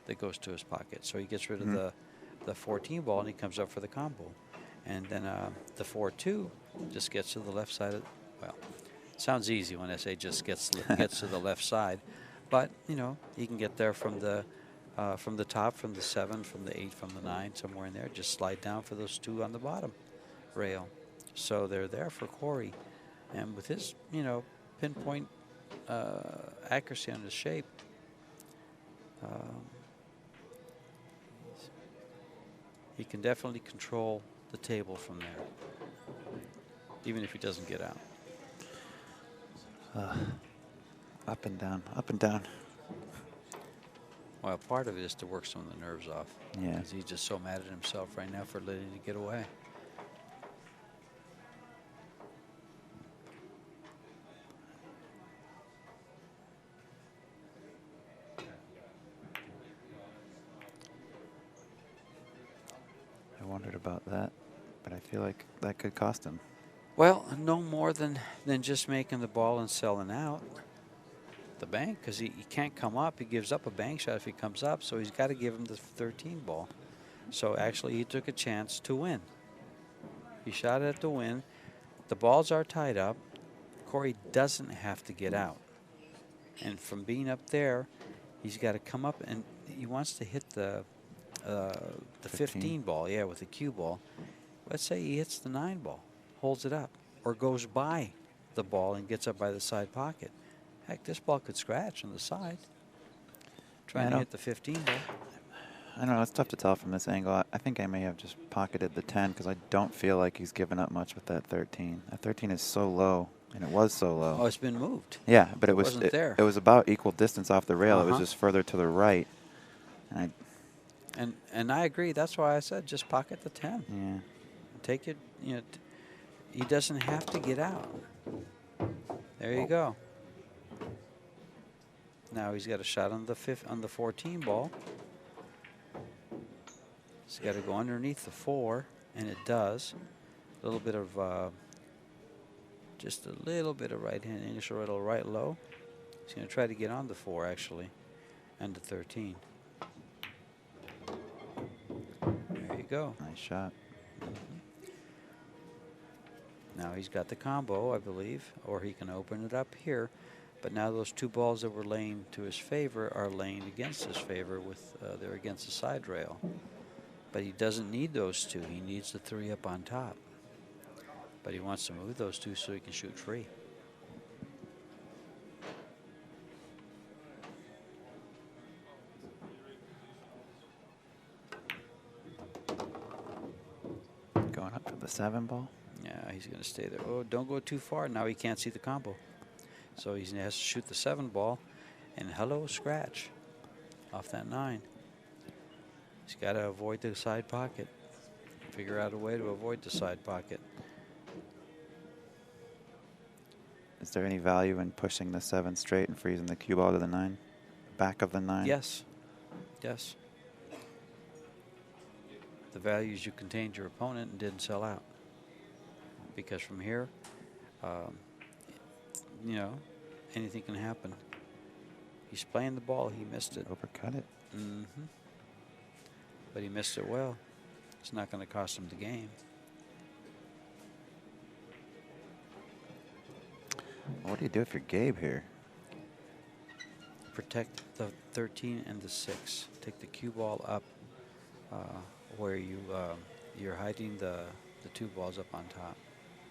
that goes to his pocket. So he gets rid of the 14 ball and he comes up for the combo. And then the 4-2 just gets to the left side of, well, sounds easy when I say just gets to the left side. But, you know, he can get there from the top, from the 7, from the 8, from the 9, somewhere in there. Just slide down for those 2 on the bottom rail. So they're there for Cory. And with his, you know, pinpoint accuracy on his shape, he can definitely control the table from there, even if he doesn't get out.
Up and down, up and down.
Well, part of it is to work some of the nerves off.
Yeah.
Because he's just so mad at himself right now for letting it get away.
I wondered about that, but I feel like that could cost him.
Well, no more than just making the ball and selling out the bank, because he can't come up. He gives up a bank shot if he comes up, so he's got to give him the 13 ball. So actually, he took a chance to win. He shot it to win. The balls are tied up. Cory doesn't have to get out. And from being up there, he's got to come up, and he wants to hit the 15 ball, yeah, with the cue ball. Let's say he hits the 9 ball, holds it up, or goes by the ball and gets up by the side pocket. Heck, this ball could scratch on the side. Trying to hit the 15 ball.
I don't know. It's tough to tell from this angle. I think I may have just pocketed the 10 because I don't feel like he's given up much with that 13. That 13 is so low, and it was so low.
Oh, it's been moved.
Yeah, but it
wasn't there.
It was about equal distance off the rail. It was just further to the right.
And I agree. That's why I said just pocket the 10.
Yeah.
Take it. You know, he doesn't have to get out. There you go. Now he's got a shot on the 14 ball. He's got to go underneath the 4, and it does. A little bit of just a little bit of right hand English or right low. He's going to try to get on the 4 actually, and the 13. There you go.
Nice shot.
Now he's got the combo, I believe, or he can open it up here. But now those 2 balls that were laying to his favor are laying against his favor with they're against the side rail. But he doesn't need those 2. He needs the 3 up on top. But he wants to move those 2 so he can shoot free.
Going up to the 7 ball.
Yeah, he's going to stay there. Oh, don't go too far. Now he can't see the combo. So he has to shoot the 7 ball. And hello, scratch off that 9. He's got to avoid the side pocket. Figure out a way to avoid the side pocket.
Is there any value in pushing the 7 straight and freezing the cue ball to the 9? Back of the 9?
Yes. Yes. The value is you contained your opponent and didn't sell out. Because from here, you know, anything can happen. He's playing the ball. He missed it.
Overcut it.
Mm-hmm. But he missed it well. It's not going to cost him the game.
What do you do if you're Gabe here?
Protect the 13 and the 6. Take the cue ball up where you're hiding the 2 balls up on top.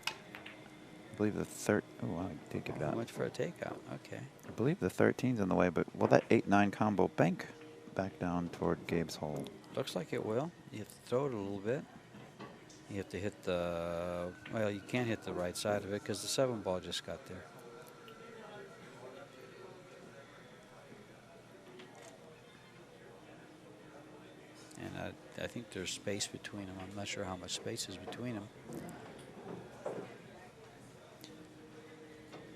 I believe the oh, I did get that.
Went for a takeout. Okay.
I believe the 13's in the way, but will that 8-9 combo bank back down toward Gabe's hole?
Looks like it will. You have to throw it a little bit. You have to hit the, well, you can't hit the right side of it because the 7 ball just got there. And I think there's space between them. I'm not sure how much space is between them.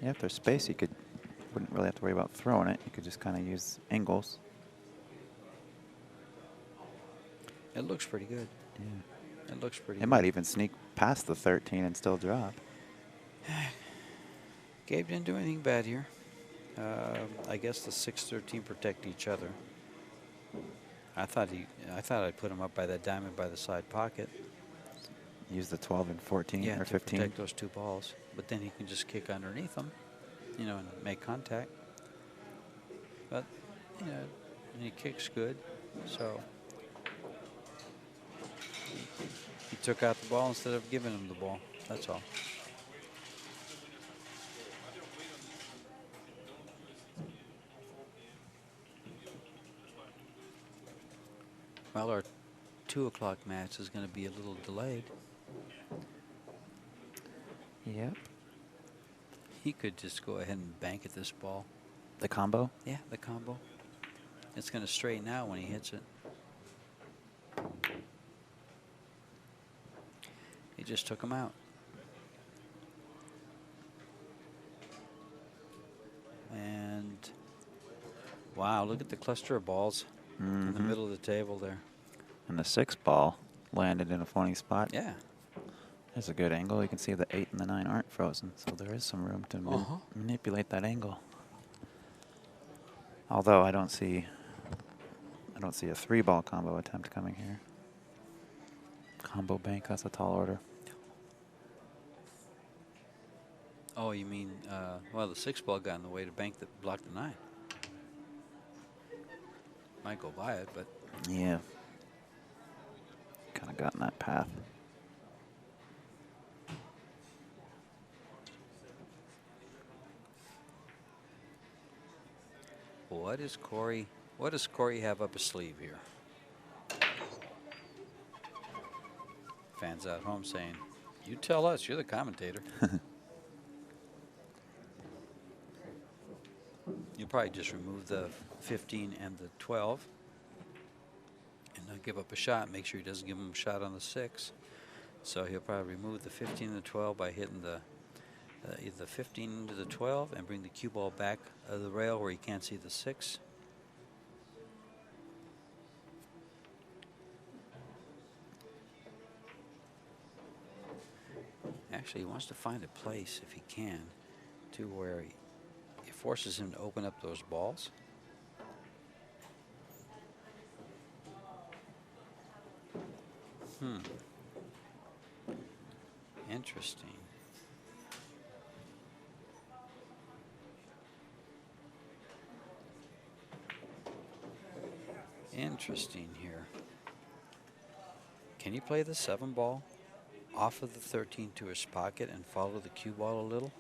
Yeah, if there's space, you wouldn't really have to worry about throwing it. You could just kind of use angles.
It looks pretty good.
Yeah.
It looks pretty
It
good.
might even sneak past the 13 and still drop.
Gabe didn't do anything bad here. I guess the 6-13 protect each other. I thought I'd put him up by that diamond by the side pocket.
Use the 12 and 14
Yeah,
or
to
15.
protect those 2 balls. But then he can just kick underneath them, you know, and make contact. But, you know, and he kicks good, so he took out the ball instead of giving him the ball. That's all. Well, our 2 o'clock match is going to be a little delayed.
Yep.
He could just go ahead and bank at this ball.
The combo?
Yeah, the combo. It's going to straighten out when he hits it. He just took him out. And wow, look at the cluster of balls in the middle of the table there.
And the 6 ball landed in a funny spot.
Yeah.
There's a good angle. You can see the 8 and the 9 aren't frozen, so there is some room to manipulate that angle. Although I don't see a 3 ball combo attempt coming here. Combo bank, that's a tall order.
Oh, you mean, well, the 6 ball got in the way to bank that block the 9. Might go by it, but.
Yeah. Kind of got in that path.
What does Cory have up his sleeve here? Fans at home saying, you tell us, you're the commentator. You'll probably just remove the 15 and the 12 and not give up a shot. Make sure he doesn't give him a shot on the 6. So he'll probably remove the 15 and the 12 by hitting the either the 15 into the 12 and bring the cue ball back of the rail where you can't see the 6. Actually, he wants to find a place, if he can, to where it forces him to open up those balls. Interesting. Interesting here. Can he play the 7 ball off of the 13 to his pocket and follow the cue ball a little?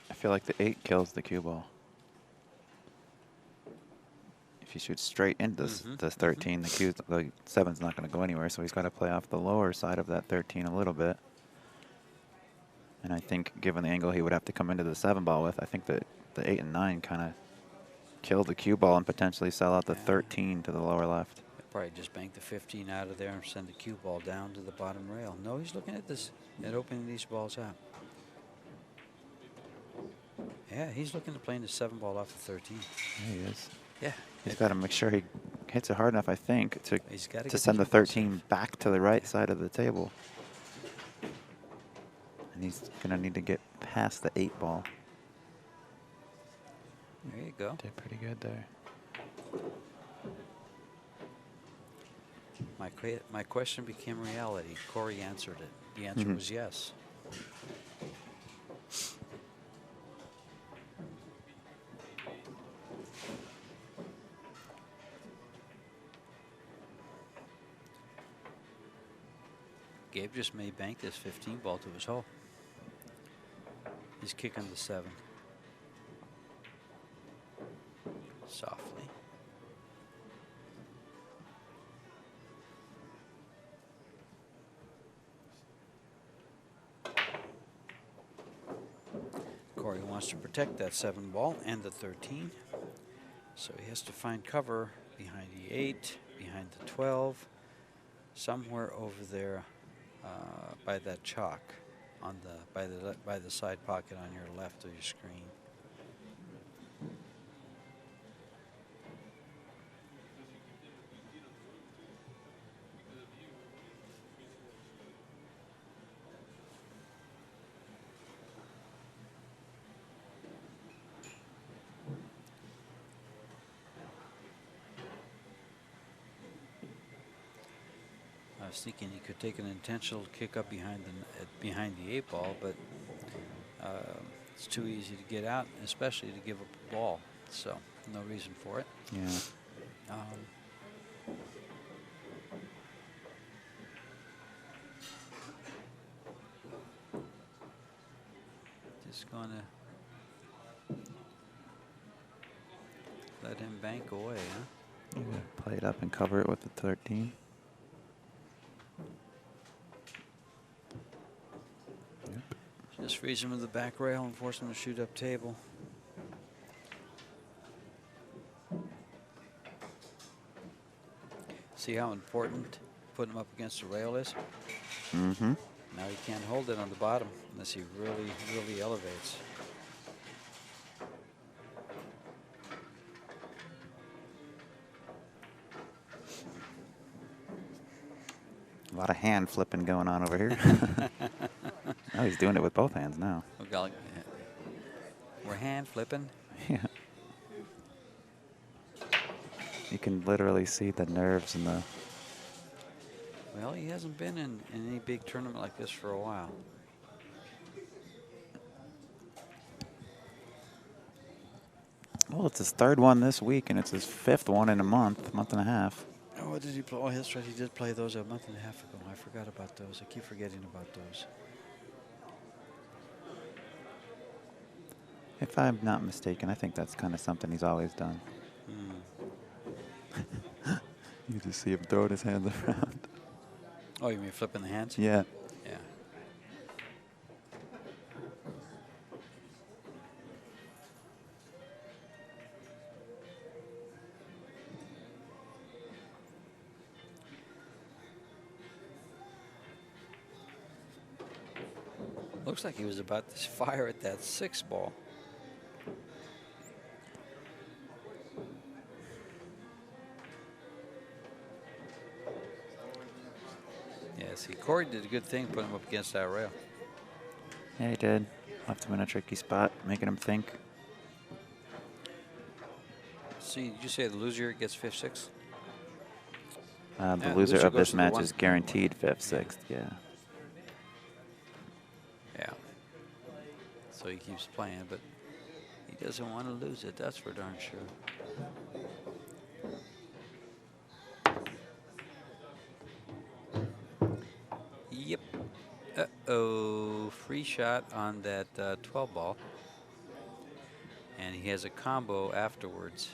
I feel like the 8 kills the cue ball. If he shoots straight into the 13, the 7's not going to go anywhere, so he's got to play off the lower side of that 13 a little bit. And I think, given the angle he would have to come into the 7 ball with, I think that the 8 and 9 kind of kill the cue ball and potentially sell out the 13 to the lower left.
Probably just bank the 15 out of there and send the cue ball down to the bottom rail. No, he's looking at this, at opening these balls out. Yeah, he's looking to playing the 7 ball off the 13.
Yeah, he is.
Yeah.
He's got to make sure he hits it hard enough, I think, to send the
cue ball
13
safe.
back to the right side of the table. And he's going to need to get past the 8 ball.
There you go.
Did pretty good there.
My question became reality. Cory answered it. The answer was yes. Gabe just may bank this 15 ball to his hole. He's kicking the 7. Softly. Cory wants to protect that 7 ball and the 13. So he has to find cover behind the 8, behind the 12, somewhere over there by that chalk on by the side pocket on your left of your screen. I was thinking he could take an intentional kick up behind the 8 ball, but it's too easy to get out, especially to give up a ball. So no reason for it.
Yeah.
Just gonna let him bank away, huh?
You gotta play it up and cover it with the 13.
Just freeze him with the back rail and force him to shoot up table. See how important putting him up against the rail is?
Mm-hmm.
Now he can't hold it on the bottom unless he really, really elevates.
A lot of hand flipping going on over here. Oh, he's doing it with both hands now.
Oh, golly. We're hand flipping.
Yeah. You can literally see the nerves and the...
Well, he hasn't been in any big tournament like this for a while.
Well, it's his third one this week, and it's his fifth one in a month and a half.
Oh, what did he play? Oh, that's right. He did play those a month and a half ago. I forgot about those. I keep forgetting about those.
If I'm not mistaken, I think that's kind of something he's always done. You just see him throwing his hands around.
Oh, you mean flipping the hands?
Yeah.
Yeah. Looks like he was about to fire at that 6 ball. Yeah, see, Cory did a good thing putting him up against that rail.
Yeah, he did. Left him in a tricky spot, making him think.
See, did you say the loser gets 5th, 6th?
The loser of
goes
this
to the
match
one.
is guaranteed 5th, 6th. Yeah.
Yeah. So he keeps playing, but he doesn't want to lose it. That's for darn sure. Yep. Uh-oh. Free shot on that 12 ball. And he has a combo afterwards.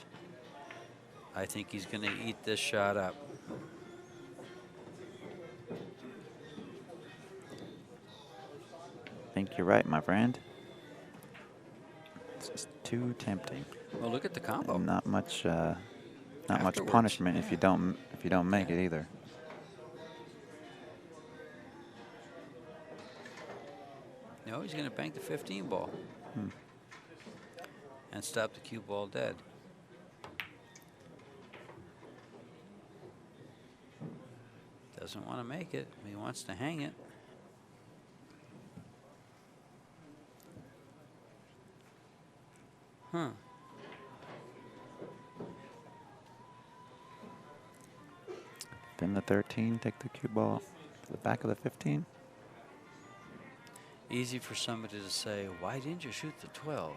I think he's going to eat this shot up.
I think you're right, my friend. It's just too tempting.
Well, look at the combo.
And not much
Afterwards,
punishment if
yeah.
you don't make it either.
No, he's going to bank the 15 ball. And stop the cue ball dead. Doesn't want to make it. He wants to hang it. Huh.
Pin the 13, take the cue ball to the back of the 15.
Easy for somebody to say, why didn't you shoot the 12?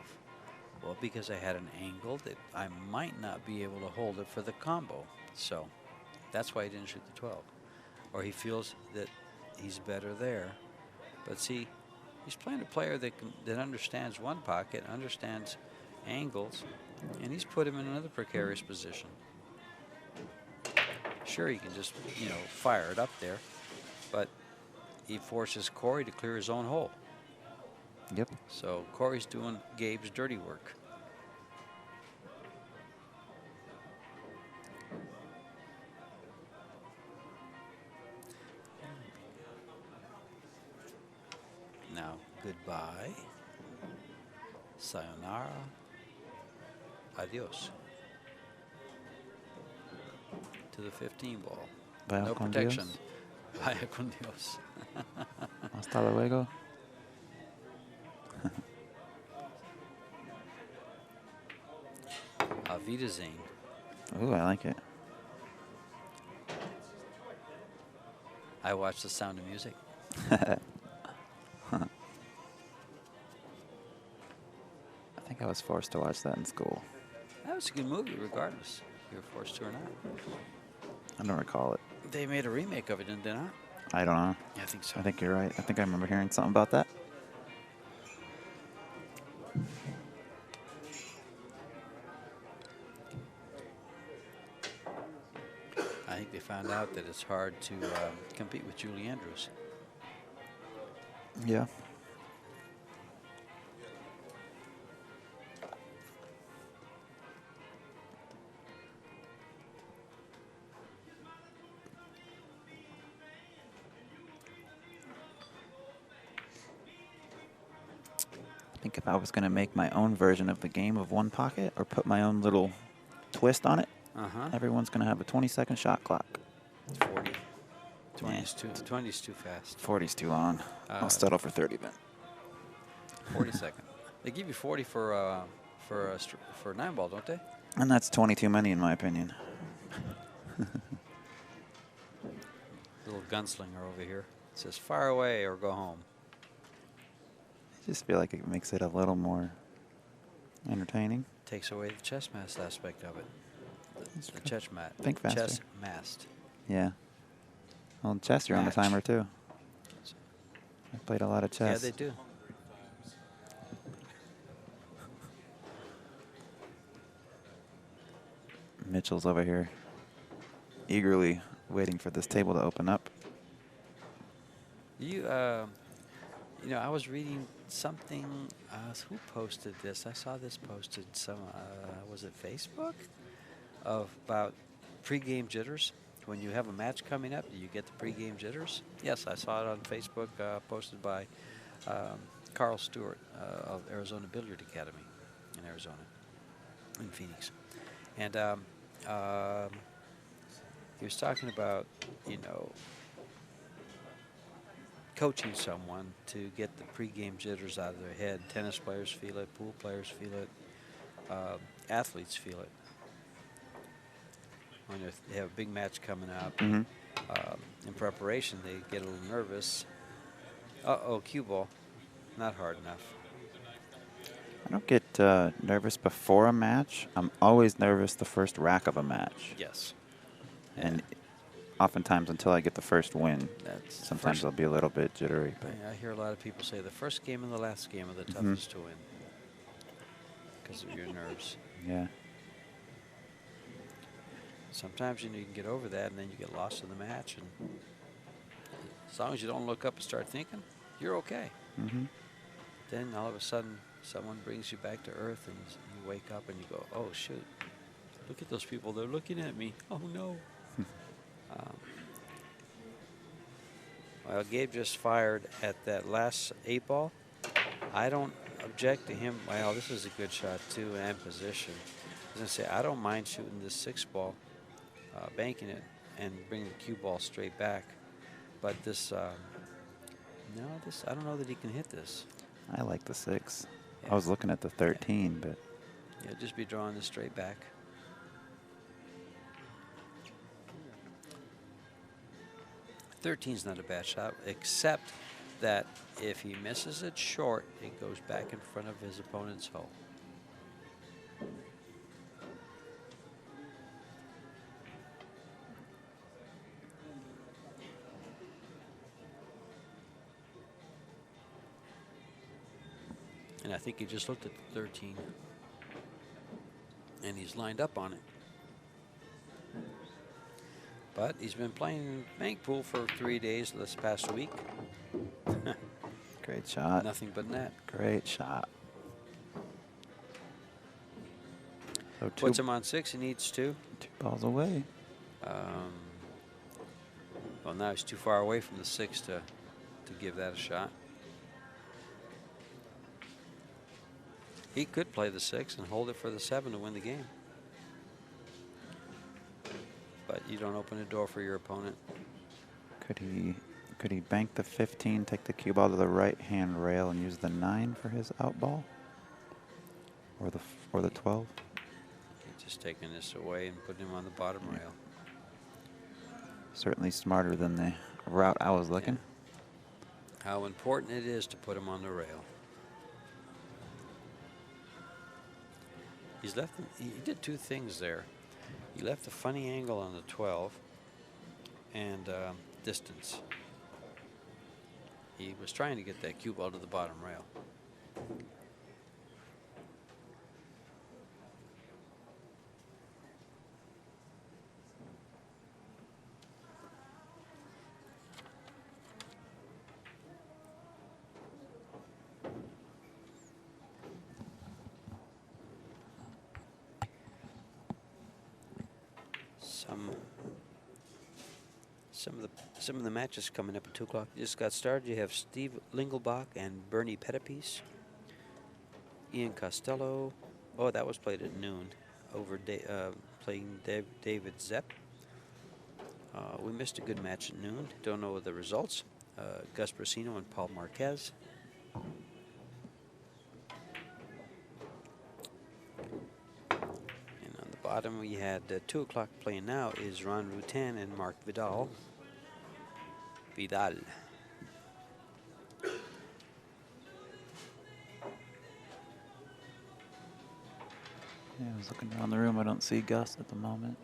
Well, because I had an angle that I might not be able to hold it for the combo. So that's why he didn't shoot the 12. Or he feels that he's better there. But see, he's playing a player that understands one pocket, understands angles, and he's put him in another precarious position. Sure, he can just, fire it up there, but he forces Cory to clear his own hole.
Yep.
So Cory's doing Gabe's dirty work. Now, goodbye. Sayonara. Adios. To the 15 ball.
Vaya
No
con
protection.
Dios.
Vaya con Dios.
Hasta luego.
Auf Wiedersehen.
Ooh, I like it.
I watch The Sound of Music.
I think I was forced to watch that in school.
That was a good movie, regardless if you were forced to or not.
I don't recall it.
They made a remake of it, didn't they not?
I don't know.
Yeah, I think so.
I think you're right. I think I remember hearing something about that.
I think they found out that it's hard to compete with Julie Andrews.
Yeah. think if I was going to make my own version of the game of one pocket or put my own little twist on it, everyone's going to have a 20-second shot clock.
40. 20's too fast.
40's too long. I'll settle for 30 then.
40 second. They give you 40 for 9-ball, don't they?
And that's 20 too many in my opinion.
Little gunslinger over here. It says fire away or go home.
I just feel like it makes it a little more entertaining.
Takes away the chess mast aspect of it. The chess mat.
Think faster.
Chess mast.
Yeah. Well, in chess, you're on the timer too. I played a lot of chess.
Yeah, they do.
Mitchell's over here eagerly waiting for this table to open up.
You know, I was reading something. Who posted this? I saw this posted. Was it Facebook? About pregame jitters. When you have a match coming up, do you get the pregame jitters? Yes, I saw it on Facebook, posted by Carl Stewart of Arizona Billiard Academy in Arizona, in Phoenix. And he was talking about, you know, coaching someone to get the pregame jitters out of their head. Tennis players feel it, pool players feel it, athletes feel it. When they have a big match coming up, in preparation, they get a little nervous. Uh-oh, cue ball. Not hard enough.
I don't get nervous before a match. I'm always nervous the first rack of a match.
Yes.
And oftentimes until I get the first win, sometimes I'll be a little bit jittery. But
I hear a lot of people say the first game and the last game are the toughest to win because of your nerves.
Yeah.
Sometimes you can get over that, and then you get lost in the match. And as long as you don't look up and start thinking, you're okay. Then all of a sudden, someone brings you back to earth, and you wake up and you go, "Oh shoot! Look at those people. They're looking at me. Oh no." Well, Gabe just fired at that last 8-ball. I don't object to him. Well, this is a good shot too, and position. I was gonna say I don't mind shooting this 6-ball. Banking it and bringing the cue ball straight back, but this, no, this I don't know that he can hit this.
I like the 6.
Yeah.
I was looking at the 13, but
yeah, just be drawing this straight back. Thirteen's not a bad shot, except that if he misses it short, it goes back in front of his opponent's hole. And I think he just looked at the 13. And he's lined up on it. But he's been playing bank pool for 3 days this past week.
great shot.
Nothing but net.
Great shot. So
Puts him on 6. He needs 2.
2 balls away.
Well, now he's too far away from the 6 to give that a shot. He could play the 6 and hold it for the 7 to win the game. But you don't open a door for your opponent.
Could he bank the 15, take the cue ball to the right-hand rail, and use the 9 for his out ball? Or the 12?
He's just taking this away and putting him on the bottom rail.
Certainly smarter than the route I was looking.
Yeah. How important it is to put him on the rail. He did 2 things there. He left a funny angle on the 12 and distance. He was trying to get that cue ball to the bottom rail. Some of the matches coming up at 2 o'clock just got started. You have Steve Lingelbach and Bernie Pettipies. Ian Costello. Oh, that was played at noon. Over playing David Zepp. We missed a good match at noon. Don't know the results. Gus Brasino and Paul Marquez. And on the bottom we had 2 o'clock playing now is Ron Rutan and Mark Vidal.
Yeah, I was looking around the room. I don't see Gus at the moment.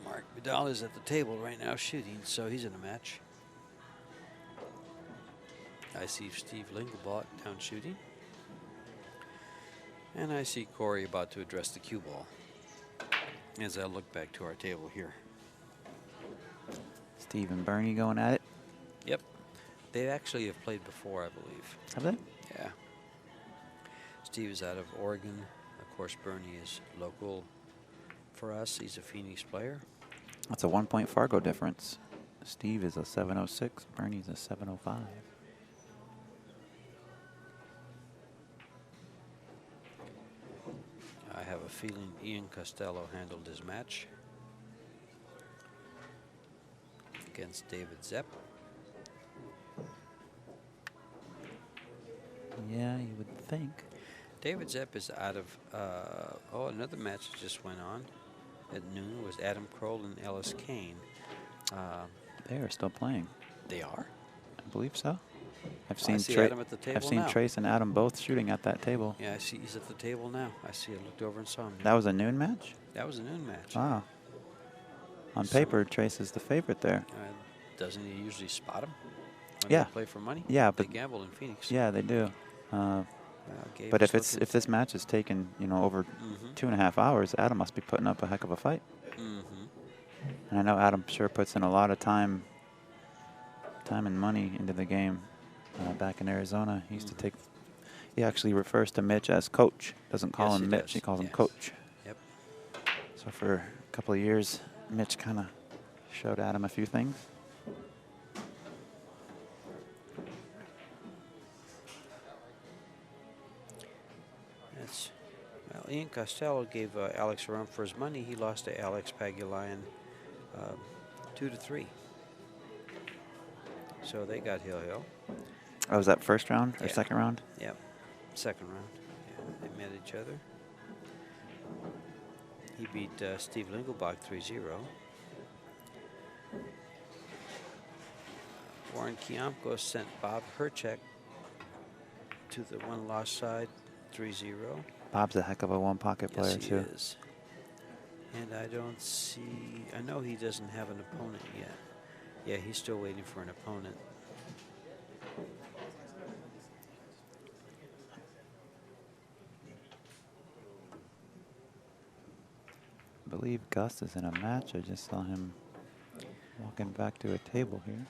Mark Vidal is at the table right now shooting, so he's in a match. I see Steve Lingelbach down shooting. And I see Cory about to address the cue ball as I look back to our table here.
Steve and Bernie going at it.
Yep. They actually have played before, I believe.
Have they?
Yeah. Steve is out of Oregon. Of course, Bernie is local for us. He's a Phoenix player.
That's a 1-point Fargo difference. Steve is a 706. Bernie's a 705.
I have a feeling Ian Costello handled his match against David Zepp.
Yeah, you would think.
David Zepp is out of, another match that just went on at noon was Adam Kroll and Ellis Kane.
They are still playing.
They are?
I believe so.
I see Adam at the table
I've seen
now.
Trace and Adam both shooting at that table.
Yeah, I see he's at the table now. I see. I looked over and saw him.
That was a noon match?
That was a noon match.
Wow. On paper, Trace is the favorite there.
Doesn't he usually spot him when
Yeah.
they play for money?
Yeah,
They
but
gamble in Phoenix.
yeah, they do.
Gabe
But
is
if this match is taken, over 2.5 hours, Adam must be putting up a heck of a fight. And I know Adam sure puts in a lot of time and money into the game. Back in Arizona, he used to take. He actually refers to Mitch as coach. Doesn't call
Yes,
him
he
Mitch.
does.
He calls him
Yes.
coach.
Yep.
So for a couple of years, Mitch kind of showed Adam a few things.
Well, Ian Costello gave Alex a run for his money. He lost to Alex Pagulayan 2-3. So they got hill.
Oh, was that first round or
Yeah.
second round?
Yep. Second round. Yeah, they met each other. He beat Steve Lingelbach 3-0. Warren Kiamko sent Bob Herchek to the one-loss side 3-0.
Bob's a heck of a one-pocket player,
Yes, he
too.
is. And I don't see... I know he doesn't have an opponent yet. Yeah, he's still waiting for an opponent.
I believe Gus is in a match. I just saw him walking back to a table here.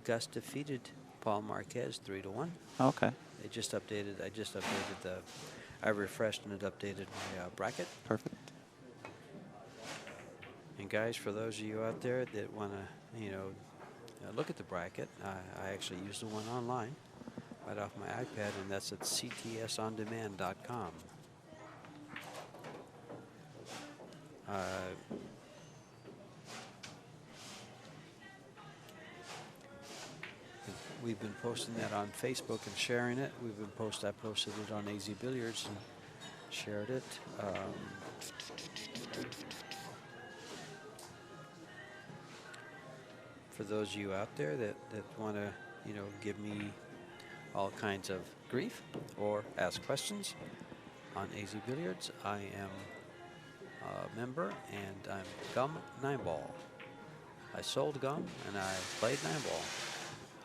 Gus defeated Paul Marquez 3-1.
Okay,
They just updated. I just updated the. I refreshed and it updated my bracket.
perfect.
And guys, for those of you out there that want to, look at the bracket, I actually use the one online, right off my iPad, and that's at ctsondemand.com. We've been posting that on Facebook and sharing it. I posted it on AZ Billiards and shared it. For those of you out there that want to, give me all kinds of grief or ask questions on AZ Billiards, I am a member and I'm Gum 9-Ball. I sold gum and I played 9-Ball.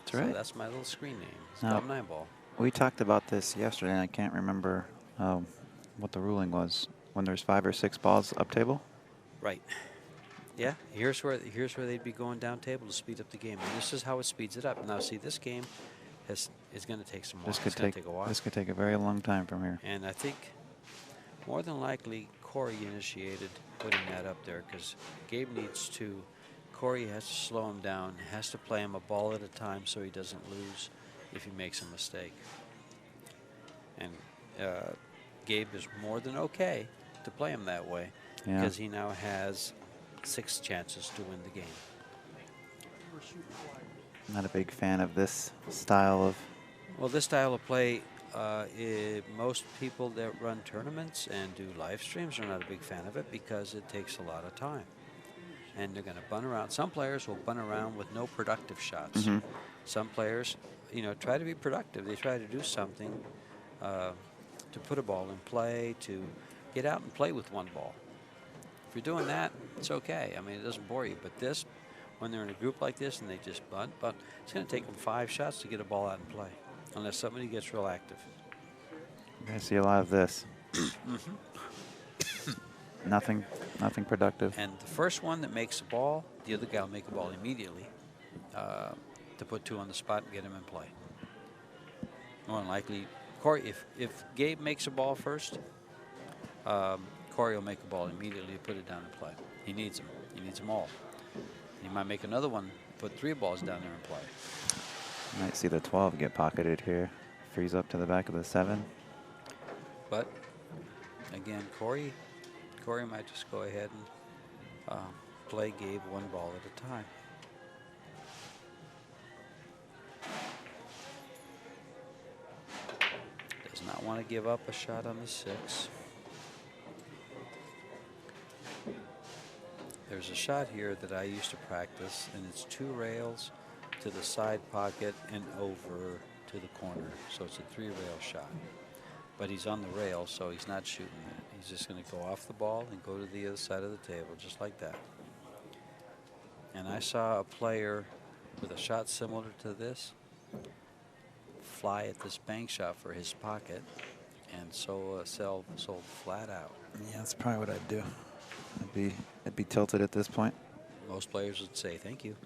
That's right.
So that's my little screen name. It's
Now,
Gum 9-Ball.
We talked about this yesterday, and I can't remember what the ruling was. When there's 5 or 6 balls up table?
Right. Yeah, here's where they'd be going down table to speed up the game. And this is how it speeds it up. Now, see, this game is going to take some while.
This
It's
could
going to take a while.
This could take a very long time from here.
And I think more than likely Cory initiated putting that up there because Gabe needs to. Cory has to slow him down, has to play him a ball at a time so he doesn't lose if he makes a mistake. And Gabe is more than okay to play him that way because he now has 6 chances to win the game.
Not a big fan of this style of.
Well, this style of play, most people that run tournaments and do live streams are not a big fan of it because it takes a lot of time. And they're going to bun around. Some players will bun around with no productive shots. Some players, try to be productive. They try to do something to put a ball in play, to get out and play with one ball. If you're doing that, it's okay. I mean, it doesn't bore you. But this, when they're in a group like this and they just bunt, but it's going to take them 5 shots to get a ball out and play, unless somebody gets real active.
You're going to see a lot of this. Nothing productive.
And the first one that makes a ball, the other guy will make a ball immediately to put 2 on the spot and get him in play. More than likely, Cory, if Gabe makes a ball first, Cory will make a ball immediately to put it down and play. He needs them. He needs them all. He might make another one, put 3 balls down there and play.
Might see the 12 get pocketed here. Freeze up to the back of the 7.
But, again, Cory might just go ahead and play Gabe 1 ball at a time. Does not want to give up a shot on the 6. There's a shot here that I used to practice, and it's 2 rails to the side pocket and over to the corner. So it's a 3-rail shot. But he's on the rail, so he's not shooting it. He's just going to go off the ball and go to the other side of the table, just like that. And I saw a player with a shot similar to this fly at this bank shot for his pocket, and so sold flat out.
Yeah, that's probably what I'd do. I'd be tilted at this point.
Most players would say thank you.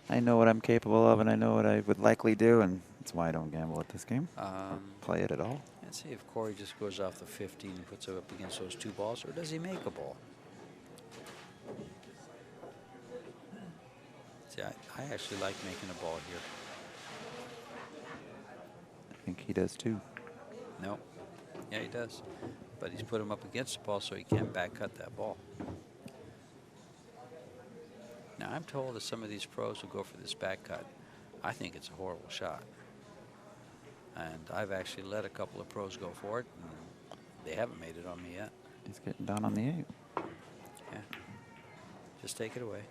I know what I'm capable of, and I know what I would likely do, and that's why I don't gamble at this game. Play it at all.
Let's see if Cory just goes off the 15 and puts it up against those 2 balls, or does he make a ball? See, I actually like making a ball here.
I think he does too.
No. Yeah, he does. But he's put him up against the ball so he can't back cut that ball. Now, I'm told that some of these pros will go for this back cut. I think it's a horrible shot. And I've actually let a couple of pros go for it, and they haven't made it on me yet.
He's getting down on the 8.
Yeah. Just take it away.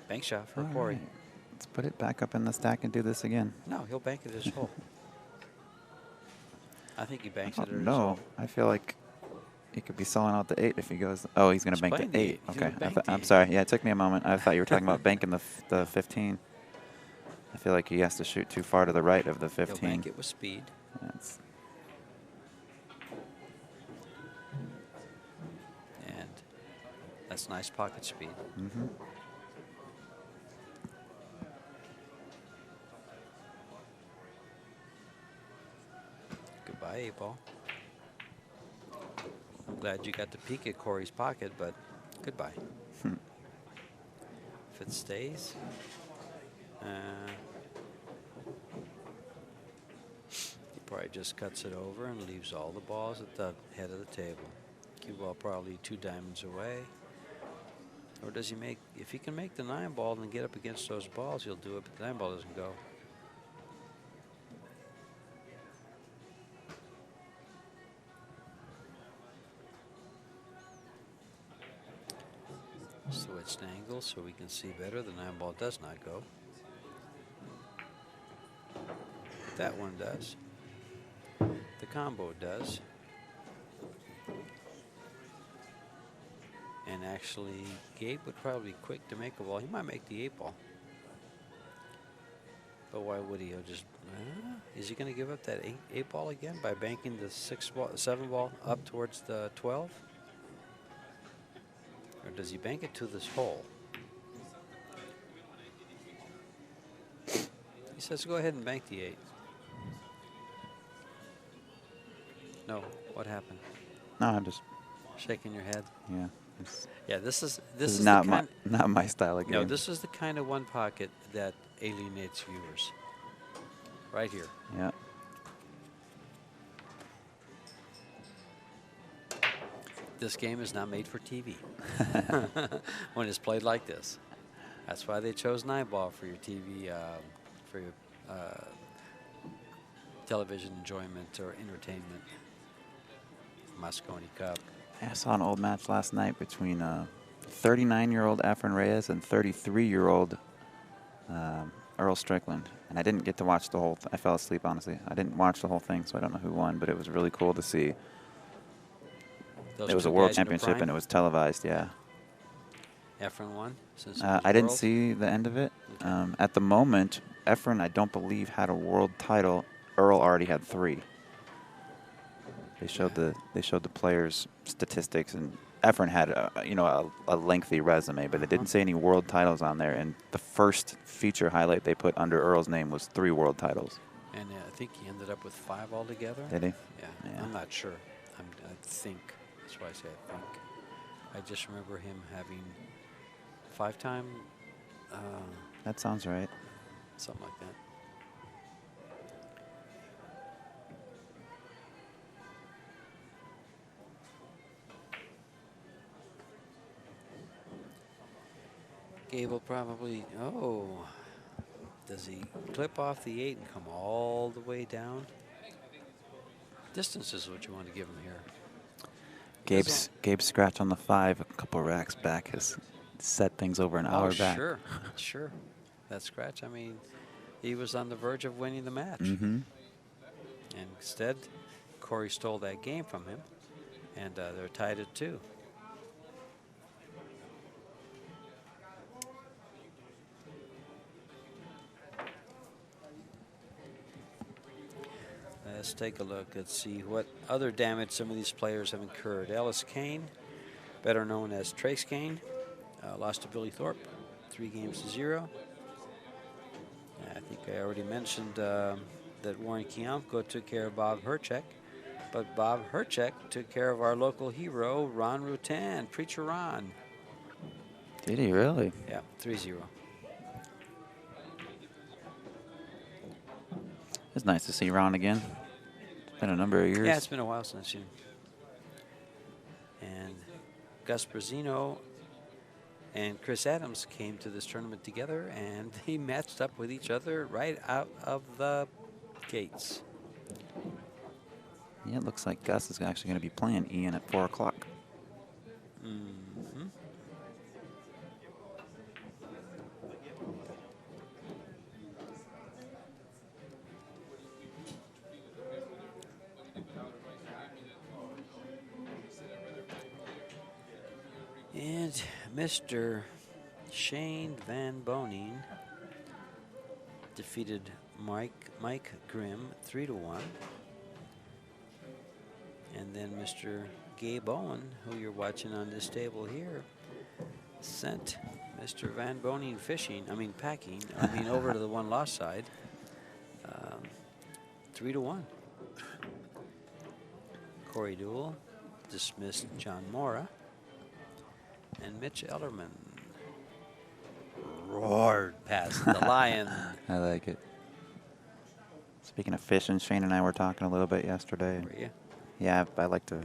Bank shot for Cory.
Right. Let's put it back up in the stack and do this again.
No, he'll bank it as hole. I think he banks it at his
No,
hole.
I feel like he could be selling out the 8 if he goes. Oh, he's going to bank
playing
the
the
8.
eight. He's
Okay,
gonna bank the
I'm
8.
sorry. Yeah, it took me a moment. I thought you were talking about banking the 15. I feel like he has to shoot too far to the right of the 15.
He'll bank it with speed.
That's
And that's nice pocket speed. Goodbye, 8-ball. I'm glad you got to peek at Cory's pocket, but goodbye. If it stays, he probably just cuts it over and leaves all the balls at the head of the table. Cue ball probably 2 diamonds away. Or does he make, if he can make the 9-ball and get up against those balls, he'll do it, but the 9-ball doesn't go. Switched angle so we can see better. The 9-ball does not go. That one does. The combo does. And actually, Gabe would probably be quick to make a ball. He might make the 8-ball. But why would he? He'll just, is he going to give up that 8-ball again by banking the 7-ball up towards the 12? Or does he bank it to this hole? He says, go ahead and bank the 8. No, what happened?
No, I'm just,
Shaking your head.
yeah.
Yeah, this is
not
the kind.
not my style of game.
No, this is the kind of one pocket that alienates viewers. Right here.
Yeah.
This game is not made for TV when it's played like this. That's why they chose 9-ball for your TV, for your television enjoyment or entertainment. Moscone Cup.
I saw an old match last night between 39-year-old Efren Reyes and 33-year-old Earl Strickland. And I didn't get to watch the whole I fell asleep, honestly. I didn't watch the whole thing, so I don't know who won, but it was really cool to see. It was a world championship, and it was televised, yeah.
Efren won? Since
I didn't see the end of it. Okay. At the moment, Efren, I don't believe, had a world title. Earl already had 3. They showed the players' statistics, and Efren had a lengthy resume, but they didn't say any world titles on there. And the first feature highlight they put under Earl's name was 3 world titles.
And I think he ended up with 5 altogether.
Did he?
Yeah. I'm not sure. I think. That's why I say I think. I just remember him having 5-time.
That sounds right.
Something like that. Gabe will probably, does he clip off the 8 and come all the way down? Distance is what you want to give him here.
Gabe's scratch on the 5 a couple racks back has set things over an hour back.
Sure. That scratch, I mean, he was on the verge of winning the match.
Mm-hmm.
And instead, Cory stole that game from him, and they're tied at 2. Let's take a look. Let's see what other damage some of these players have incurred. Ellis Kane, better known as Trace Kane, lost to Billy Thorpe, 3-0. I think I already mentioned that Warren Kiamko took care of Bob Herchek, but Bob Herchek took care of our local hero, Ron Rutan, Preacher Ron.
Did he really?
Yeah, 3-0.
It's nice to see Ron again. It's been a number of years.
Yeah, it's been a while since I've seen him. And Gus Brazino and Chris Adams came to this tournament together, and they matched up with each other right out of the gates.
Yeah, it looks like Gus is actually going to be playing Ian at 4 o'clock.
Mm-hmm. And Mr. Shane Van Boning defeated Mike Grimm 3-1. And then Mr. Gabe Owen, who you're watching on this table here, sent Mr. Van Boning packing over to the one-loss side, 3-1. Cory Deuel dismissed John Mora. And Mitch Ellerman roared past the Lion.
I like it. Speaking of fishing, Shane and I were talking a little bit yesterday.
Were you?
Yeah, I like to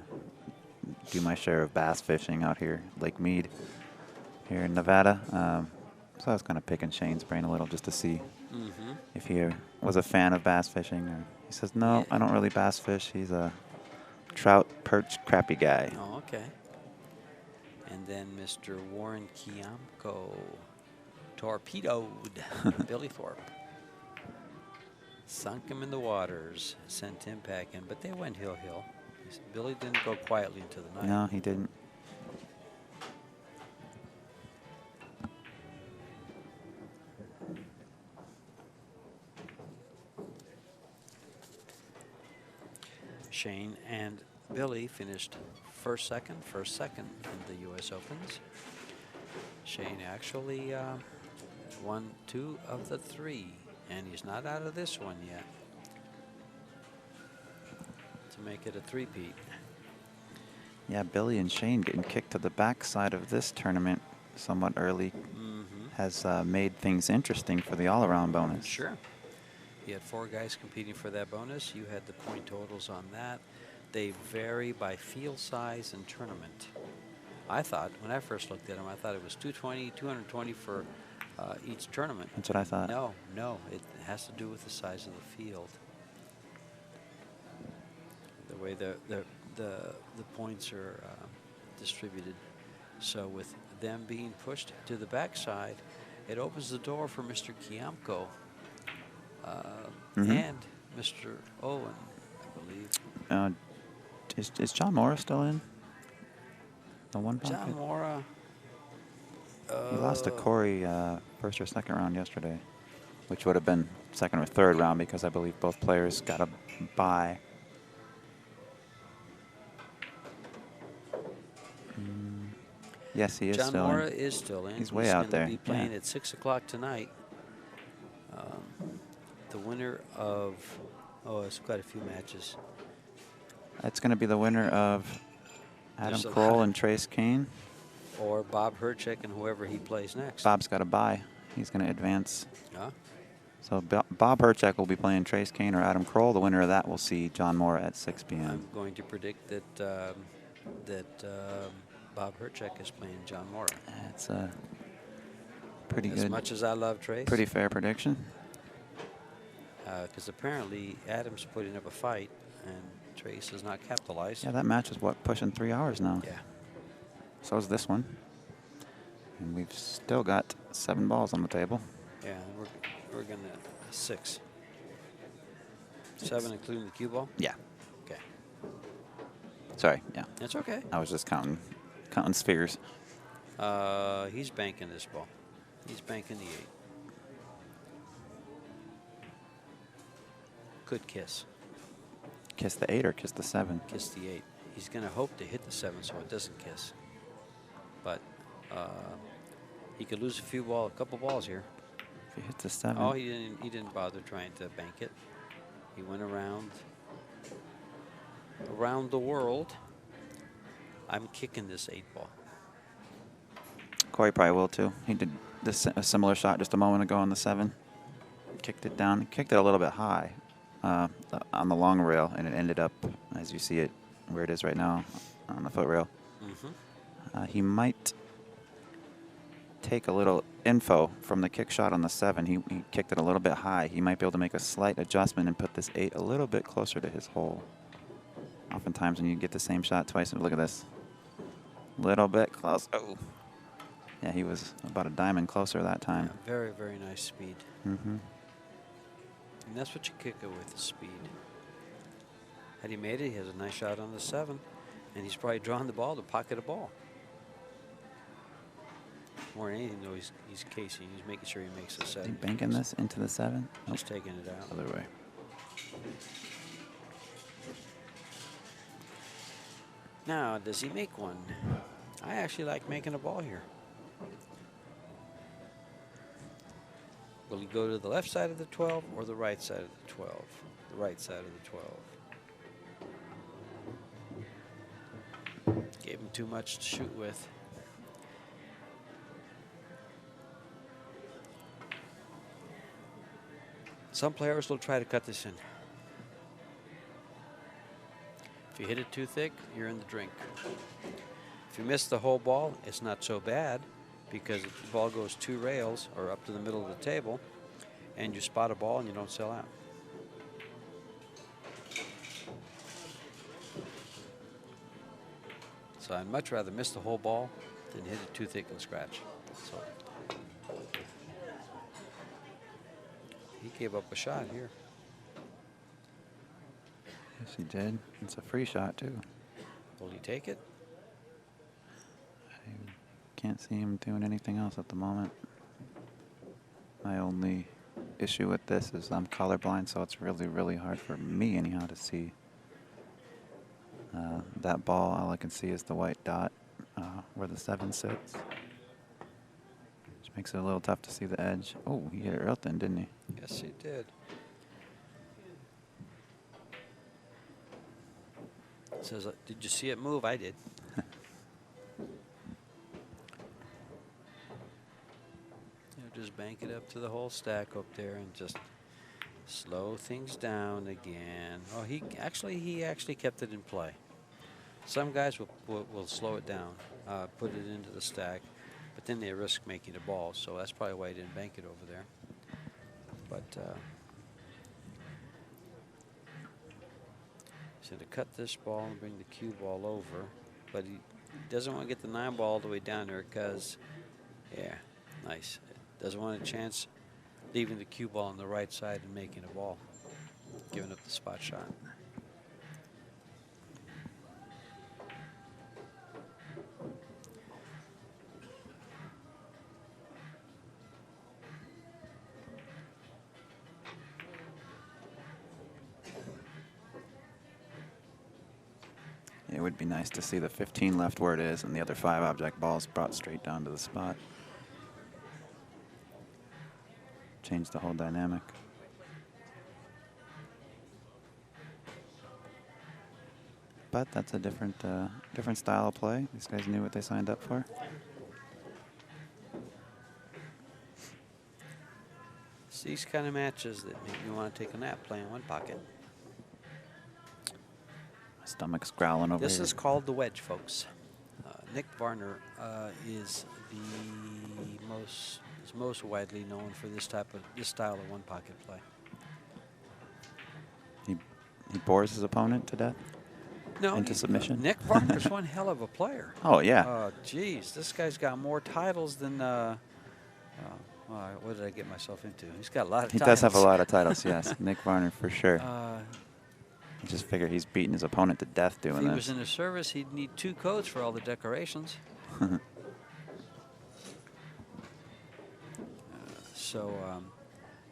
do my share of bass fishing out here, Lake Mead, here in Nevada. So I was kind of picking Shane's brain a little just to see if he was a fan of bass fishing. Or he says, no, I don't really bass fish. He's a trout, perch, crappie guy.
Oh, okay. And then Mr. Warren Kiamko torpedoed Billy Thorpe. Sunk him in the waters, sent him packing, but they went hill-hill. Billy didn't go quietly into the night.
No, he didn't.
Shane and Billy finished first, second in the U.S. Opens. Shane actually won 2 of the 3, and he's not out of this one yet. to make it a three-peat.
Yeah, Billy and Shane getting kicked to the backside of this tournament somewhat early has made things interesting for the all-around bonus.
Sure. You had 4 guys competing for that bonus. You had the point totals on that. They vary by field size and tournament. I thought, when I first looked at them, I thought it was 220 for each tournament.
That's what I thought.
No, no, it has to do with the size of the field. The way the points are distributed. So with them being pushed to the backside, it opens the door for Mr. Kiamko and Mr. Owen, I believe.
Is John Mora still in? The one pocket?
John Mora.
He lost to Cory first or second round yesterday, which would have been second or third round because I believe both players got a bye. Yes, he is
John
still
Mora
in.
is still in.
He's way out there.
He's going to be playing
Yeah.
at 6 o'clock tonight. The winner of, it's quite a few matches.
That's going to be the winner of Adam
There's a
Kroll
lot.
and Trace Kane.
Or Bob Herchek and whoever he plays next.
Bob's got a bye. He's going to advance.
Huh?
So Bob Herchek will be playing Trace Kane or Adam Kroll. The winner of that will see John Mora at 6 p.m.
I'm going to predict that Bob Herchek is playing John Mora.
That's a pretty
As
good,
much as I love Trace.
pretty fair prediction.
Because apparently Adam's putting up a fight and Trace is not capitalized.
Yeah, that match is what, pushing 3 hours now.
Yeah.
So is this one. And we've still got 7 balls on the table.
Yeah, we're going to 6. 7 including the cue ball?
Yeah.
Okay.
Sorry, yeah.
That's okay.
I was just counting spheres.
He's banking this ball. He's banking the 8. Could kiss.
Kiss the 8 or kiss the 7?
Kiss the 8. He's going to hope to hit the 7 so it doesn't kiss. But he could lose a couple balls here.
If he hits the 7.
Oh, he didn't bother trying to bank it. He went around the world. I'm kicking this 8 ball.
Cory probably will too. He did a similar shot just a moment ago on the 7. Kicked it down. Kicked it a little bit high on the long rail, and it ended up, as you see it, where it is right now on the foot rail. He might take a little info from the kick shot on the 7. He kicked it a little bit high. He might be able to make a slight adjustment and put this 8 a little bit closer to his hole. Oftentimes when you get the same shot twice, look at this. Little bit close. Oh. Yeah, he was about a diamond closer that time.
Yeah, very, very nice speed.
Mm-hmm.
And that's what you kick it with, speed. Had he made it, he has a nice shot on the 7. And he's probably drawn the ball to pocket a ball. More than anything, though, he's casing. He's making sure he makes the 7.
Is he banking this into the 7?
Just taking it out.
Other way.
Now, does he make one? I actually like making a ball here. Will he go to the left side of the 12 or the right side of the 12? The right side of the 12. Gave him too much to shoot with. Some players will try to cut this in. If you hit it too thick, you're in the drink. If you miss the whole ball, it's not so bad, because if the ball goes 2 rails or up to the middle of the table and you spot a ball and you don't sell out. So I'd much rather miss the whole ball than hit it too thick and scratch. So he gave up a shot here.
Yes, he did. It's a free shot, too.
Will he take it?
I can't see him doing anything else at the moment. My only issue with this is I'm colorblind, so it's really, really hard for me, anyhow, to see that ball. All I can see is the white dot where the 7 sits. Which makes it a little tough to see the edge. Oh, he hit it real thin, didn't he?
Yes, he did. says, did you see it move? I did. Just bank it up to the whole stack up there and just slow things down again. Oh, he actually kept it in play. Some guys will slow it down, put it into the stack, but then they risk making a ball. So that's probably why he didn't bank it over there. But he's going to cut this ball and bring the cue ball over, but he doesn't want to get the 9 ball all the way down there because, yeah, nice. Doesn't want a chance leaving the cue ball on the right side and making a ball, giving up the spot shot.
It would be nice to see the 15 left where it is and the other 5 object balls brought straight down to the spot. Change the whole dynamic. But that's a different style of play. These guys knew what they signed up for.
It's these kind of matches that make me want to take a nap playing one pocket.
My stomach's growling over
This
here.
is called the wedge, folks. Nick Varner is most widely known for this style of one pocket play.
He bores his opponent to death?
No,
into submission?
Nick Varner's one hell of a player.
Oh, yeah.
Oh, geez, this guy's got more titles than. What did I get myself into? He's got a lot of
He
titles.
does have a lot of titles, yes. Nick Varner, for sure. I just figure he's beating his opponent to death doing
If he
this.
was in the service, he'd need 2 codes for all the decorations.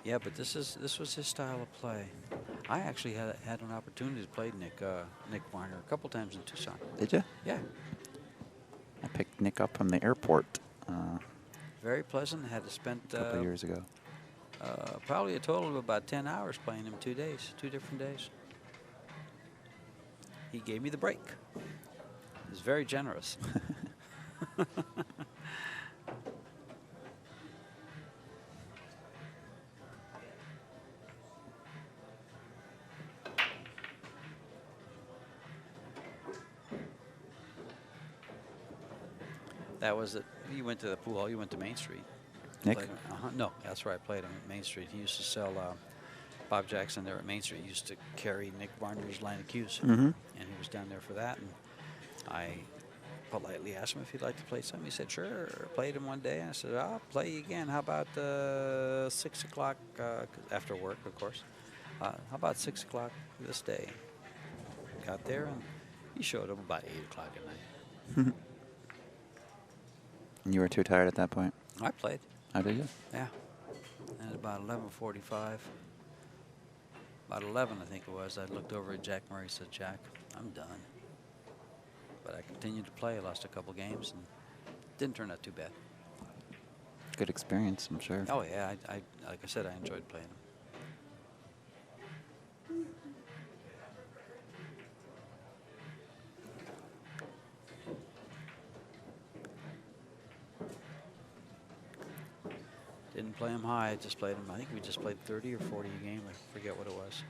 Yeah, but this was his style of play. I actually had an opportunity to play Nick Varner a couple times in Tucson.
Did you?
Yeah.
I picked Nick up from the airport
Very pleasant. Had to spend
a couple years ago.
probably a total of about 10 hours playing him 2 days, 2 different days. He gave me the break. He was very generous. That was it. You went to the pool hall. You went to Main Street.
Nick?
No, that's where I played him at Main Street. He used to sell Bob Jackson there at Main Street. He used to carry Nick Varner's line of cues, and he was down there for that. And I politely asked him if he'd like to play something. He said, sure. Played him one day. And I said, I'll play you again. How about 6 o'clock after work, of course. How about 6 o'clock this day? Got there, and he showed up about 8 o'clock at night.
You were too tired at that point?
I played.
Oh, did you?
Yeah. And at about 11:45, about 11, I think it was, I looked over at Jack Murray and said, Jack, I'm done. But I continued to play. I lost a couple games and didn't turn out too bad.
Good experience, I'm sure.
Oh, yeah. I like I said, I enjoyed playing them. Didn't play him high. I just played him. I think we just played 30 or 40 a game. I forget what it was.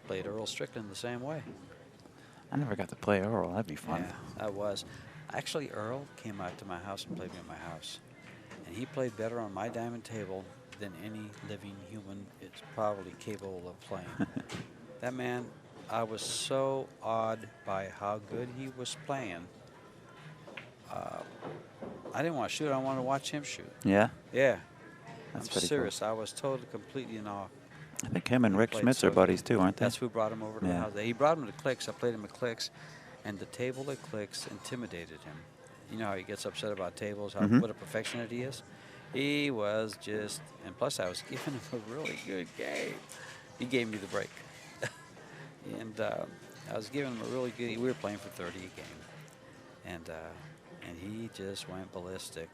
Played Earl Strickland the same way.
I never got to play Earl. That'd be fun.
Yeah, that was. Actually, Earl came out to my house and played me at my house. And he played better on my diamond table than any living human is probably capable of playing. That man, I was so awed by how good he was playing. I didn't want to shoot. I wanted to watch him shoot.
Yeah?
Yeah.
That's
I'm
pretty
serious. I was totally, completely in awe.
I think him and Rick
Played
Schmitz
so
are buddies too, aren't they?
That's who brought him over to the
Yeah.
house. He brought him to Clicks. I played him at Clicks, and the table at Clicks intimidated him. You know how he gets upset about tables, how what a perfectionist he is? He was just, and plus I was giving him a really good game. He gave me the break. And I was giving him a really good, we were playing for 30 a game. And he just went ballistic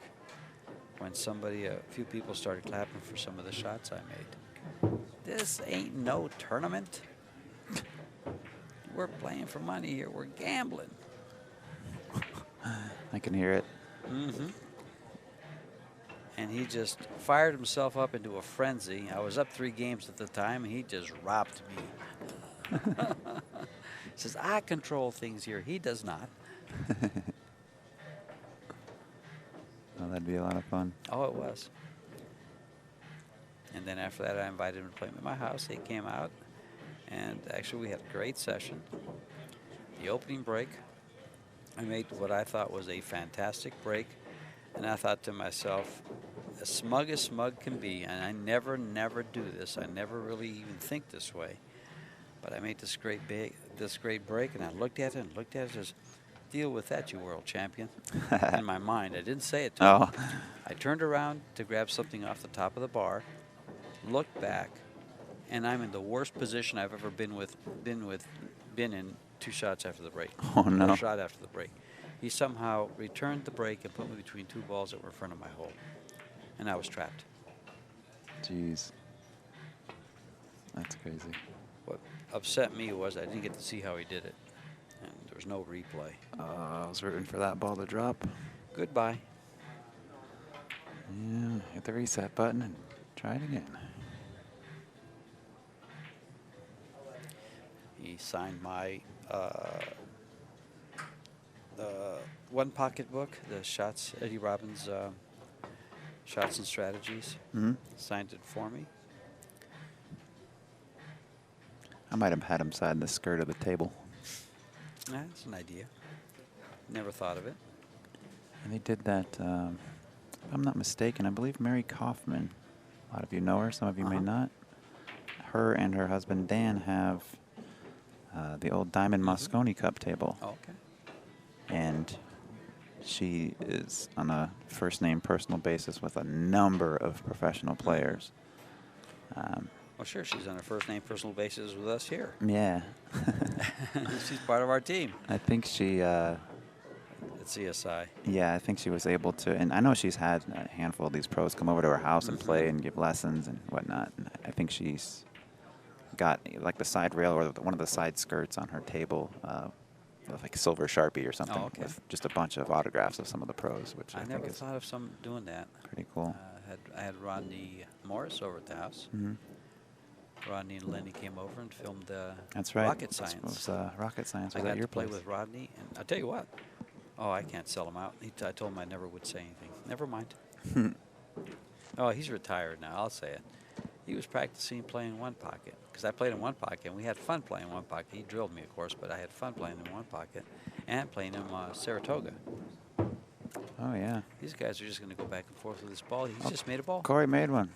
when a few people started clapping for some of the shots I made. this ain't no tournament. We're playing for money here. We're gambling.
I can hear it.
Mm-hmm. And he just fired himself up into a frenzy. I was up 3 games at the time, and he just robbed me. He says, I control things here. He does not.
Oh, that'd be a lot of fun.
Oh, it was. And then after that, I invited him to play at my house. He came out, and actually we had a great session. The opening break, I made what I thought was a fantastic break, and I thought to myself, as smug can be, and I never do this. I never really even think this way. But I made this great break, and I looked at it and says, deal with that, you world champion. In my mind, I didn't say it to him. I turned around to grab something off the top of the bar, looked back, and I'm in the worst position I've ever been in 2 shots after the break.
Oh, no.
Or shot after the break. He somehow returned the break and put me between 2 balls that were in front of my hole. And I was trapped.
Jeez. That's crazy.
What upset me was I didn't get to see how he did it. And there was no replay.
I was rooting for that ball to drop.
Goodbye.
Yeah, hit the reset button and try it again.
He signed my one pocket book, the shots, Eddie Robbins' shots and strategies.
Mm-hmm.
Signed it for me.
I might have had him side the skirt of the table.
That's an idea. Never thought of it.
And they did that, if I'm not mistaken, I believe Mary Kaufman. A lot of you know her, some of you may not. Her and her husband Dan have the old Diamond Moscone Cup table.
Oh, okay.
And she is on a first-name personal basis with a number of professional players.
Well, sure, she's on a first-name personal basis with us here.
Yeah.
She's part of our team.
I think she...
At CSI.
Yeah, I think she was able to, and I know she's had a handful of these pros come over to her house and play and give lessons and whatnot. And I think she's got like the side rail or one of the side skirts on her table, with like silver Sharpie or something, with just a bunch of autographs of some of the pros, which I
never
think is
thought of some doing that.
pretty cool.
I had Rodney Morris over at the house. Rodney and Lenny came over and filmed
That's right.
Rocket Science.
Rocket Science was
I got
at your
to play
place.
with Rodney, and I'll tell you what. Oh, I can't sell him out. I told him I never would say anything. Never mind. Oh, he's retired now. I'll say it. He was practicing playing one pocket because I played in one pocket, and we had fun playing one pocket. He drilled me, of course, but I had fun playing in one pocket and playing in Saratoga.
Oh, yeah.
These guys are just going to go back and forth with this ball. He's just made a ball.
Cory made one.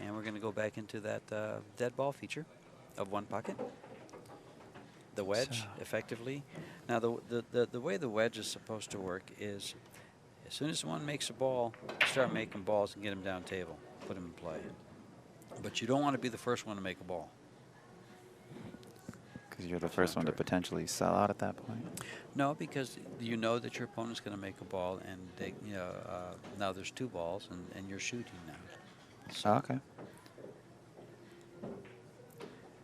And we're going to go back into that dead ball feature of one pocket. The wedge, effectively. Now, the way the wedge is supposed to work is as soon as one makes a ball, start making balls and get them down table, put them in play. But you don't want to be the first one to make a ball.
Because you're the first one to potentially sell out at that point.
No, because you know that your opponent's going to make a ball, and they, now there's 2 balls, and you're shooting now. So,
okay.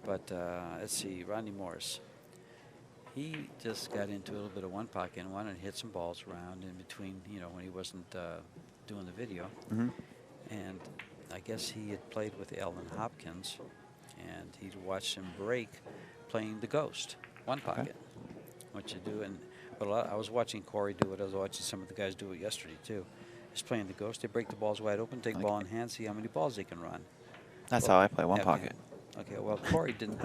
But let's see, Rodney Morris. He just got into a little bit of one pocket and wanted to hit some balls around in between, when he wasn't doing the video. And I guess he had played with Ellen Hopkins, and he'd watched him break playing the Ghost, one pocket. What you do, but I was watching Cory do it. I was watching some of the guys do it yesterday too. Just playing the Ghost, they break the balls wide open, take ball in hand, see how many balls they can run.
That's how I play one pocket.
Okay, well, Cory didn't.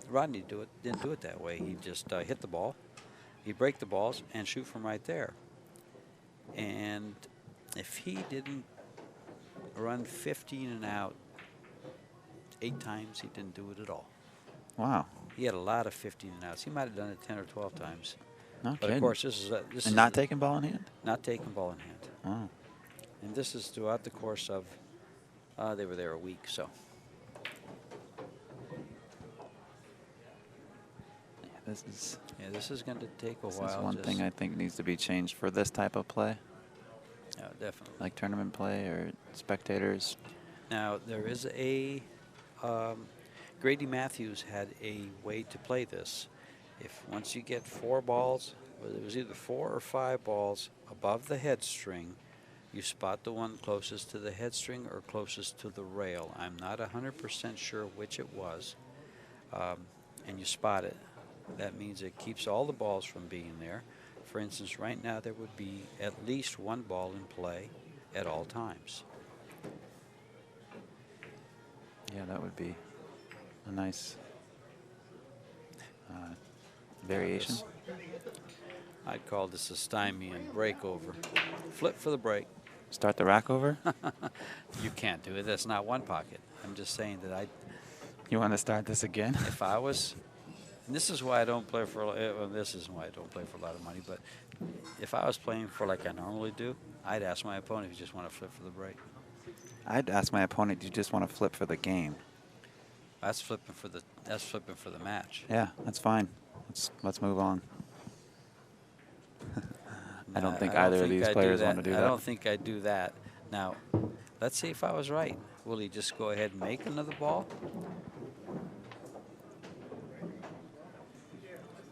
Rodney didn't do it that way. He just hit the ball, he'd break the balls and shoot from right there. And if he didn't run 15 and out 8 times, he didn't do it at all.
Wow.
He had a lot of 15 and outs. He might have done it 10 or 12 times.
No
But of course, this is
not taking ball in hand?
Not taking ball in hand.
Oh.
And this is throughout the course of, they were there a week, so. This is going to take a while.
This is one thing I think needs to be changed for this type of play.
Yeah, definitely.
Like tournament play or spectators.
Now, there is a Grady Matthews had a way to play this. If once you get 4 balls, it was either 4 or 5 balls above the head string, you spot the one closest to the head string or closest to the rail. I'm not 100% sure which it was. And you spot it. That means it keeps all the balls from being there. For instance, right now there would be at least 1 ball in play at all times.
Yeah, that would be a nice variation.
I'd call this a stymian breakover. Flip for the break.
Start the rack over?
You can't do it. That's not one pocket. I'm just saying that
You want to start this again?
if I was, and this is why I don't play for, well, this isn't why I don't play for a lot of money, but if I was playing for like I normally do, I'd ask my opponent if you just want to flip for the break.
I'd ask my opponent, do you just want to flip for the game?
That's flipping for the match.
Yeah, that's fine. Let's move on. I don't think either of these players want to do that.
I don't think I'd do that. Now, let's see if I was right. Will he just go ahead and make another ball?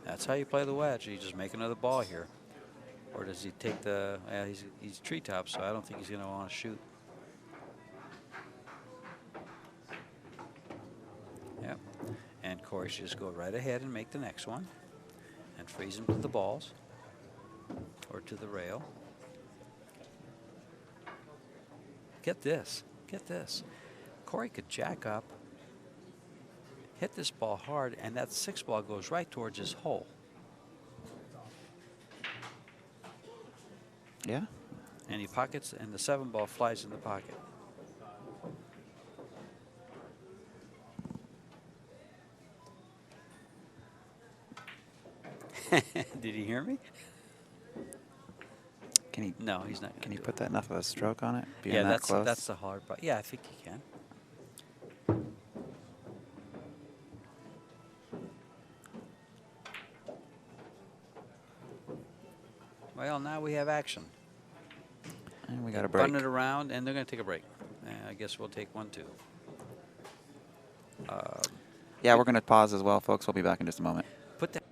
That's how you play the wedge. You just make another ball here. Or does he take the, he's treetop, so I don't think he's going to want to shoot. Yep. And Cory should just go right ahead and make the next one and freeze him to the balls or to the rail. Get this. Get this. Cory could jack up, hit this ball hard, and that 6 ball goes right towards his hole.
Yeah.
And he pockets, and the 7 ball flies in the pocket. Did he hear me?
Can he?
No, he's not.
Can he put that enough of a stroke on it? Being
Yeah,
that close?
that's the hard part. Yeah, I think he can. Well, now we have action.
And we got a break.
Run it around, and they're going to take a break. I guess we'll take one, too.
Yeah, we're going to pause as well, folks. We'll be back in just a moment.
Put that.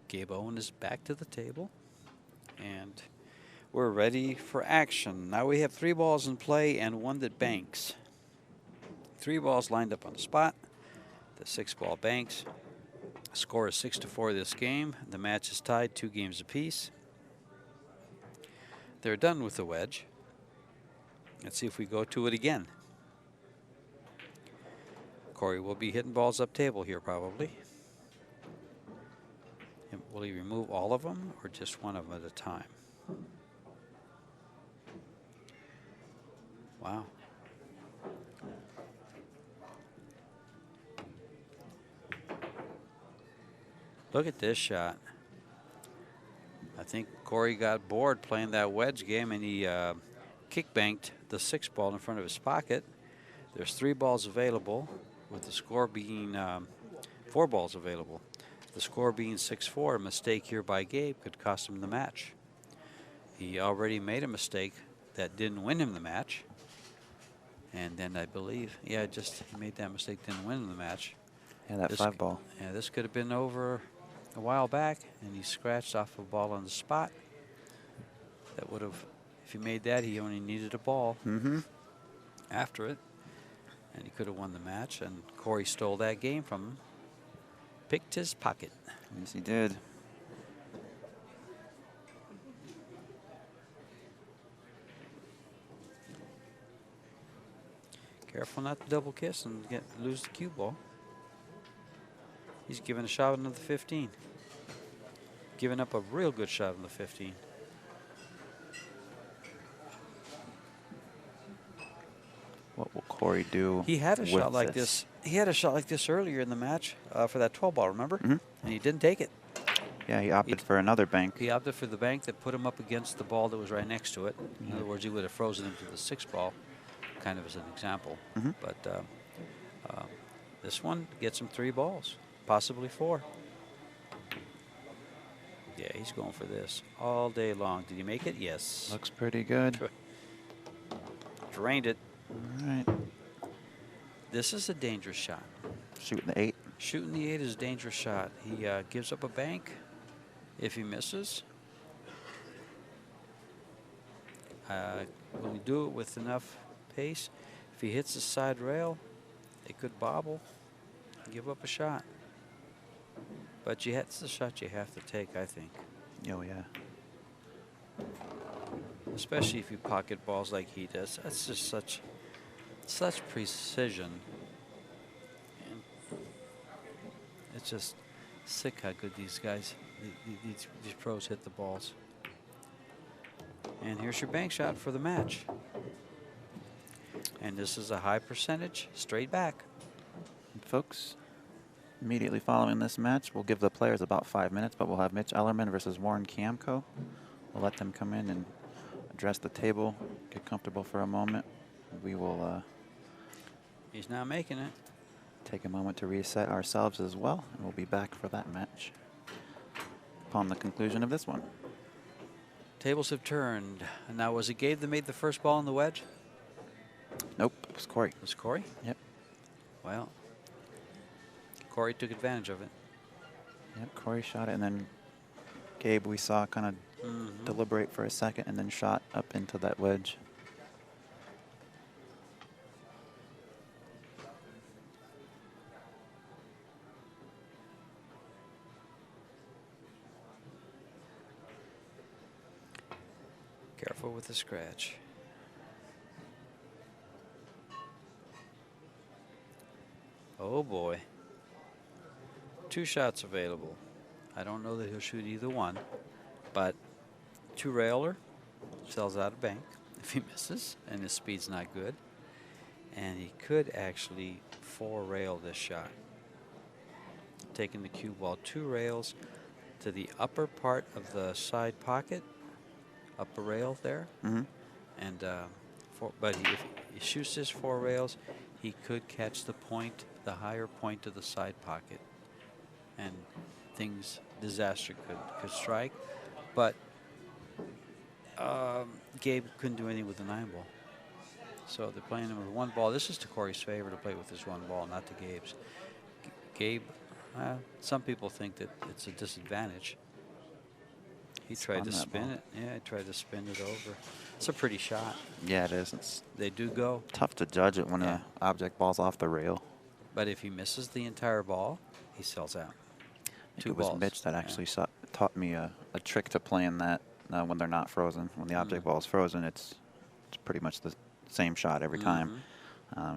Gabe Owen is back to the table, and we're ready for action. Now we have 3 balls in play and 1 that banks. 3 balls lined up on the spot. The 6 ball banks. Score is 6-4 this game. The match is tied 2 games apiece. They're done with the wedge. Let's see if we go to it again. Cory will be hitting balls up table here probably. And will he remove all of them or just one of them at a time? Wow. Look at this shot. I think Cory got bored playing that wedge game, and he kick banked the 6 ball in front of his pocket. There's 3 balls available, with the score being 4 balls available. The score being 6-4, a mistake here by Gabe could cost him the match. He already made a mistake that didn't win him the match. And then I believe, yeah, just he made that mistake, didn't win him the match.
Yeah, that
This
5 ball.
Yeah, this could have been over a while back, and he scratched off a ball on the spot. That would have, if he made that, he only needed a ball after it, and he could have won the match. And Cory stole that game from him, picked his pocket.
Yes, he did.
Careful not to double kiss and lose the cue ball. He's giving a shot on the 15. Giving up a real good shot on the 15.
What will Cory do?
He had a shot
with
like this. He had a shot like this earlier in the match for that 12 ball, remember? And he didn't take it.
Yeah, he opted for another bank.
He opted for the bank that put him up against the ball that was right next to it. In other words, he would have frozen him to the 6 ball, kind of as an example. But this one gets him 3 balls, possibly 4. Yeah, he's going for this all day long. Did he make it? Yes.
Looks pretty good.
Drained it.
All right.
This is a dangerous shot.
Shooting the 8.
Shooting the 8 is a dangerous shot. He gives up a bank if he misses. Will he do it with enough pace? If he hits the side rail, it could bobble, give up a shot. But that's the shot you have to take, I think.
Oh, yeah.
Especially if you pocket balls like he does. That's just such precision. And it's just sick how good these guys, these pros hit the balls. And here's your bank shot for the match. And this is a high percentage, straight back.
And folks, immediately following this match, we'll give the players about 5 minutes, but we'll have Mitch Ellerman versus Warren Kiamko. We'll let them come in and address the table, get comfortable for a moment. We will
He's not making it.
take a moment to reset ourselves as well, and we'll be back for that match upon the conclusion of this one.
Tables have turned. And now, was it Gabe that made the first ball in the wedge?
Nope, it was Cory.
It was Cory?
Yep.
Well, Cory took advantage of it.
Yep, Cory shot it, and then Gabe, we saw kind of deliberate for a second and then shot up into that wedge.
Careful with the scratch. Oh boy. 2 shots available. I don't know that he'll shoot either one, but 2-railer sells out of bank if he misses and his speed's not good. And he could actually 4-rail this shot. Taking the cue ball 2 rails to the upper part of the side pocket, upper rail there. And but if he shoots his 4 rails, he could catch the point, the higher point of the side pocket, and disaster could strike. But Gabe couldn't do anything with the 9 ball. So they're playing him with 1 ball. This is to Cory's favor to play with his 1 ball, not to Gabe's. Gabe, some people think that it's a disadvantage. He tried to spin it. Yeah, he tried to spin it over. It's a pretty shot.
Yeah, it is.
They do go.
Tough to judge it when an object ball's off the rail.
But if he misses the entire ball, he sells out.
I think it was Mitch that actually taught me a trick to playing that when they're not frozen. When the object ball is frozen, it's pretty much the same shot every time.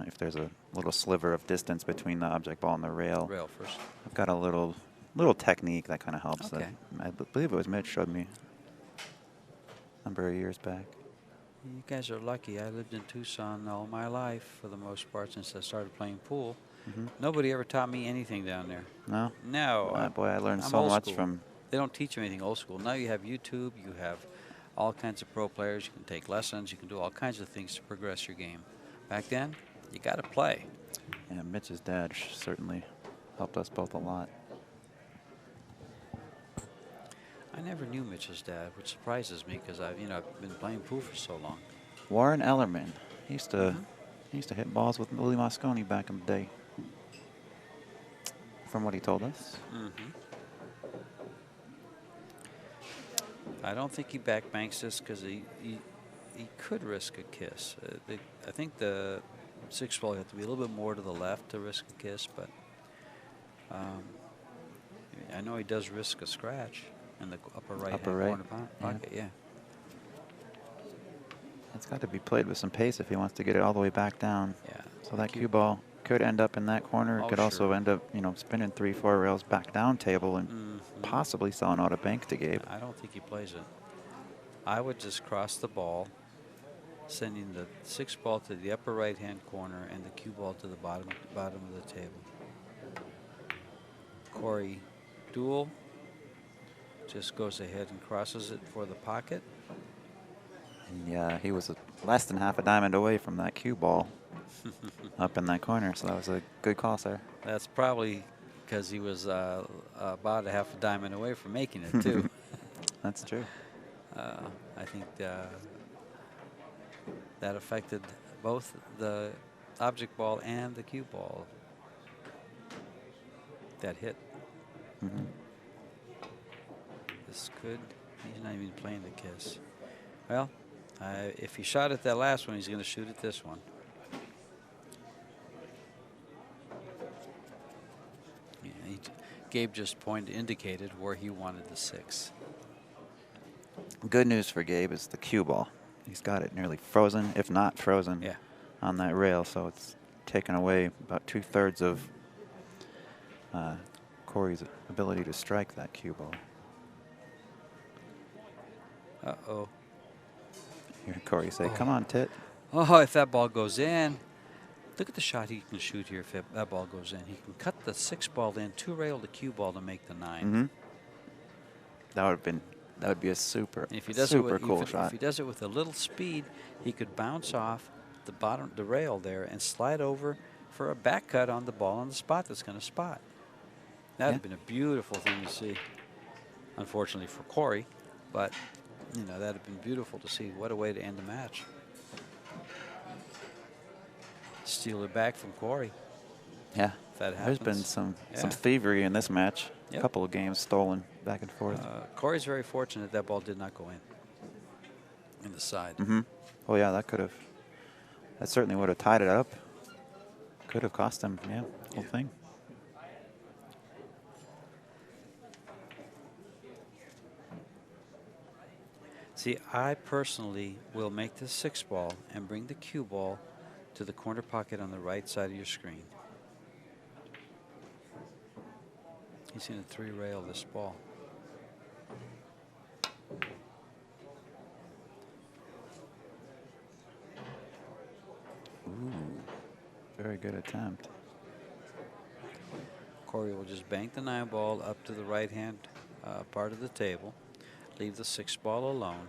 If there's a little sliver of distance between the object ball and the rail,
First.
I've got a little technique that kind of helps.
Okay.
I believe it was Mitch showed me a number of years back.
You guys are lucky. I lived in Tucson all my life, for the most part, since I started playing pool. Nobody ever taught me anything down there.
No?
No.
Boy, I learned
I'm
so
old
much
school.
from...
They don't teach you anything old school. Now you have YouTube, you have all kinds of pro players, you can take lessons, you can do all kinds of things to progress your game. Back then, you got to play.
Yeah, Mitch's dad certainly helped us both a lot.
I never knew Mitchell's dad, which surprises me because I've been playing pool for so long.
Warren Ellerman. He used to hit balls with Willie Mosconi back in the day. From what he told us.
I don't think he backbanks this because he could risk a kiss. I think the 6 ball had to be a little bit more to the left to risk a kiss, but I know he does risk a scratch in the upper right corner pocket. Yeah.
It's got to be played with some pace if he wants to get it all the way back down.
Yeah.
So that cue ball could end up in that corner. It could also end up, spinning 3-4 rails back down table and possibly sawing out a bank to Gabe.
I don't think he plays it. I would just cross the ball, sending the 6 ball to the upper right-hand corner and the cue ball to the bottom of the table. Cory Deuel just goes ahead and crosses it for the pocket.
And yeah, he was less than half a diamond away from that cue ball up in that corner, so that was a good call, sir.
That's probably because he was about a half a diamond away from making it, too.
That's true.
I think that affected both the object ball and the cue ball. That hit. This could. He's not even playing the kiss. Well, if he shot at that last one, he's going to shoot at this one. Yeah, Gabe just indicated where he wanted the 6.
Good news for Gabe is the cue ball. He's got it nearly frozen, if not frozen, on that rail. So it's taken away about 2/3 of Cory's ability to strike that cue ball.
Uh-oh.
Hear Cory say, "Come on, Tit."
Oh, if that ball goes in. Look at the shot he can shoot here if that ball goes in. He can cut the 6 ball in, 2-rail the cue ball to make the 9.
That would be a super cool shot.
If he does it with a little speed, he could bounce off the rail there and slide over for a back cut on the ball on the spot that's going to spot. That would have been a beautiful thing to see. Unfortunately for Cory, but that would have been beautiful to see. What a way to end the match. Steal it back from Cory.
Yeah,
if that
there's been some thievery in this match. A couple of games stolen back and forth.
Cory's very fortunate that ball did not go in the side.
Oh yeah, that certainly would have tied it up. Could have cost him, the whole thing.
See, I personally will make the 6 ball and bring the cue ball to the corner pocket on the right side of your screen. He's going to 3-rail this ball.
Ooh, very good attempt.
Cory will just bank the 9 ball up to the right-hand part of the table. Leave the 6 ball alone.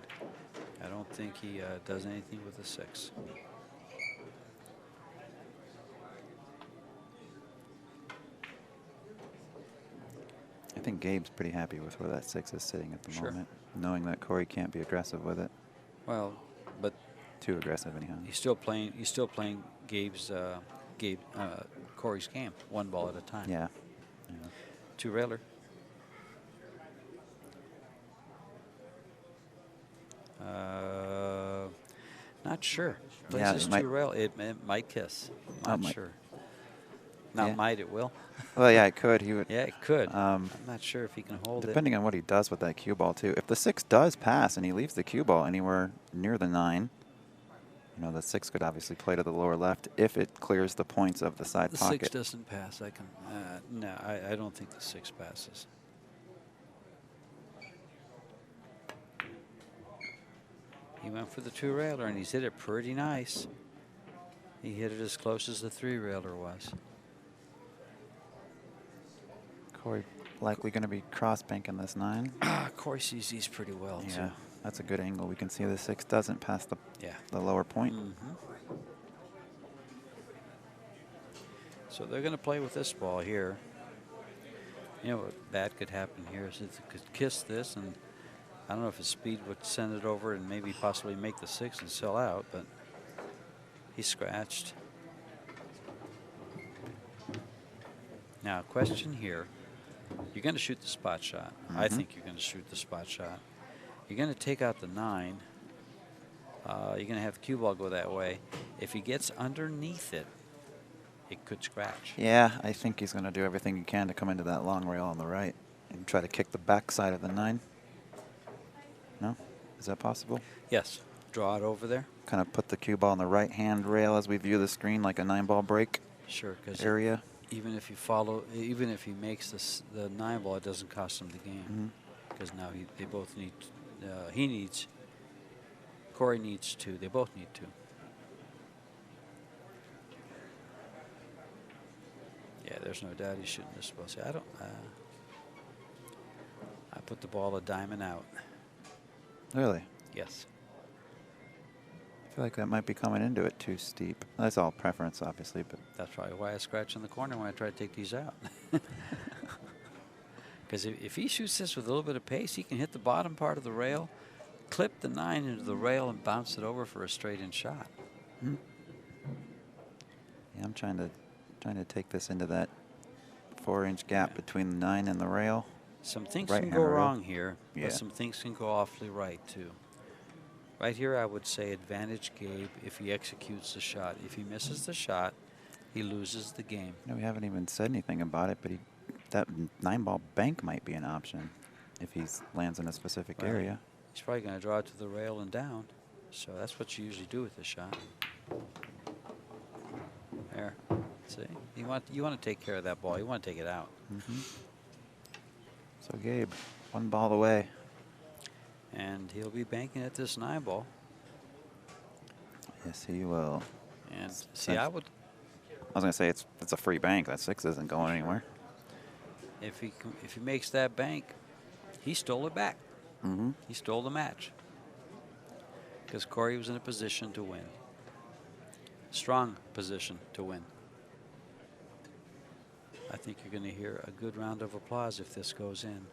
I don't think he does anything with the 6.
I think Gabe's pretty happy with where that 6 is sitting at the moment, knowing that Cory can't be aggressive with it.
Well, but
too aggressive anyhow.
He's still playing Cory's game, 1 ball at a time.
Yeah.
2-railer. Not sure. Plays this 2-rail. It might kiss. Not sure. Not might, it will.
Well, yeah, it could. He would.
Yeah, it could. I'm not sure if he can hold it.
Depending on what he does with that cue ball, too. If the 6 does pass and he leaves the cue ball anywhere near the 9, the 6 could obviously play to the lower left if it clears the points of the side pocket.
The 6 doesn't pass. No, I don't think the 6 passes. He went for the 2-railer, and he's hit it pretty nice. He hit it as close as the 3-railer was.
Cory likely going to be cross-banking this 9.
Cory sees these pretty well, too.
Yeah, that's a good angle. We can see the 6 doesn't pass the lower point.
So they're going to play with this ball here. You know what bad could happen here is it could kiss this, and I don't know if his speed would send it over and maybe possibly make the 6 and sell out, but he scratched. Now, question here. You're going to shoot the spot shot. I think you're going to shoot the spot shot. You're going to take out the 9. You're going to have the cue ball go that way. If he gets underneath it, it could scratch.
Yeah, I think he's going to do everything he can to come into that long rail on the right and try to kick the back side of the 9. No? Is that possible?
Yes. Draw it over there.
Kind of put the cue ball on the right-hand rail as we view the screen, like a 9-ball break.
Sure, because
area.
Even if he makes this, the 9-ball, it doesn't cost him the game. Because now they both need, Cory needs 2. They both need 2. Yeah, there's no doubt he's shooting this ball. See, I put the ball a diamond out.
Really?
Yes.
I feel like that might be coming into it too steep. That's all preference, obviously, but
That's probably why I scratch in the corner when I try to take these out. Because if he shoots this with a little bit of pace, he can hit the bottom part of the rail, clip the 9 into the rail, and bounce it over for a straight-in shot.
yeah, I'm trying to take this into that 4-inch gap between the 9 and the rail.
Some things
Right
can
hand
go
rail.
wrong here,
Yeah.
but some things can go awfully right, too. Right here, I would say advantage Gabe if he executes the shot. If he misses the shot, he loses the game.
You know, we haven't even said anything about it, but that 9-ball bank might be an option if he lands in a specific
Right.
area.
He's probably going to draw it to the rail and down. So that's what you usually do with this shot. There. See? You want to take care of that ball. You want to take it out.
So Gabe, 1 ball away.
And he'll be banking at this 9-ball.
Yes, he will.
And see, I was
going to say it's a free bank. That 6 isn't going anywhere.
if he makes that bank, he stole it back. He stole the match. Because Cory was in a position to win. Strong position to win. I think you're going to hear a good round of applause if this goes in.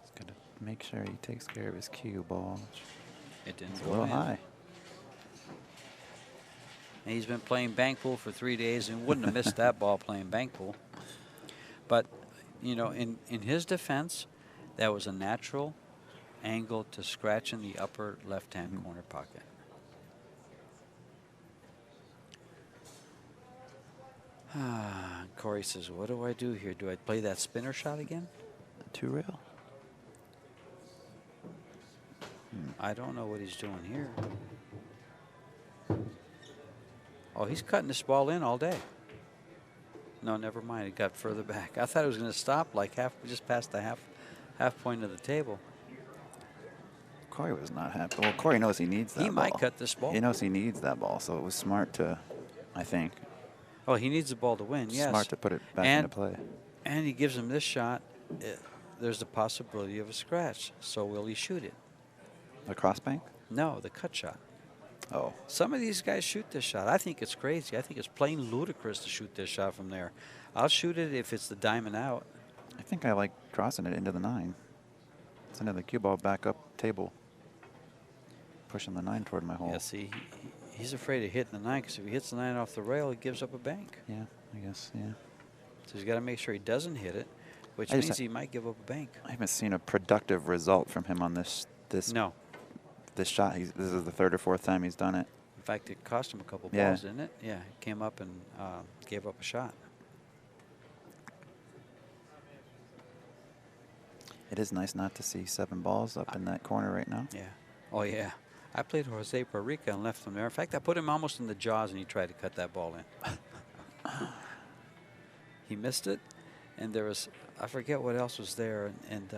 He's got to make sure he takes care of his cue ball.
It didn't
It's a
go
little
in.
high.
And he's been playing bank pool for 3 days and wouldn't have missed that ball playing bank pool. But, you know, in his defense, that was a natural angle to scratch in the upper left-hand corner pocket. Cory says, what do I do here? Do I play that spinner shot again?
2 rail.
I don't know what he's doing here. Oh, he's cutting this ball in all day. No, never mind. It got further back. I thought it was going to stop like just past the half point of the table.
Cory was not happy. Well, Cory knows he needs that
He
ball.
might cut this ball.
He knows he needs that ball, so it was smart to, I think.
Oh, he needs the ball to win, yes.
Smart to put it back into play.
And he gives him this shot. There's the possibility of a scratch. So will he shoot it?
The cross bank?
No, the cut shot.
Oh.
Some of these guys shoot this shot. I think it's crazy. I think it's plain ludicrous to shoot this shot from there. I'll shoot it if it's the diamond out.
I think I like crossing it into the 9. Sending the cue ball back up table. Pushing the 9 toward my hole.
Yeah, see, he's afraid of hitting the 9 because if he hits the 9 off the rail, he gives up a bank.
Yeah, I guess, yeah.
So he's got to make sure he doesn't hit it, which means he might give up a bank.
I haven't seen a productive result from him on this
No.
This shot. This is the 3rd or 4th time he's done it.
In fact, it cost him a couple
Yeah.
balls, didn't it? Yeah, he came up and gave up a shot.
It is nice not to see 7 balls up in that corner right now.
Yeah. Oh, yeah. I played Jose Parrica and left him there. In fact, I put him almost in the jaws, and he tried to cut that ball in. He missed it, and there was, I forget what else was there, and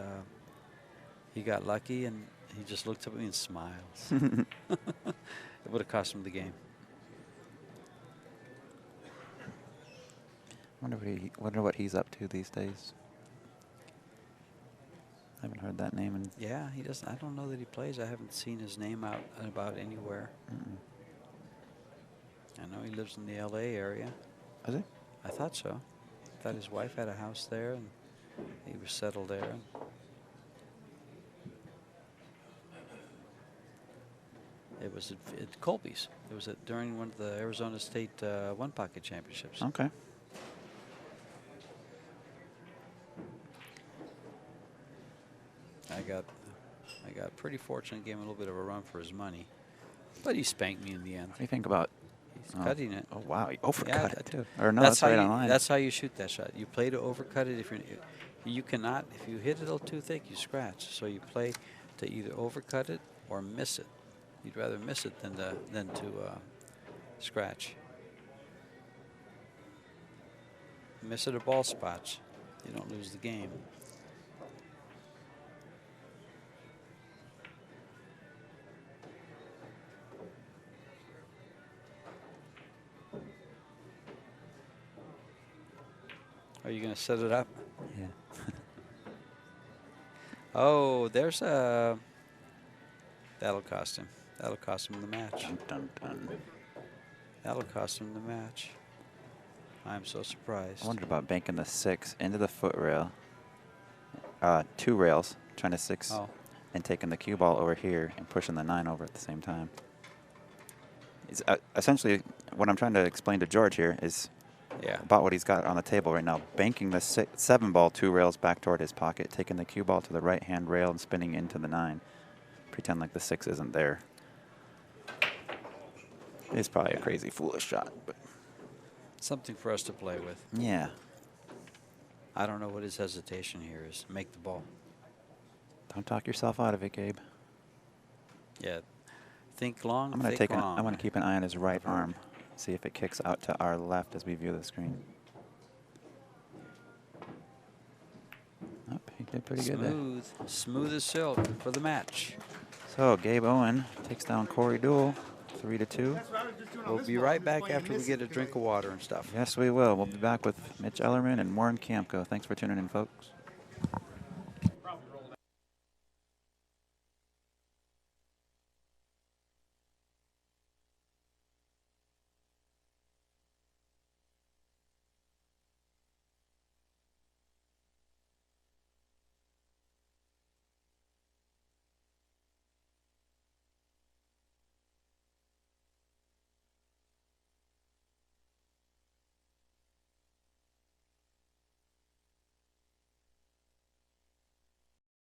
he got lucky, and he just looked at me and smiles. It would have cost him the game.
Wonder what he's up to these days. I haven't heard that name in.
Yeah, he doesn't. I don't know that he plays. I haven't seen his name out and about anywhere. I know he lives in the L.A. area.
Is it?
I thought so. thought his wife had a house there, and he was settled there. And it was at Colby's. It was during one of the Arizona State One Pocket Championships.
Okay.
I got pretty fortunate. Gave him a little bit of a run for his money, but he spanked me in the end.
What do you think about?
He's cutting it.
Oh wow, he overcut it too.
Or
Or no, that's right
how
on line.
That's how you shoot that shot. You play to overcut it. If you cannot, if you hit it a little too thick, you scratch. So you play to either overcut it or miss it. You'd rather miss it than to scratch. Miss it or ball spots, you don't lose the game. Are you going to set it up?
Yeah.
Oh, there's a. That'll cost him. That'll cost him the match.
Dun, dun, dun.
That'll cost him the match. I'm so surprised.
I wondered about banking the 6 into the foot rail. 2 rails, trying to 6, and taking the cue ball over here and pushing the 9 over at the same time. It's, essentially, what I'm trying to explain to George here is about what he's got on the table right now. Banking the 7 ball 2 rails back toward his pocket, taking the cue ball to the right-hand rail and spinning into the 9. Pretend like the 6 isn't there. It's probably a crazy, foolish shot, but
something for us to play with.
Yeah.
I don't know what his hesitation here is. Make the ball.
Don't talk yourself out of it, Gabe.
Yeah. Think long.
I'm going to
think long.
I want to keep an eye on his right arm. See if it kicks out to our left as we view the screen. Oh, he did pretty good there.
Smooth as silk for the match.
So Gabe Owen takes down Cory Deuel, 3-2.
We'll be right back after we get a drink of water and stuff.
Yes, we will. We'll be back with Mitch Ellerman and Warren Kamko. Thanks for tuning in, folks.